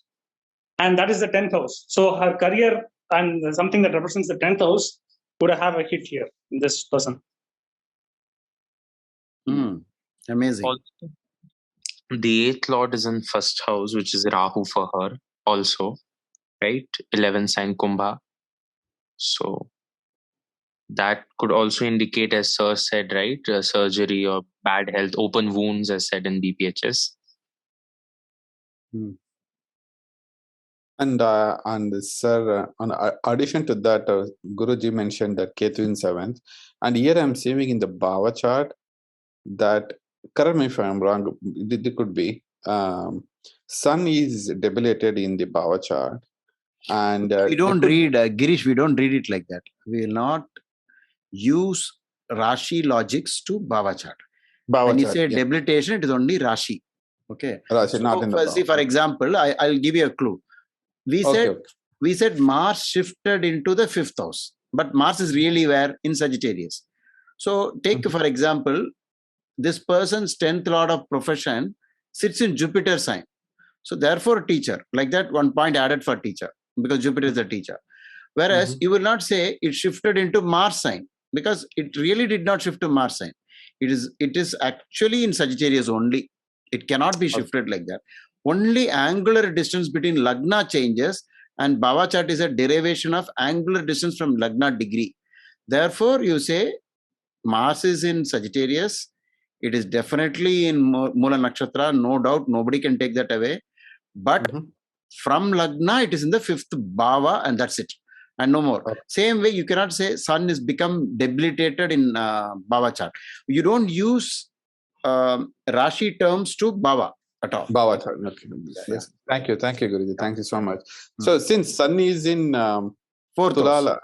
And that is the 10th house. So her career and something that represents the 10th house would have a hit here in this person.
Amazing.
Also, the 8th lord is in first house, which is Rahu for her also, right? 11 sign Kumbha. So that could also indicate, as Sir said, right, surgery or bad health, open wounds, as said in BPHS.
And sir, on addition to that, Guruji mentioned that Ketu in 7th, and here I'm seeing in the Bhava chart that, correct me if I'm wrong, it could be Sun is debilitated in the Bhava chart, and
we don't read Girish. We don't read it like that. We will not use Rashi logics to Bhava chart. When you say debilitation, it is only Rashi. Okay.
Rashi, not in the Bhava.
See, for example, I'll give you a clue. We said Mars shifted into the 5th house, but Mars is really where? In Sagittarius. So take for example, this person's 10th lord of profession sits in Jupiter sign. So therefore teacher, like that, 1 point added for teacher, because Jupiter is the teacher. Whereas you will not say it shifted into Mars sign, because it really did not shift to Mars sign. It is actually in Sagittarius only. It cannot be shifted like that. Only angular distance between Lagna changes, and Bhava chart is a derivation of angular distance from Lagna degree. Therefore, you say Mars is in Sagittarius. It is definitely in Mula Nakshatra, no doubt. Nobody can take that away. But from Lagna, it is in the 5th Bhava, and that's it. And no more. Same way, you cannot say Sun is become debilitated in Bhava chart. You don't use Rashi terms to Bhava at all.
Bhava chart. Okay. Yeah. Thank you, Guruji. Thank you so much. So since Sun is in
4th house.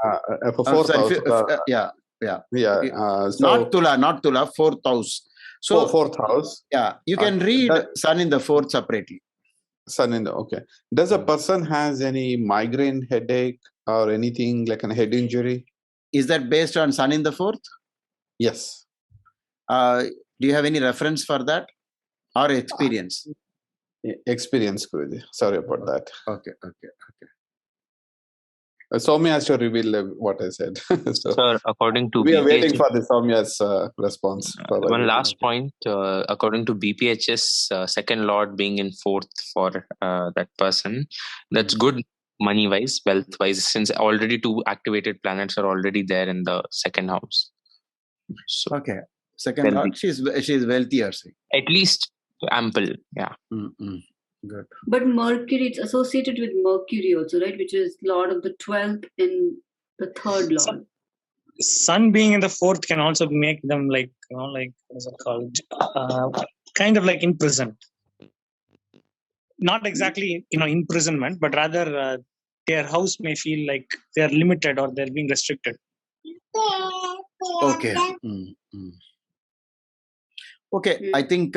Not Tula, 4th house. So
4th house.
Yeah, you can read Sun in the 4th separately.
Sun in the Does a person has any migraine headache or anything like a head injury?
Is that based on Sun in the 4th?
Yes.
Do you have any reference for that or experience?
Experience, Guruji. Sorry about that.
Okay.
Saumya has to reveal what I said.
Sir, according to
we are waiting for the Saumya's response.
One last point. According to BPHS, second lord being in 4th for that person, that's good money-wise, wealth-wise, since already 2 activated planets are already there in the 2nd house. So,
second lord, she's wealthier.
At least ample, yeah.
Good.
But Mercury, it's associated with Mercury also, right? Which is Lord of the 12th in the 3rd Lord.
Sun being in the 4th can also make them like what is it called? Kind of like imprisoned. Not exactly, imprisonment, but rather their house may feel like they are limited or they're being restricted.
Okay. Okay, I think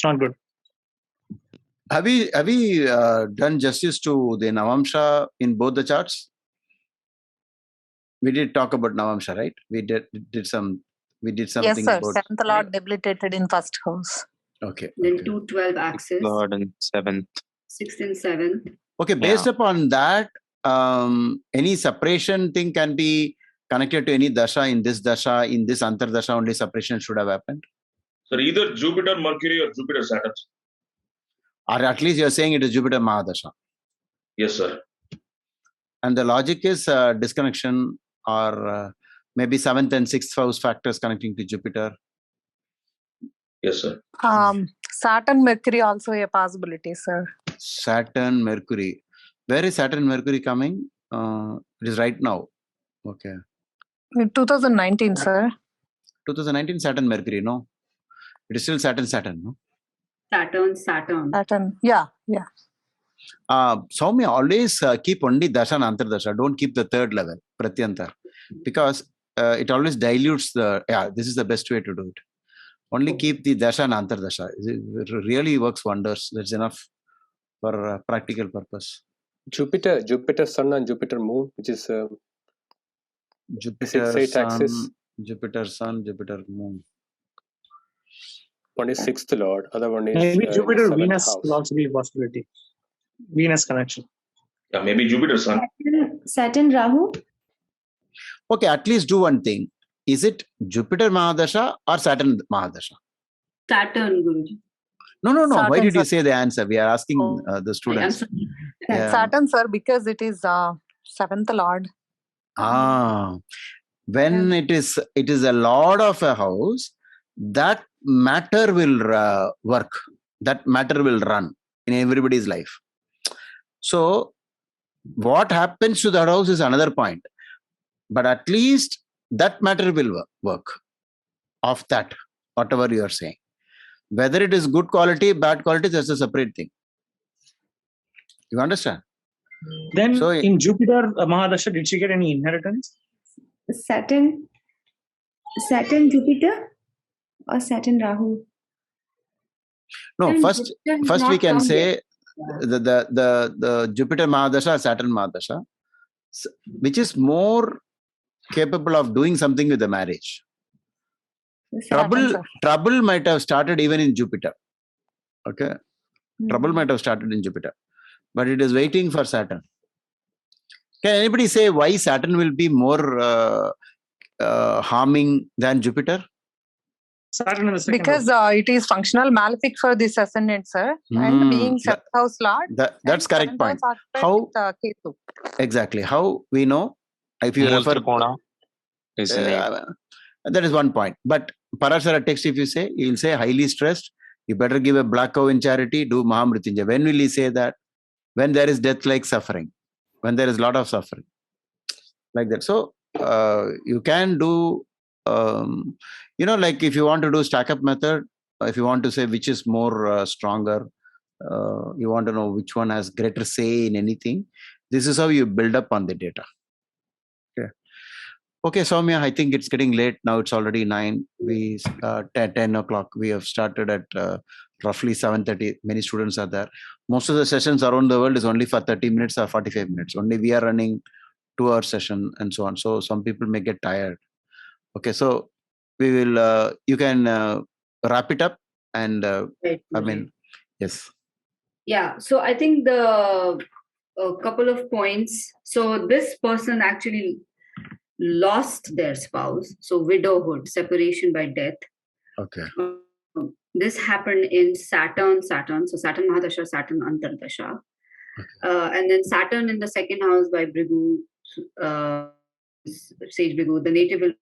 it's not good.
Have we done justice to the Navamsa in both the charts? We did talk about Navamsa, right? We did something.
Yes, sir.
About
7th lord debilitated in 1st house.
Okay.
Then 2-12 axis.
Lord in 7th.
6th and 7th.
Okay, based upon that, any separation thing can be connected to any dasha, in this antar dasha only separation should have happened.
So either Jupiter, Mercury, or Jupiter, Saturn.
Or at least you're saying it is Jupiter Mahadasha.
Yes, sir.
And the logic is disconnection or maybe 7th and 6th house factors connecting to Jupiter.
Yes, sir.
Saturn, Mercury also a possibility, sir.
Saturn, Mercury. Where is Saturn, Mercury coming? It is right now. Okay.
2019, sir.
2019 Saturn, Mercury, no? It is still Saturn, no?
Saturn.
Yeah.
Saumya, always keep only dasha and antardasha. Don't keep the 3rd level, pratyantar, because it always dilutes the. Yeah, this is the best way to do it. Only keep the dasha and antardasha. It really works wonders. That's enough for practical purpose.
Jupiter Sun and Jupiter Moon, which is
Jupiter,
6-8
Sun,
axis.
Jupiter, Sun, Jupiter, Moon.
One is 6th Lord, other one is
Maybe
in
Jupiter,
the 7th
Venus
house.
will also be a possibility. Venus connection.
Yeah, maybe Jupiter, Sun.
Saturn, Rahu.
Okay, at least do one thing. Is it Jupiter Mahadasha or Saturn Mahadasha?
Saturn, Guruji.
No. Why
Saturn,
did you
sir.
say the answer? We are asking the
I'm
students.
sorry.
Yeah.
Saturn, sir, because it is 7th Lord.
When it is a lord of a house, that matter will work. That matter will run in everybody's life. So what happens to that house is another point. But at least that matter will work of that, whatever you are saying. Whether it is good quality, bad quality, that's a separate thing. You understand?
Then so, in Jupiter Mahadasha, did she get any inheritance?
Saturn, Jupiter, or Saturn, Rahu?
No,
And
first we can say the Jupiter Mahadasha or Saturn Mahadasha, which is more capable of doing something with the marriage. Trouble might have started even in Jupiter. Okay, trouble might have started in Jupiter, but it is waiting for Saturn. Can anybody say why Saturn will be more harming than Jupiter?
Saturn in the second
because it is functional malefic for this ascendant, sir, and being 7th house Lord.
That's correct point. How
Ketu.
Exactly? How we know? If you refer, that is one point. But Parasara text, if you say, he will say highly stressed. You better give a black cow in charity. Do Mahamrityunjaya. When will he say that? When there is death-like suffering. When there is a lot of suffering, like that. So you can do. Like if you want to do stack-up method, if you want to say which is more stronger, you want to know which one has greater say in anything, this is how you build up on the data. Okay, Saumya, I think it's getting late now. It's already 9. 10 o'clock. We have started at roughly 7:30. Many students are there. Most of the sessions around the world is only for 30 minutes or 45 minutes. Only we are running 2-hour session and so on. So some people may get tired. Okay, so we will. You can wrap it up, and yes.
Yeah. So I think a couple of points. So this person actually lost their spouse. So widowhood, separation by death.
Okay.
This happened in Saturn. So Saturn Mahadasha, Saturn Antardasha. Okay. And then Saturn in the second house by Bhrigu, Sage Bhrigu, the native will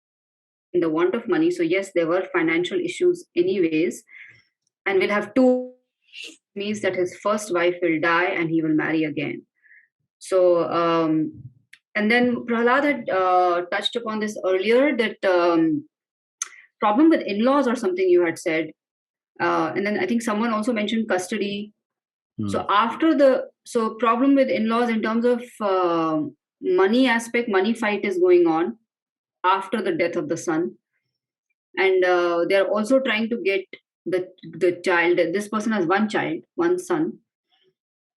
in the want of money. So yes, there were financial issues anyways. And we'll have 2 means that his first wife will die and he will marry again. So, and then Prahlad had touched upon this earlier, that problem with in-laws or something you had said. And then I think someone also mentioned custody. So so problem with in-laws in terms of money aspect, money fight is going on after the death of the son. And they're also trying to get the child. This person has one child, one son.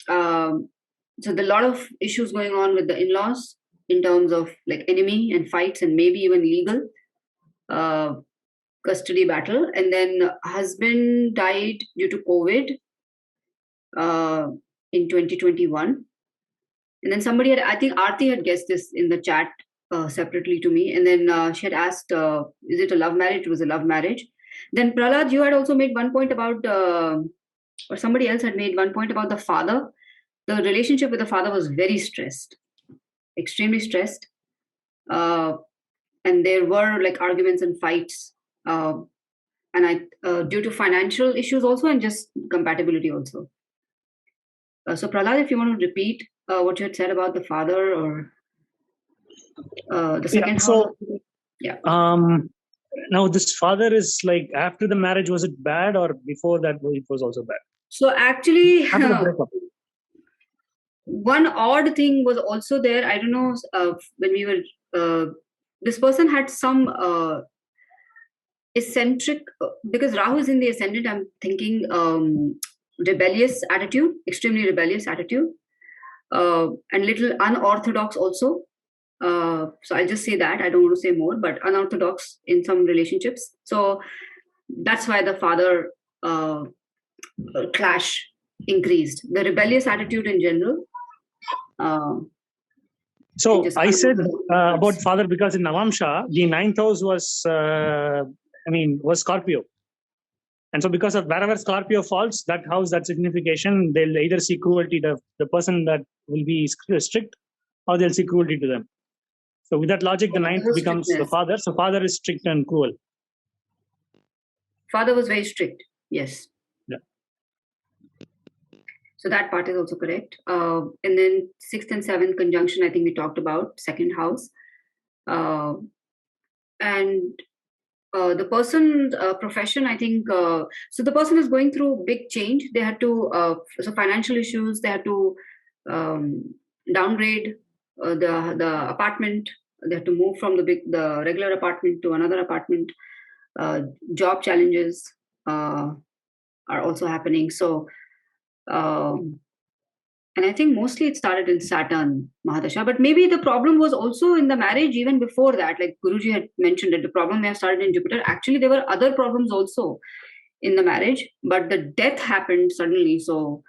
So there are a lot of issues going on with the in-laws in terms of like enemy and fights and maybe even legal custody battle. And then husband died due to COVID in 2021. And then somebody had, I think Aarti had guessed this in the chat separately to me. And then she had asked, is it a love marriage? It was a love marriage. Then Prahlad, you had also made one point about, or somebody else had made one point about the father. The relationship with the father was very stressed, extremely stressed. And there were like arguments and fights. And due to financial issues also and just compatibility also. So Prahlad, if you want to repeat what you had said about the father or the second house. Yeah.
Now this father is like after the marriage, was it bad or before that it was also bad?
So actually, one odd thing was also there. I don't know when we were, this person had some eccentric, because Rahu is in the ascendant, I'm thinking rebellious attitude, extremely rebellious attitude, and little unorthodox also. So I'll just say that. I don't want to say more, but unorthodox in some relationships. So that's why the father clash increased. The rebellious attitude in general.
So I said about father because in Navamsha, the 9th house was, was Scorpio. And so because of wherever Scorpio falls, that house, that signification, they'll either see cruelty to the person that will be strict, or they'll see cruelty to them. So with that logic, the 9th becomes the father. So father is strict and cruel.
Father was very strict. Yes.
Yeah.
So that part is also correct. And then 6th and 7th conjunction, I think we talked about, second house. And the person's profession, I think, so the person is going through big change. They had to, so financial issues, they had to downgrade the apartment. They had to move from the regular apartment to another apartment. Job challenges are also happening. So, and I think mostly it started in Saturn, Mahadasha. But maybe the problem was also in the marriage even before that. Like Guruji had mentioned it, the problem may have started in Jupiter. Actually, there were other problems also in the marriage, but the death happened suddenly. So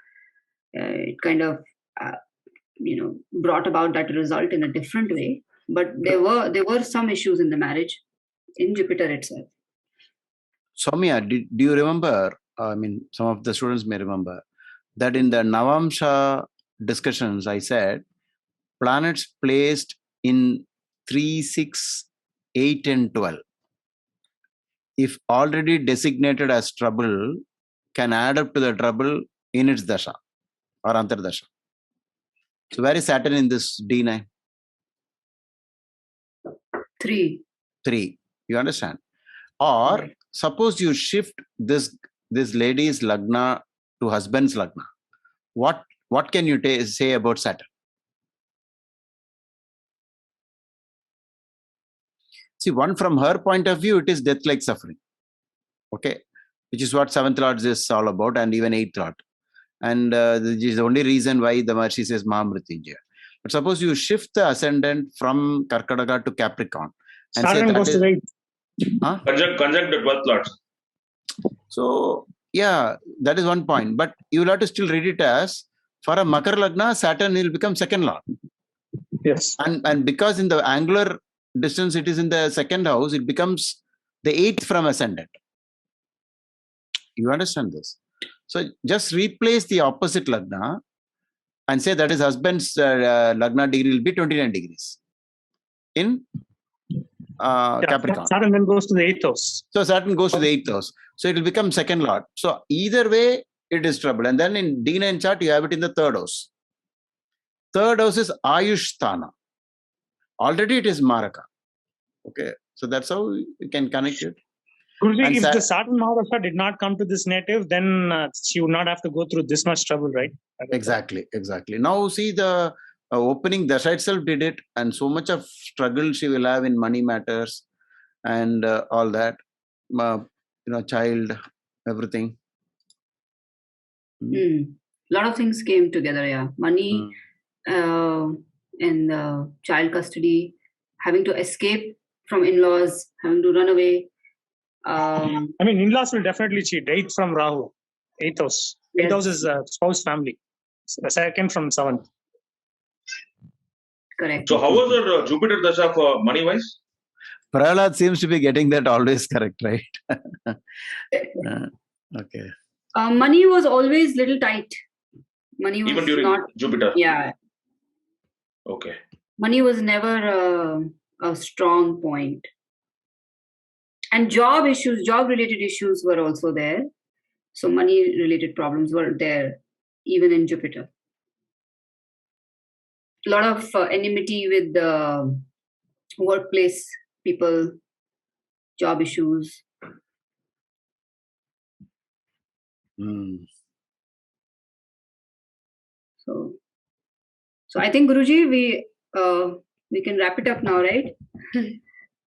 it kind of, brought about that result in a different way. But there were some issues in the marriage in Jupiter itself.
Saumya, do you remember? Some of the students may remember that in the Navamsha discussions, I said planets placed in 3, 6, 8, and 12, if already designated as trouble, can add up to the trouble in its dasha or antardasha. So where is Saturn in this D9?
3.
You understand? Or suppose you shift this lady's lagna to husband's lagna. What can you say about Saturn? See, one from her point of view, it is death-like suffering. Okay, which is what 7th Lord is all about, and even 8th Lord. And this is the only reason why the Maharishi says Mahamrityunjaya. But suppose you shift the ascendant from Karkataka to Capricorn. And
Saturn goes to 8th.
Conjunct the 12th Lord.
So, yeah, that is one point. But you will have to still read it as, for a Makar Lagna, Saturn will become 2nd Lord.
Yes.
And because in the angular distance it is in the 2nd house, it becomes the 8th from ascendant. You understand this? So just replace the opposite lagna and say that is husband's lagna degree will be 29 degrees in Capricorn.
Saturn then goes to the 8th house.
So Saturn goes to the 8th house. So it will become 2nd Lord. So either way, it is trouble. And then in D9 chart, you have it in the 3rd house. 3rd house is Ayush Sthana. Already it is Maraka. Okay. So that's how you can connect it.
Guruji, if the Saturn Mahadasha did not come to this native, then she would not have to go through this much trouble, right?
Exactly. Now see the opening dasha itself did it, and so much of struggle she will have in money matters and all that, child, everything.
A lot of things came together, yeah. Money and child custody, having to escape from in-laws, having to run away.
In-laws will definitely cheat. 8th from Rahu, 8th house. 8th house is spouse family. 2nd from 7th.
Correct.
So how was your Jupiter dasha for money-wise?
Prahlad seems to be getting that always correct, right? Okay.
Money was always little tight. Money was
even during
not
Jupiter.
Yeah.
Okay.
Money was never a strong point. And job-related issues were also there. So money-related problems were there, even in Jupiter. A lot of enmity with the workplace people, job issues. So I think, Guruji, we can wrap it up now, right?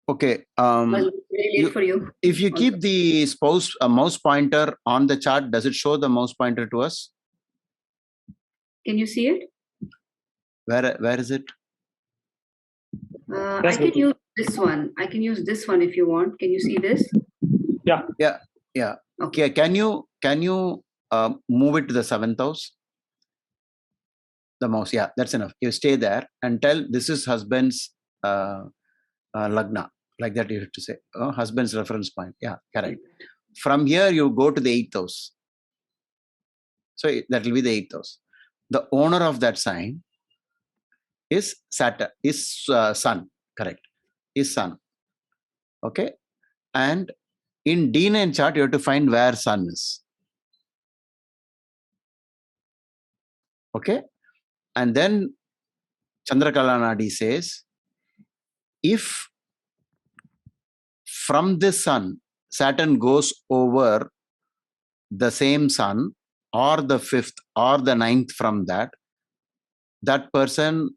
Okay.
Very late for you.
If you keep the mouse pointer on the chart, does it show the mouse pointer to us?
Can you see it?
Where is it?
I can use this one. I can use this one if you want. Can you see this?
Yeah. Okay. Can you move it to the 7th house? The mouse. Yeah, that's enough. You stay there and tell this is husband's lagna. Like that you have to say. Husband's reference point. Yeah, correct. From here you go to the 8th house. So that will be the 8th house. The owner of that sign is Saturn, is Sun. Correct. Is Sun. Okay. And in D9 chart, you have to find where Sun is. Okay. And then Chandrakala Nadi says, if from this Sun, Saturn goes over the same Sun or the 5th or the 9th from that, that person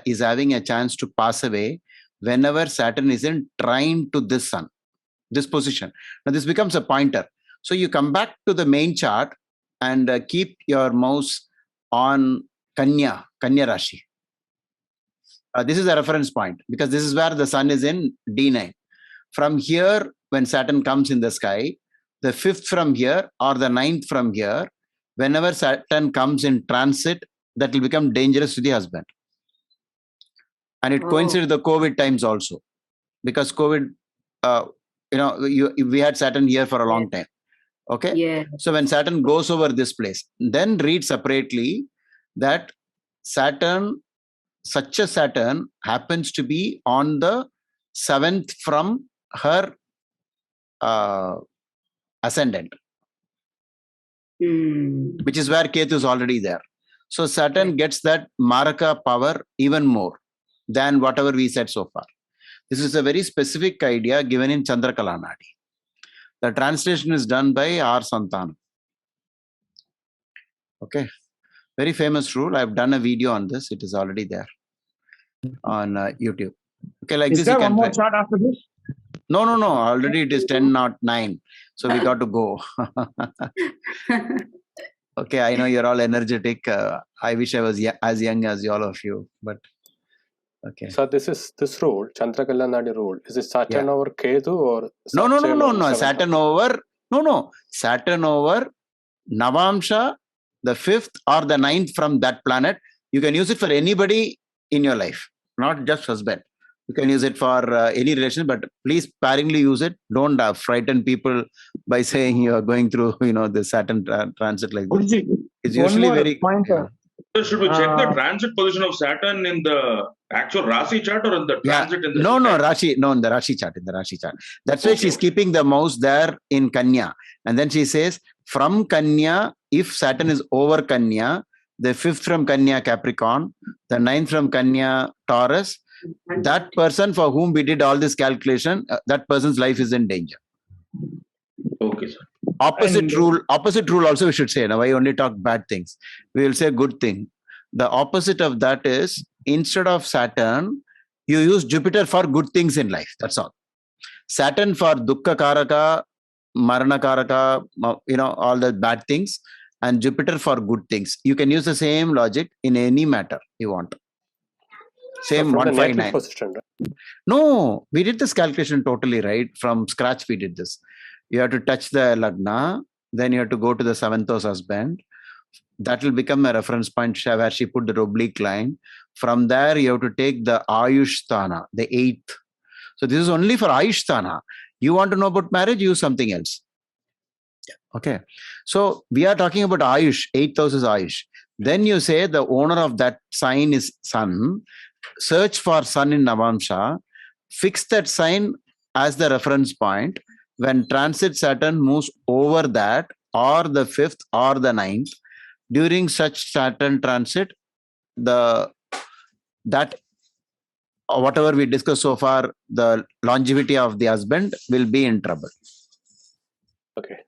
is having a chance to pass away whenever Saturn is in trine to this Sun, this position. Now this becomes a pointer. So you come back to the main chart and keep your mouse on Kanya Rashi. This is a reference point because this is where the Sun is in D9. From here, when Saturn comes in the sky, the 5th from here or the 9th from here, whenever Saturn comes in transit, that will become dangerous to the husband. And it coincides with the COVID times also. Because COVID, we had Saturn here for a long time. Okay?
Yeah.
So when Saturn goes over this place, then read separately that Saturn, such a Saturn happens to be on the 7th from her ascendant, which is where Ketu is already there. So Saturn gets that Maraka power even more than whatever we said so far. This is a very specific idea given in Chandrakala Nadi. The translation is done by R. Santanam. Okay. Very famous rule. I've done a video on this. It is already there on YouTube. Okay, like
is
this.
There
you can
one more chart after this?
No. Already it is 10:09. So we got to go. Okay, I know you're all energetic. I wish I was as young as all of you, but okay.
So this rule, Chandrakala Nadi rule. Is it Saturn over Ketu or
No. Saturn over Saturn over Navamsa, the 5th or the 9th from that planet. You can use it for anybody in your life, not just husband. You can use it for any relation, but please sparingly use it. Don't frighten people by saying you are going through, the Saturn transit like this. It's usually very.
So should we check the transit position of Saturn in the actual Rasi chart or in the transit in the
Rashi? No, in the Rashi chart. That's why she's keeping the mouse there in Kanya. And then she says, from Kanya, if Saturn is over Kanya, the 5th from Kanya Capricorn, the 9th from Kanya Taurus, that person for whom we did all this calculation, that person's life is in danger.
Okay, sir.
Opposite rule also we should say. Now I only talk bad things. We will say good thing. The opposite of that is, instead of Saturn, you use Jupiter for good things in life. That's all. Saturn for Dukkha Karaka, Marana Karaka, all the bad things, and Jupiter for good things. You can use the same logic in any matter you want. Same 159.
Position, right?
No, we did this calculation totally right. From scratch we did this. You have to touch the Lagna, then you have to go to the 7th house husband. That will become a reference point where she put the oblique line. From there, you have to take the Ayush Sthana, the 8th. So this is only for Ayush Sthana. You want to know about marriage, use something else. Okay. So we are talking about Ayush, 8th house is Ayush. Then you say the owner of that sign is Sun. Search for Sun in Navamsa. Fix that sign as the reference point. When transit Saturn moves over that, or the 5th or the 9th, during such Saturn transit, that whatever we discussed so far, the longevity of the husband will be in trouble.
Okay.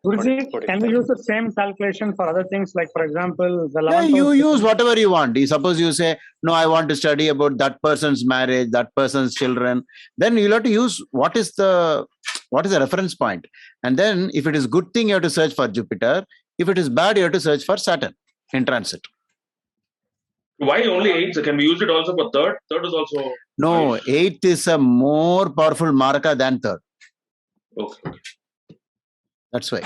Can we use the same calculation for other things? Like, for example, the 11th
house? You use whatever you want. Suppose you say, no, I want to study about that person's marriage, that person's children. Then you'll have to use what is the reference point. And then if it is good thing, you have to search for Jupiter. If it is bad, you have to search for Saturn in transit.
Why only 8? So can we use it also for third? Third is also...
No, 8th is a more powerful maraka than third.
Okay.
That's why.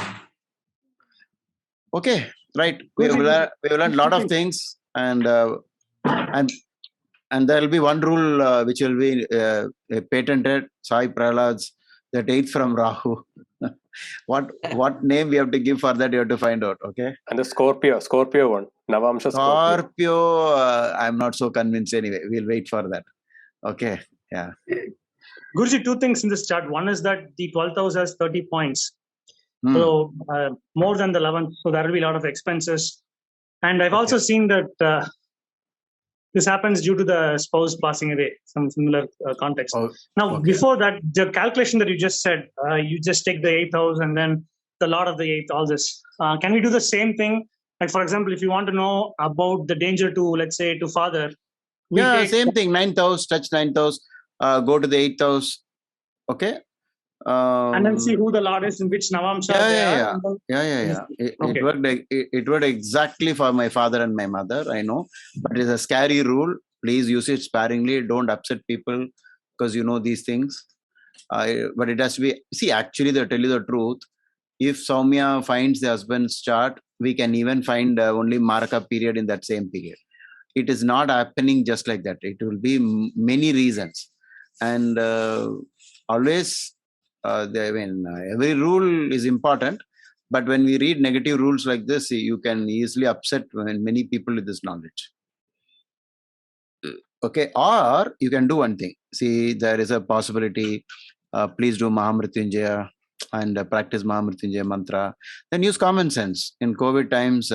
Okay, right. We have learned a lot of things, and there will be one rule which will be patented. Sai Prahlad's, that 8th from Rahu. What name we have to give for that? You have to find out. Okay.
And the Scorpio one, Navamsa
Scorpio. I'm not so convinced anyway. We'll wait for that. Okay. Yeah.
Guruji, 2 things in this chart. One is that the 12th house has 30 points. So more than the 11th. So there will be a lot of expenses. And I've also seen that this happens due to the spouse passing away, some similar context. Before that, the calculation that you just said, you just take the 8th house and then the Lord of the 8th, all this. Can we do the same thing? Like, for example, if you want to know about the danger to, let's say, to father.
Same thing. 9th house, touch 9th house, go to the 8th house. Okay.
And then see who the Lord is in which Navamsa
It worked exactly for my father and my mother, I know. But it's a scary rule. Please use it sparingly. Don't upset people because you know these things. But it has to be... See, actually, to tell you the truth, if Saumya finds the husband's chart, we can even find only Maraka period in that same period. It is not happening just like that. It will be many reasons. And always... every rule is important, but when we read negative rules like this, you can easily upset many people with this knowledge. Okay, or you can do one thing. See, there is a possibility. Please do Mahamrityunjaya and practice Mahamrityunjaya mantra. Then use common sense. In COVID times,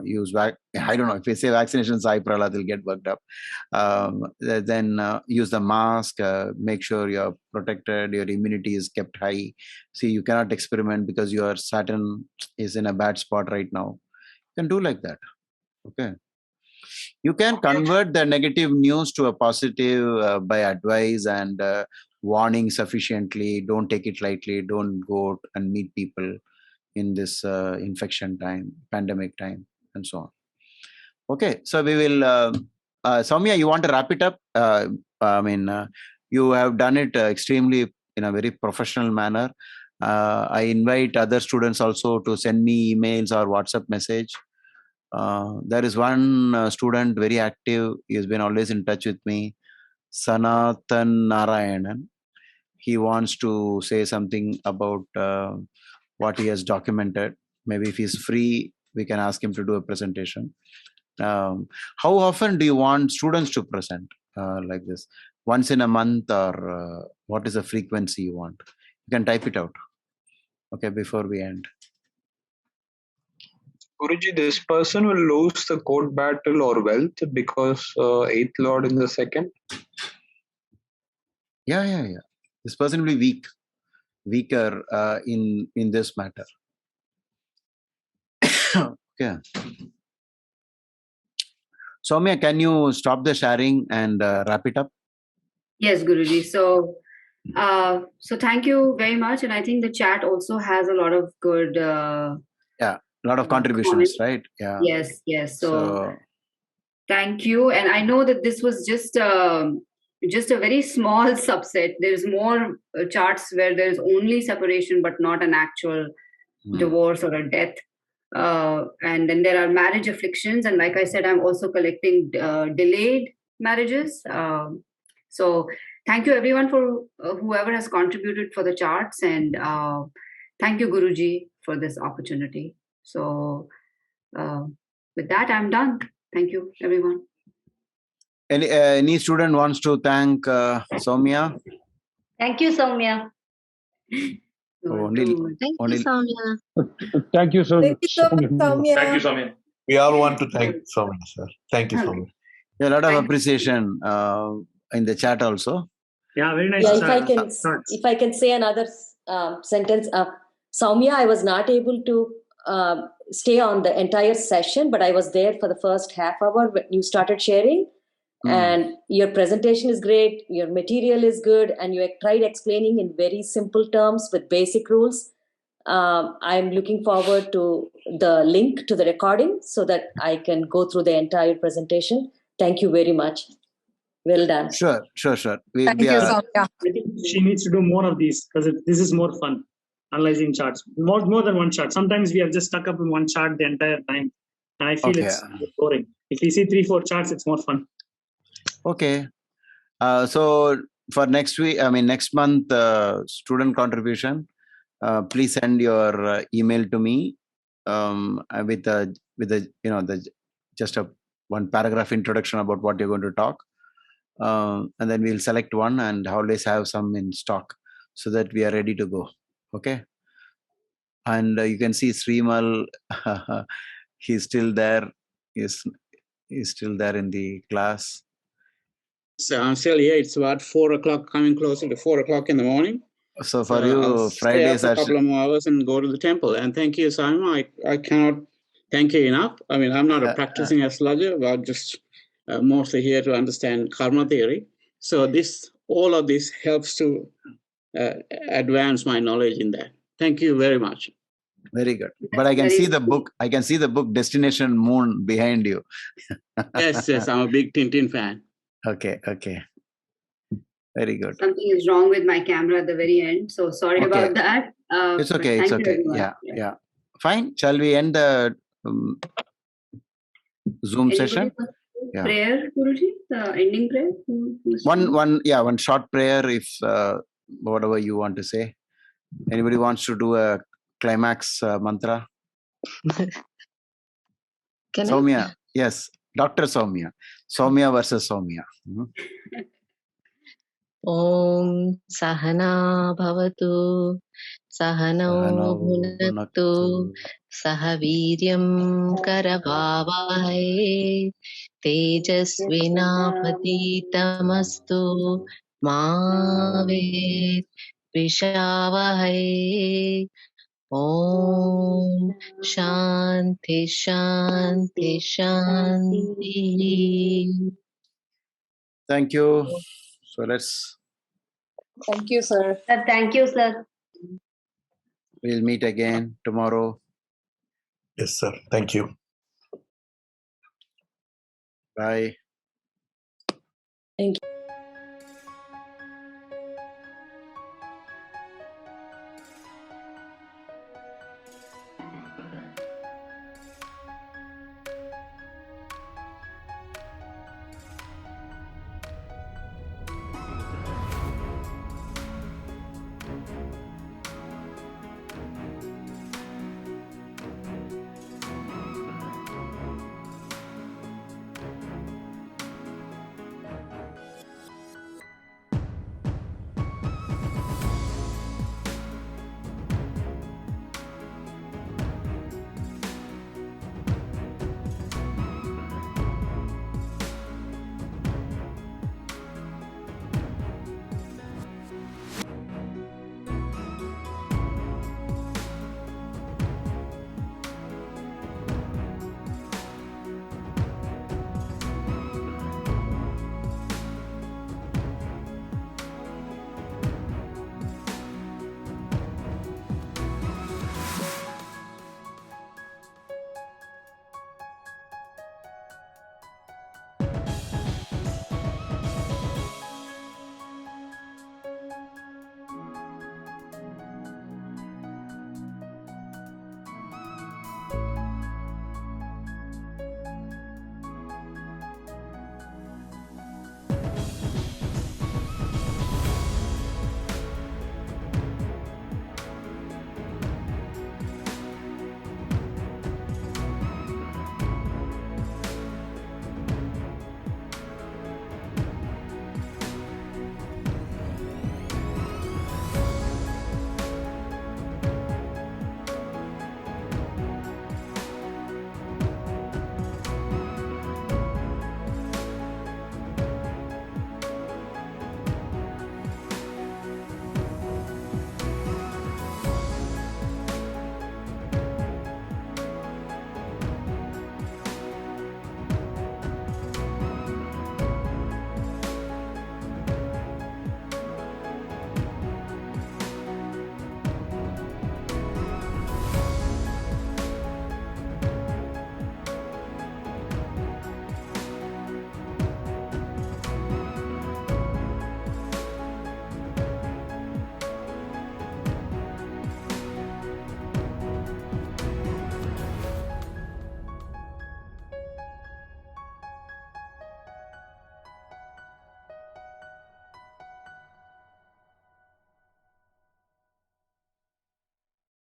use I don't know if we say vaccination, Sai Prahlad will get worked up. Then use the mask. Make sure you're protected. Your immunity is kept high. See, you cannot experiment because your Saturn is in a bad spot right now. You can do like that. Okay. You can convert the negative news to a positive by advice and warning sufficiently. Don't take it lightly. Don't go and meet people in this infection time, pandemic time, and so on. Okay, so we will... Saumya, you want to wrap it up? You have done it extremely in a very professional manner. I invite other students also to send me emails or WhatsApp message. There is one student very active. He has been always in touch with me, Sanatan Narayanan. He wants to say something about what he has documented. Maybe if he's free, we can ask him to do a presentation. How often do you want students to present like this? Once in a month, or what is the frequency you want? You can type it out. Okay, before we end.
Guruji, this person will lose the court battle or wealth because 8th Lord in the 2nd?
Yeah. This person will be weaker in this matter. Okay. Saumya, can you stop the sharing and wrap it up?
Yes, Guruji. So thank you very much. And I think the chat also has a lot of good...
a lot of contributions, right? Yeah.
Yes. So thank you. And I know that this was just a very small subset. There's more charts where there's only separation, but not an actual divorce or a death. And then there are marriage afflictions. And like I said, I'm also collecting delayed marriages. So thank you everyone for whoever has contributed for the charts. And thank you, Guruji, for this opportunity. So with that, I'm done. Thank you, everyone.
Any student wants to thank Saumya?
Thank you, Saumya.
Thank you, Saumya.
Thank you, sir.
Thank you so much, Saumya.
Thank you, Saumya.
We all want to thank Saumya, sir. Thank you, Saumya.
A lot of appreciation in the chat also.
Yeah, very nice.
Yeah, if I can say another sentence. Saumya, I was not able to stay on the entire session, but I was there for the first half hour when you started sharing. And your presentation is great, your material is good, and you tried explaining in very simple terms with basic rules. I'm looking forward to the link to the recording so that I can go through the entire presentation. Thank you very much. Well done.
Sure.
Thank you, Saumya.
I think she needs to do more of these because this is more fun. Analyzing charts. More than one chart. Sometimes we have just stuck up in one chart the entire time. And I feel it's boring. If we see 3-4 charts, it's more fun.
Okay. So for next month, student contribution, please send your email to me with just a one paragraph introduction about what you're going to talk, and then we'll select one and always have some in stock so that we are ready to go. Okay. And you can see Srimal, he's still there. He's still there in the class.
So I'm still here. It's about 4 o'clock, coming closer to 4 o'clock in the morning.
So for you,
I'll
Fridays
stay up a couple of more hours and go to the temple. And thank you, Simon. I cannot thank you enough. I mean, I'm not a practicing astrologer, but just mostly here to understand karma theory. So all of this helps to advance my knowledge in that. Thank you very much.
Very good. But I can see the book. I can see the book Destination Moon behind you.
Yes, I'm a big Tintin fan.
Okay. Very good.
Something is wrong with my camera at the very end. So sorry about that.
It's okay. It's okay. Yeah. Fine. Shall we end the Zoom session?
Prayer, Guruji? The ending prayer?
One short prayer if whatever you want to say. Anybody wants to do a climax mantra? Saumya. Yes. Dr. Saumya. Saumya versus Saumya.
Om Sahana Bhavatu Sahano Bhunaktu Sahaviryam Karavavai Tejasvinapatitamastu Mavet Vishavahai. Om Shanti Shanti Shanti.
Thank you. So let's.
Thank you, sir.
Thank you, sir.
We'll meet again tomorrow.
Yes, sir. Thank you.
Bye.
Thank you.